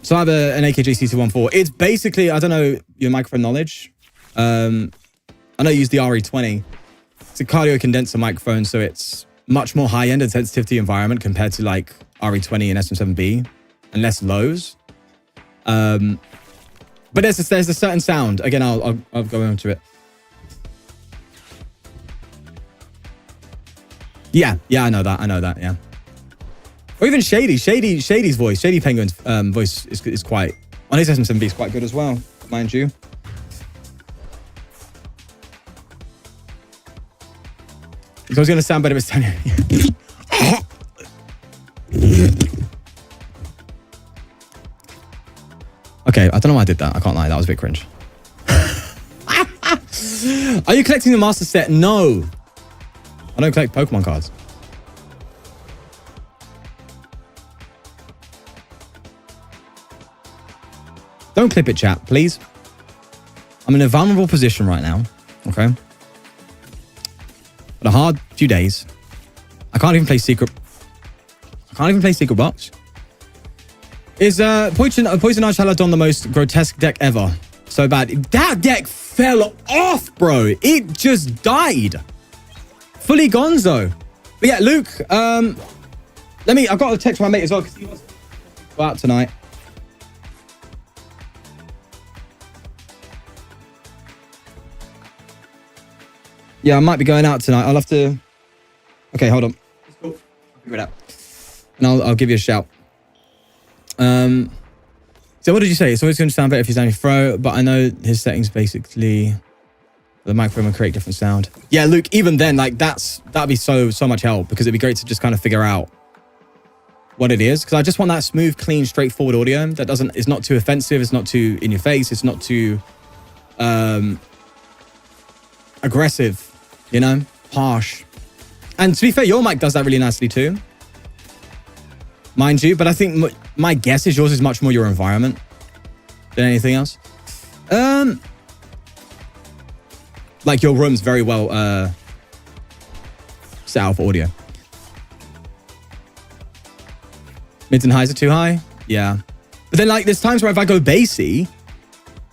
So I have an AKG C214. It's basically, I don't know your microphone knowledge. I know you use the RE20. It's a cardio condenser microphone, so it's much more high-end and sensitivity environment compared to like RE20 and SM7B and less lows. But there's a certain sound. Again, I'll go into it. Yeah, I know that, yeah. Or even Shady's voice, Shady Penguin's voice is quite, on his SM7B is quite good as well, mind you. It's always going to sound better if it's 10. Okay, I don't know why I did that. I can't lie. That was a bit cringe. Are you collecting the master set? No. I don't collect Pokemon cards. Don't clip it, chat, please. I'm in a vulnerable position right now. Okay. But a hard few days. I can't even play Secret. I can't even play Secret Box. Is Poison Archaladon the most grotesque deck ever? So bad. That deck fell off, bro. It just died. Fully gonzo. But yeah, Luke, I've got a text from my mate as well because he wants to go out tonight. Yeah, I might be going out tonight. I'll have to... Okay, hold on. It's cool. I'll figure it out. And I'll give you a shout. So what did you say? It's always going to sound better if he's down your throat, but I know his settings basically... The microphone will create different sound. Yeah, Luke, even then, like that'd be so much help because it'd be great to just kind of figure out what it is. Because I just want that smooth, clean, straightforward audio that is not too offensive, it's not too in your face, it's not too aggressive, you know, harsh. And to be fair, your mic does that really nicely too, mind you. But I think my guess is yours is much more your environment than anything else. Like your room's very well set out for audio. Mids and highs are too high. Yeah. But then like there's times where if I go bassy,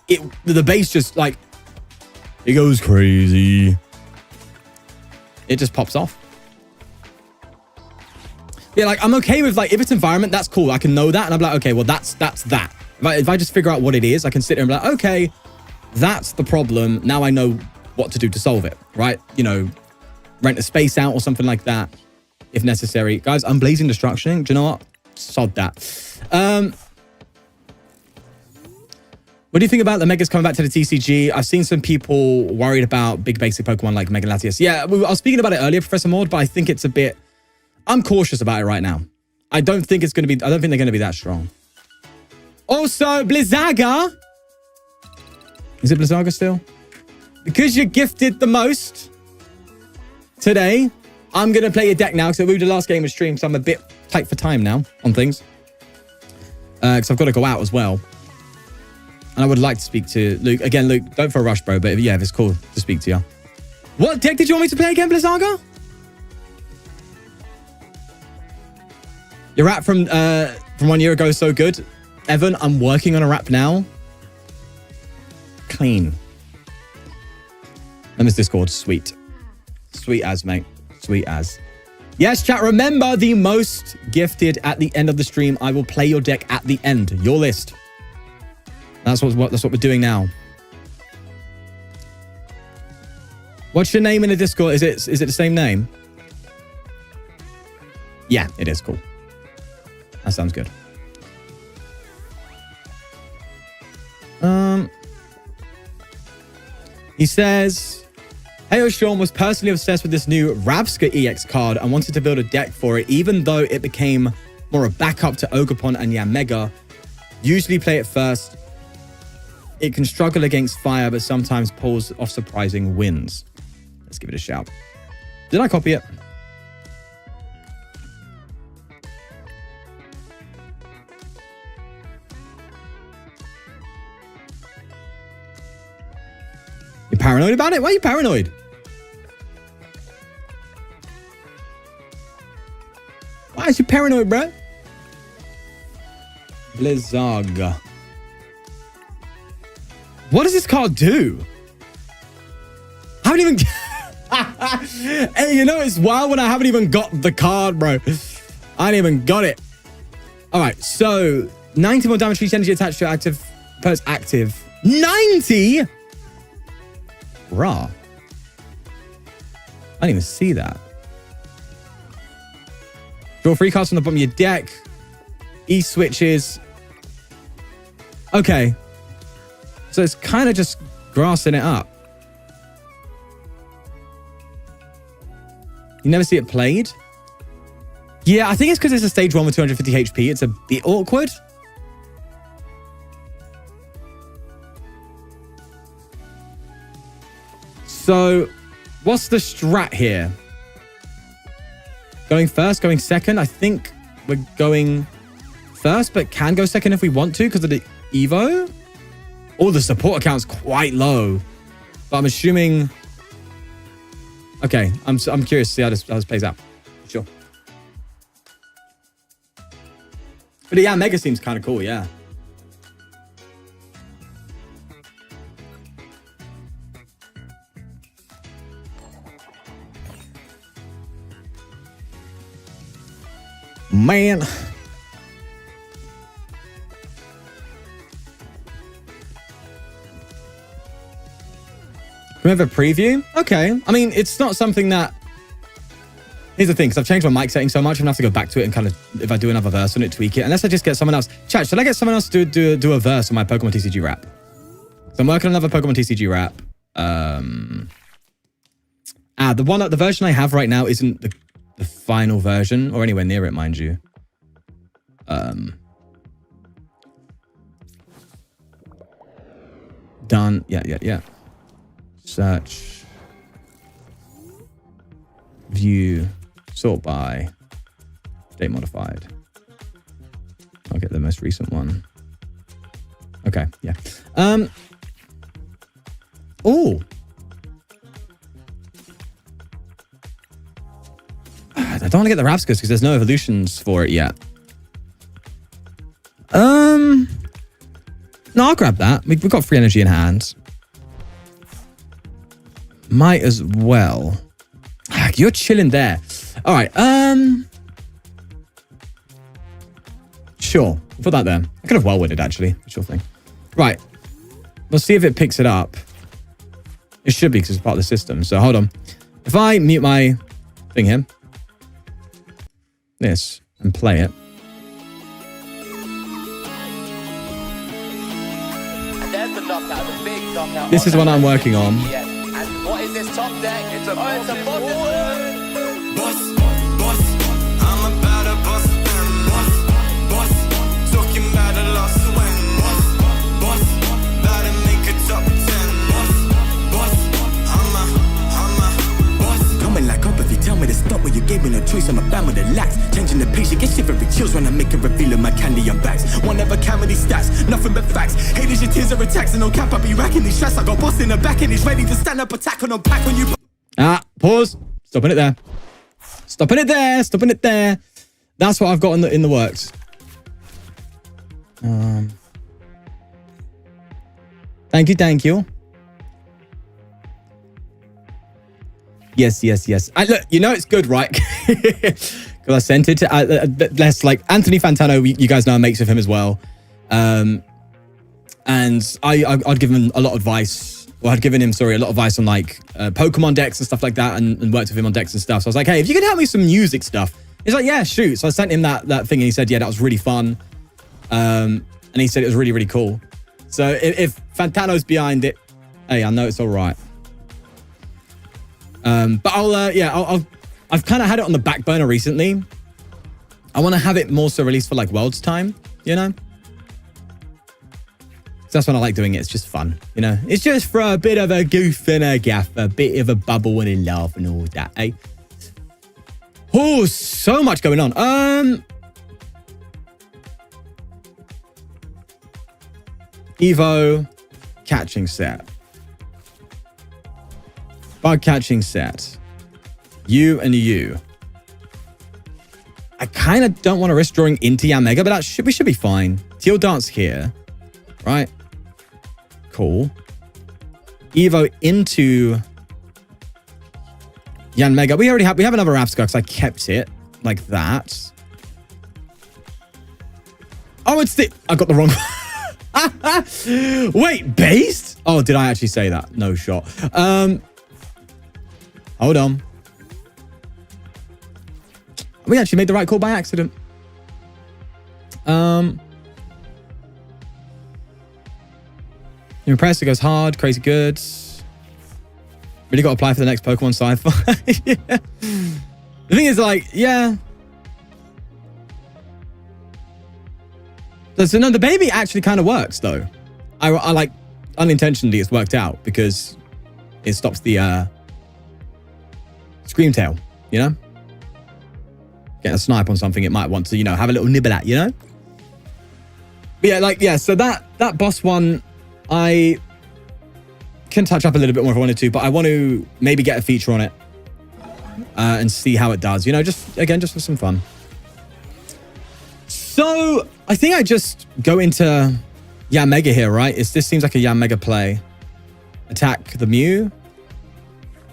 the bass just like, it goes crazy. It just pops off. Yeah, like I'm okay with like, if it's environment, that's cool. I can know that and I'm like, okay, well that's that. If I just figure out what it is, I can sit there and be like, okay, that's the problem. Now I know what to do to solve it, right? You know, rent a space out or something like that if necessary. Guys, I'm blazing destruction. Do you know what? Sod that. What do you think about the Megas coming back to the TCG? I've seen some people worried about big basic Pokemon like Mega Latias. Yeah, I was speaking about it earlier, Professor Maud, but I think it's a bit... I'm cautious about it right now. I don't think they're going to be that strong. Also, Blizzaga. Is it Blizzaga still? Because you're gifted the most today, I'm going to play your deck now because I moved the last game of stream, so I'm a bit tight for time now on things. Because I've got to go out as well. And I would like to speak to Luke. Again, Luke, don't feel rush, bro, but yeah, if it's cool to speak to you. What deck did you want me to play again, Blizzaga? Your rap from 1 year ago is so good. Evan, I'm working on a rap now. Clean. MS Discord, sweet. Sweet as, mate. Sweet as. Yes, chat, remember the most gifted at the end of the stream. I will play your deck at the end. Your list. That's what we're doing now. What's your name in the Discord? Is it the same name? Yeah, it is. Cool. That sounds good. He says, Heyo Sean was personally obsessed with this new Rabska EX card and wanted to build a deck for it, even though it became more a backup to Ogerpon and Yamega. Usually play it first. It can struggle against fire, but sometimes pulls off surprising wins. Let's give it a shout. Did I copy it? You're paranoid about it? Why are you paranoid? Why is you paranoid, bro? Blizzaga. What does this card do? I haven't even... Hey, you know, it's wild when I haven't even got the card, bro. I ain't even got it. All right, so 90 more damage for each energy attached to active. Post active. 90? Raw. I didn't even see that. Draw 3 cards from the bottom of your deck. E-switches. Okay. So it's kind of just grassing it up. You never see it played? Yeah, I think it's because it's a stage 1 with 250 HP. It's a bit awkward. So, what's the strat here? Going first, going second? I think we're going first, but can go second if we want to because of the Evo. Oh, the support account's quite low. But I'm assuming... Okay, I'm curious to see how this plays out. Sure. But yeah, Mega seems kind of cool, yeah. Man. Can we have a preview? Okay. I mean, it's not something that... Here's the thing, because I've changed my mic setting so much, I'm going to have to go back to it and kind of, if I do another verse on it, tweak it. Unless I just get someone else. Chat, should I get someone else to do a verse on my Pokemon TCG rap? So I'm working on another Pokemon TCG rap. The version I have right now isn't the final version, or anywhere near it, mind you. Done. Yeah. Search. View. Sort by. Date modified. I'll get the most recent one. Okay, yeah. Oh. I don't want to get the Rapscus because there's no evolutions for it yet. No, I'll grab that. We've got free energy in hand. Might as well. You're chilling there. All right. Sure. Put that there. I could have well-witted, actually. Sure thing. Right. We'll see if it picks it up. It should be because it's part of the system. So hold on. If I mute my thing here. This. And play it. This is what I'm working on. And what is this top deck? It's a boss. I'm about to bust them. Boss. Talking about a lost win. Boss. About to make a top 10. Boss. I'm a boss. Coming like up if you tell me to stop when you gave me no choice. I'm about with the lax. Changing the pace, you get shivery chills when I make a reveal of my candy on bags. One never count with these stats, nothing but facts. Haters, your tears are attacks, and no cap, I be racking these shots. I got boss in the back and he's ready to stand up, attack on pack on you. Pause. Stopping it there. Stopping it there. That's what I've got in the works. Thank you. Yes. Look, you know it's good, right? Because I sent it to less like Anthony Fantano. You guys know I makes with him as well, and I'd given him a lot of advice. Well, I'd given him a lot of advice on like Pokemon decks and stuff like that, and worked with him on decks and stuff. So I was like, hey, if you can help me with some music stuff, he's like, yeah, shoot. So I sent him that thing, and he said, yeah, that was really fun, and he said it was really, really cool. So if Fantano's behind it, hey, I know it's all right. But I've kind of had it on the back burner recently. I want to have it more so released for like Worlds time, you know? So that's when I like doing it. It's just fun, you know? It's just for a bit of a goof and a gaff, a bit of a bubble and a laugh and all that, eh? Oh, so much going on. Evo catching set. Bug catching set. You and you. I kind of don't want to risk drawing into Yanmega, but we should be fine. Teal Dance here. Right? Cool. Evo into Yanmega. We have another Rapscar because I kept it like that. Oh, I got the wrong wait, based? Oh, did I actually say that? No shot. Hold on. We actually made the right call by accident. Impressed, it goes hard, crazy good. Really got to apply for the next Pokemon sci-fi. Yeah. The thing is, like, yeah. So no, the baby actually kind of works, though. I like, unintentionally, it's worked out because it stops the scream tail, you know? Get a snipe on something it might want to, you know, have a little nibble at, you know? But yeah, so that boss one, I can touch up a little bit more if I wanted to, but I want to maybe get a feature on it and see how it does, you know, just for some fun. So I think I just go into Mega here, right? This seems like a Mega play. Attack the Mew.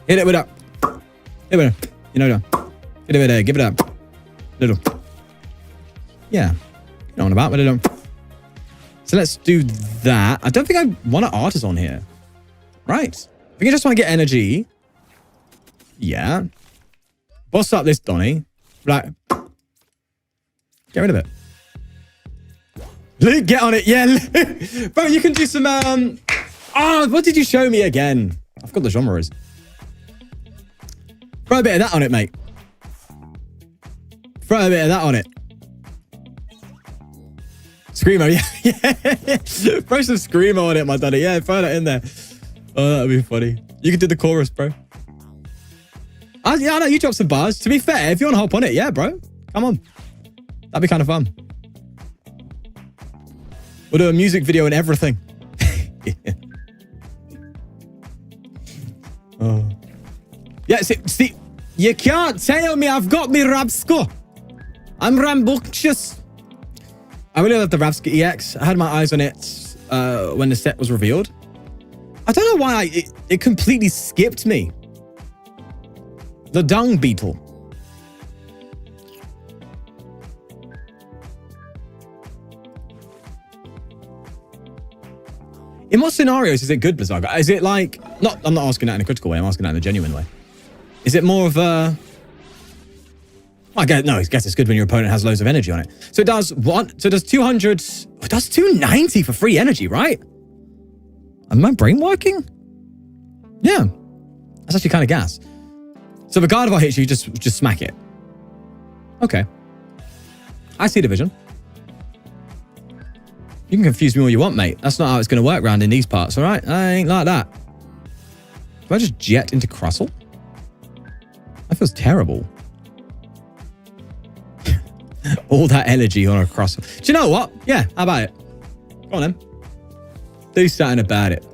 Hit it with a, hit it with a, you know, hit it with a, give it a little, yeah, you know what I'm about, but I don't. So let's do that. I don't think I want an artist on here. Right. I think I just want to get energy. Yeah. Boss up this Donny. Right. Get rid of it. Luke, get on it. Yeah. Bro, you can do some... what did you show me again? I forgot the genre is. Throw a bit of that on it, mate. Throw a bit of that on it. Screamo, yeah. Throw some Screamo on it, my Donny. Yeah, throw that in there. Oh, that'd be funny. You could do the chorus, bro. Yeah, I know you drop some bars. To be fair, if you want to hop on it, yeah, bro. Come on. That'd be kind of fun. We'll do a music video and everything. Yeah. Oh. Yeah, see, you can't tell me I've got me Rabsco. I'm rambunctious. I really love the Rabsco EX. I had my eyes on it when the set was revealed. I don't know why it completely skipped me. The dung beetle. In what scenarios is it good, Blizzaga? Is it like... I'm not asking that in a critical way. I'm asking that in a genuine way. Is it more of a... I guess it's good when your opponent has loads of energy on it. So it does what? So it does 200... It does 290 for free energy, right? Am my brain working? Yeah. That's actually kind of gas. So if a Gardevoir hits you, just smack it. Okay. I see the vision. You can confuse me all you want, mate. That's not how it's going to work round in these parts, all right? I ain't like that. Do I just jet into Crustle? That feels terrible. All that energy on a Crustle. Do you know what? Yeah, how about it? Go on then. Do something about it.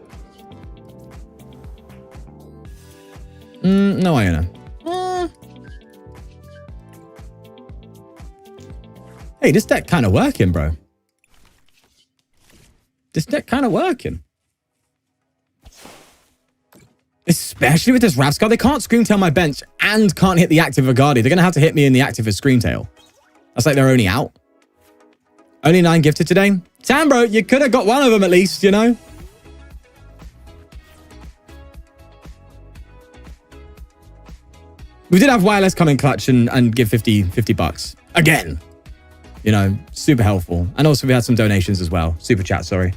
No, I don't know. Hey, this deck kind of working, bro. This deck kind of working. Especially with this Rabscar. They can't Screamtail my bench and can't hit the active Agardi. They're going to have to hit me in the active as Screamtail. That's like they're only out. Only 9 gifted today. Sam, bro, you could have got one of them at least, you know? We did have wireless come in clutch and give 50 bucks. Again. You know, super helpful. And also we had some donations as well. Super chat, sorry.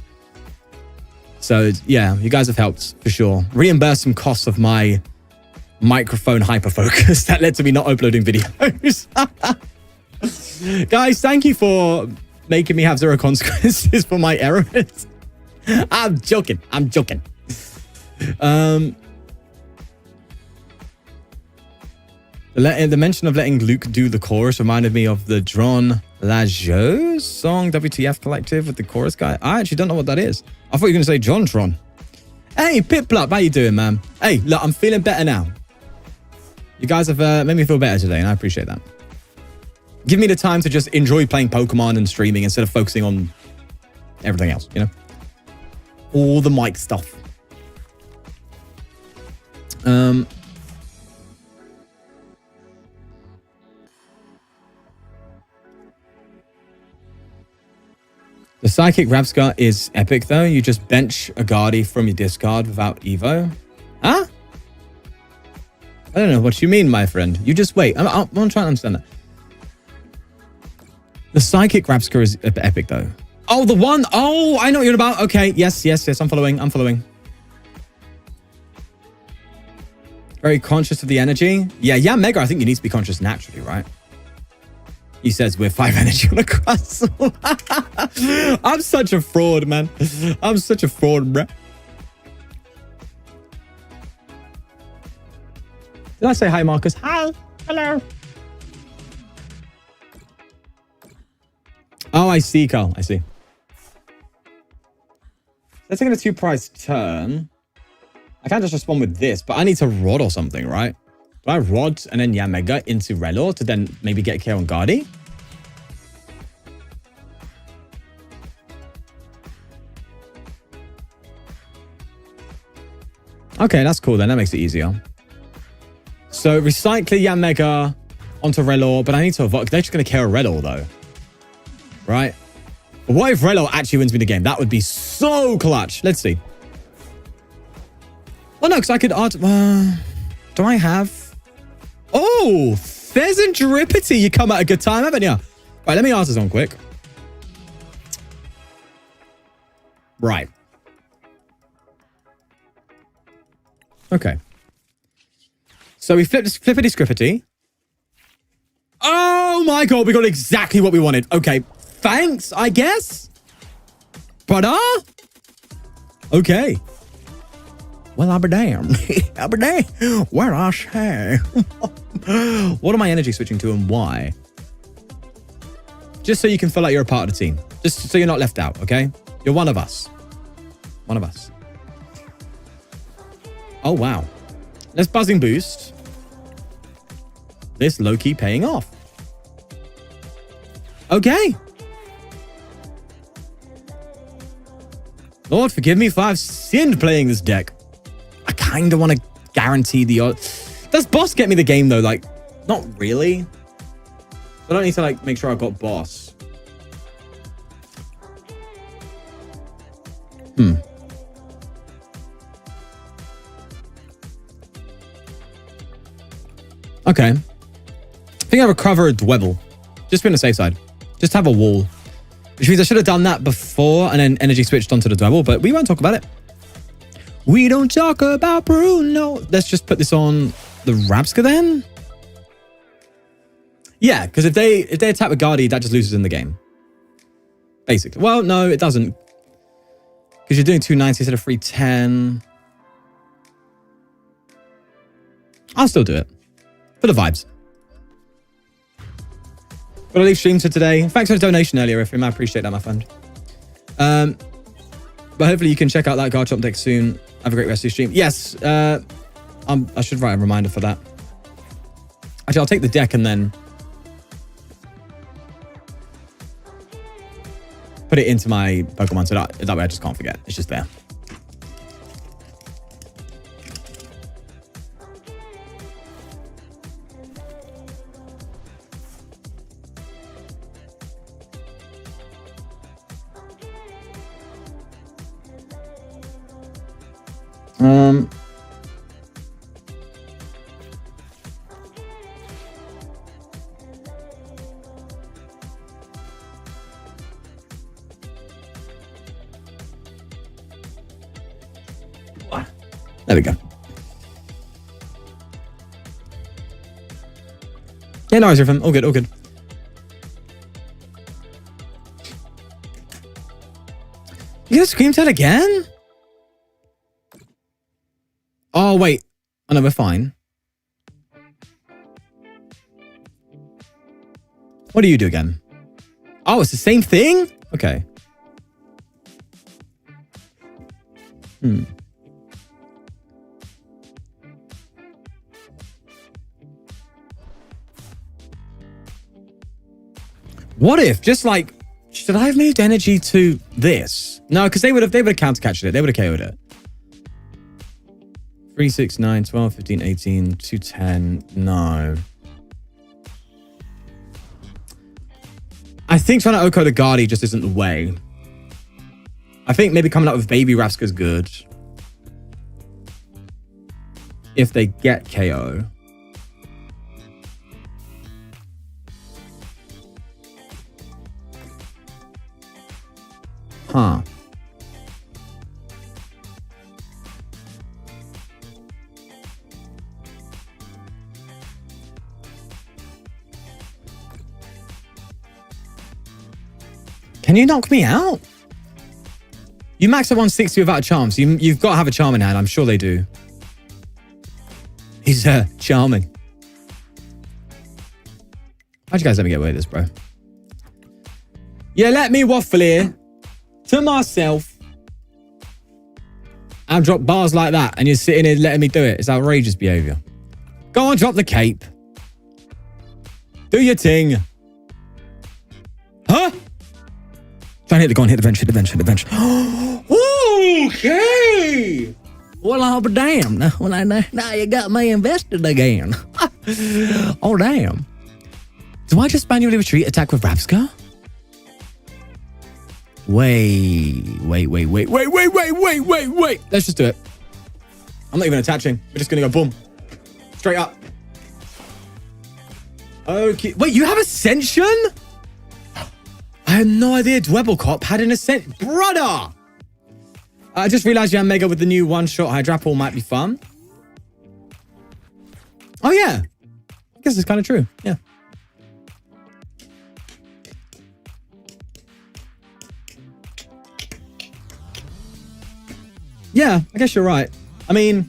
So yeah, you guys have helped for sure. Reimburse some costs of my microphone hyperfocus that led to me not uploading videos. Guys, thank you for making me have 0 consequences for my errors. I'm joking. The mention of letting Luke do the chorus reminded me of the Dron Lajeux song, WTF Collective, with the chorus guy. I actually don't know what that is. I thought you were going to say John Tron. Hey, Piplup, how you doing, man? Hey, look, I'm feeling better now. You guys have made me feel better today, and I appreciate that. Give me the time to just enjoy playing Pokemon and streaming instead of focusing on everything else, you know? All the mic stuff. The Psychic Rabscar is epic, though. You just bench a Agardi from your discard without Evo. Huh? I don't know what you mean, my friend. You just wait. I'm trying to understand that. The Psychic Rabscar is epic, though. Oh, the one. Oh, I know what you're about. Okay. Yes. I'm following. Very conscious of the energy. Yeah, Mega, I think you need to be conscious naturally, right? He says we're 5 energy on a Crustle. I'm such a fraud, man. I'm such a fraud, bruh. Did I say hi, Marcus? Hi. Hello. Oh, I see, Carl. I see. Let's take a 2-price turn. I can't just respond with this, but I need to rod or something, right? Do I rod and then Yamega into Relor to then maybe get KO on Guardi? Okay, that's cool then. That makes it easier. So recycle Yamega onto Relor, but I need to avoid. They're just going to KO Relor though. Right? But what if Relor actually wins me the game? That would be so clutch. Let's see. Well, no, because I could art. Do I have? Oh, Pheasant Drippity. You come at a good time, haven't you? Right, let me ask this on quick. Right. Okay. So we flippity scrippity. Oh my god, we got exactly what we wanted. Okay, thanks, I guess. Brother? Okay. Well, I'll be damned. I'll be damned. Where I say. What am I energy switching to and why? Just so you can feel like you're a part of the team. Just so you're not left out, okay? You're one of us. One of us. Oh, wow. Let's buzzing boost. This low-key paying off. Okay. Lord, forgive me if I've sinned playing this deck. I kind of want to guarantee the odd. Does boss get me the game, though? Like, not really. I don't need to, like, make sure I've got boss. Okay. I think I recover a Dwebble. Just be on the safe side. Just have a wall. Which means I should have done that before and then energy switched onto the Dwebble, but we won't talk about it. We don't talk about Bruno. Let's just put this on the Rabska then. Yeah, because if they attack with Guardi, that just loses in the game. Basically. Well, no, it doesn't. Because you're doing 290 instead of 310. I'll still do it. For the vibes. Got to leave stream for today. Thanks for the donation earlier, Ifrim. I appreciate that, my friend. But hopefully you can check out that Garchomp deck soon. Have a great rest of your stream. Yes, I should write a reminder for that. Actually, I'll take the deck and then put it into my Pokemon so that way I just can't forget. It's just there. There we go. Yeah, no worries, Griffin. All good, all good. You gonna scream that again? Oh, wait. Oh, no, we're fine. What do you do again? Oh, it's the same thing? Okay. What if, just like, should I have moved energy to this? No, because they would have counter-catched it. They would have KO'd it. 3, 6, 9, 12, 15, 18, 210. No. I think trying to Oko the Guardi just isn't the way. I think maybe coming out with Baby Rabska's good. If they get KO. Huh. Can you knock me out? You max at 160 without a charm, so you've got to have a charm in hand. I'm sure they do. He's charming. How'd you guys let me get away with this, bro? Yeah, let me waffle here to myself and drop bars like that, and you're sitting here letting me do it. It's outrageous behavior. Go on, drop the cape. Do your thing. Huh? Try and hit the, go on, hit the bench, hit the bench, hit the bench. Okay. Well, I'll be damned. Now you got me invested again. Oh, damn. Do I just manually retreat, attack with Rabscar? Wait. Let's just do it. I'm not even attaching. We're just going to go boom. Straight up. Okay. Wait, you have Ascension? I had no idea Dwebblecop had an Ascension. Brother! I just realized you have Mega with the new one-shot Hydrapple might be fun. Oh, yeah. I guess it's kind of true. Yeah. Yeah, I guess you're right. I mean,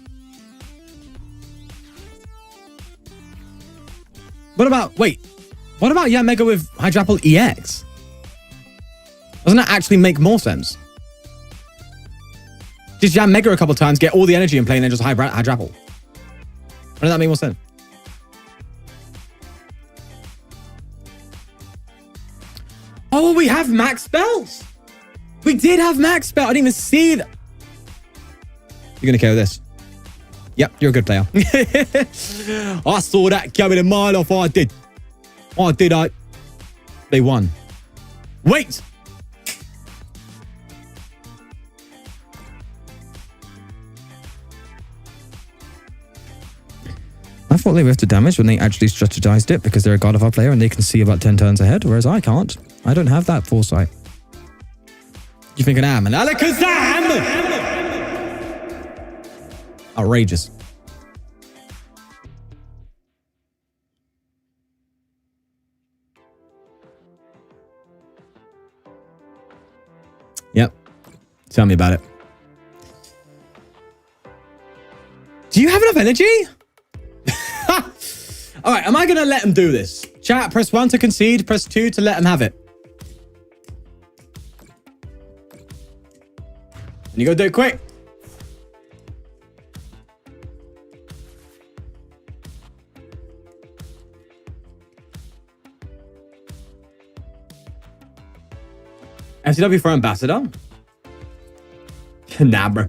what about Yamega with Hydrapple EX? Doesn't that actually make more sense? Just Yamega a couple times, get all the energy in play, and then just Hydrapple. Wouldn't that make more sense? Oh, we have max spells. We did have max spell. I didn't even see that. You're going to KO this. Yep, you're a good player. I saw that coming a mile off. I did. They won. Wait. I thought they were to damage when they actually strategized it because they're a God of War player and they can see about 10 turns ahead, whereas I can't. I don't have that foresight. You think I am an Alakazam? Outrageous. Yep. Tell me about it. Do you have enough energy? All right, am I going to let him do this? Chat, press 1 to concede, press 2 to let him have it. And you got to do it quick. FCW for ambassador? Nah, bro.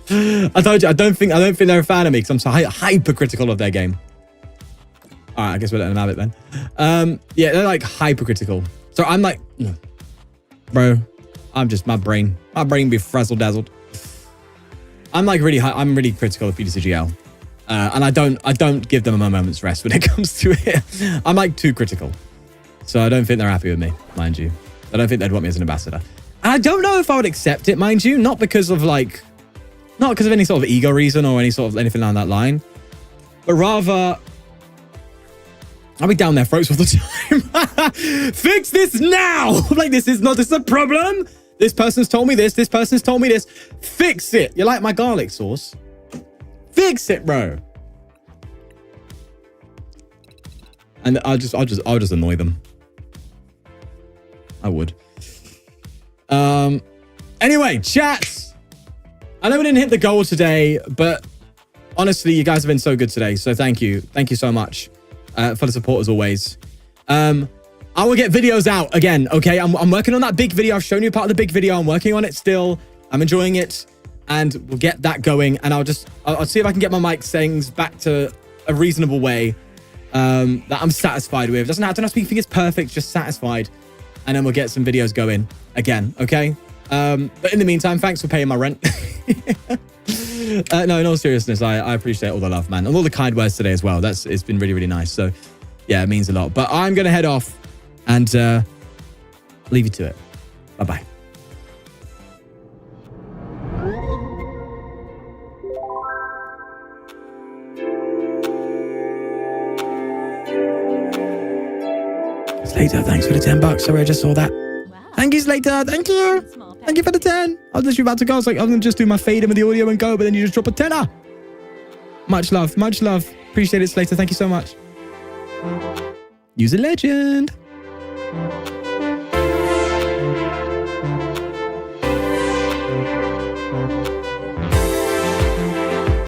I told you, I don't think they're a fan of me because I'm so hypercritical of their game. All right, I guess we're letting them have it then. Yeah, they're like hypercritical. So I'm like, bro, I'm just my brain be frazzle dazzled. I'm like I'm really critical of ptcgl, and I don't give them a moment's rest when it comes to it. I'm like too critical, so I don't think they're happy with me, mind you. I don't think they'd want me as an ambassador. And I don't know if I would accept it, mind you, not because of any sort of ego reason or anything along that line, but rather I'll be down their throats all the time. Fix this now! Like, this is a problem. This person's told me this. This person's told me this. Fix it. You like my garlic sauce? Fix it, bro. And I'll just annoy them. I would. Anyway, chats. I know we didn't hit the goal today, but honestly, you guys have been so good today. So thank you. Thank you so much for the support as always. I will get videos out again, okay? I'm working on that big video. I've shown you part of the big video. I'm working on it still. I'm enjoying it. And we'll get that going. And I'll see if I can get my mic settings back to a reasonable way that I'm satisfied with. Doesn't have to speak it's perfect, just satisfied. And then we'll get some videos going again, okay? But in the meantime, thanks for paying my rent. No, in all seriousness, I appreciate all the love, man. And all the kind words today as well. It's been really, really nice. So, yeah, it means a lot. But I'm going to head off and leave you to it. Bye-bye. Slater, thanks for the $10. Sorry, I just saw that. Wow. Thank you, Slater. Thank you. Thank you for the 10. I was literally about to go. I was like, I'm going to just do my fade in with the audio and go, but then you just drop a tenner. Much love. Much love. Appreciate it, Slater. Thank you so much. Use a legend.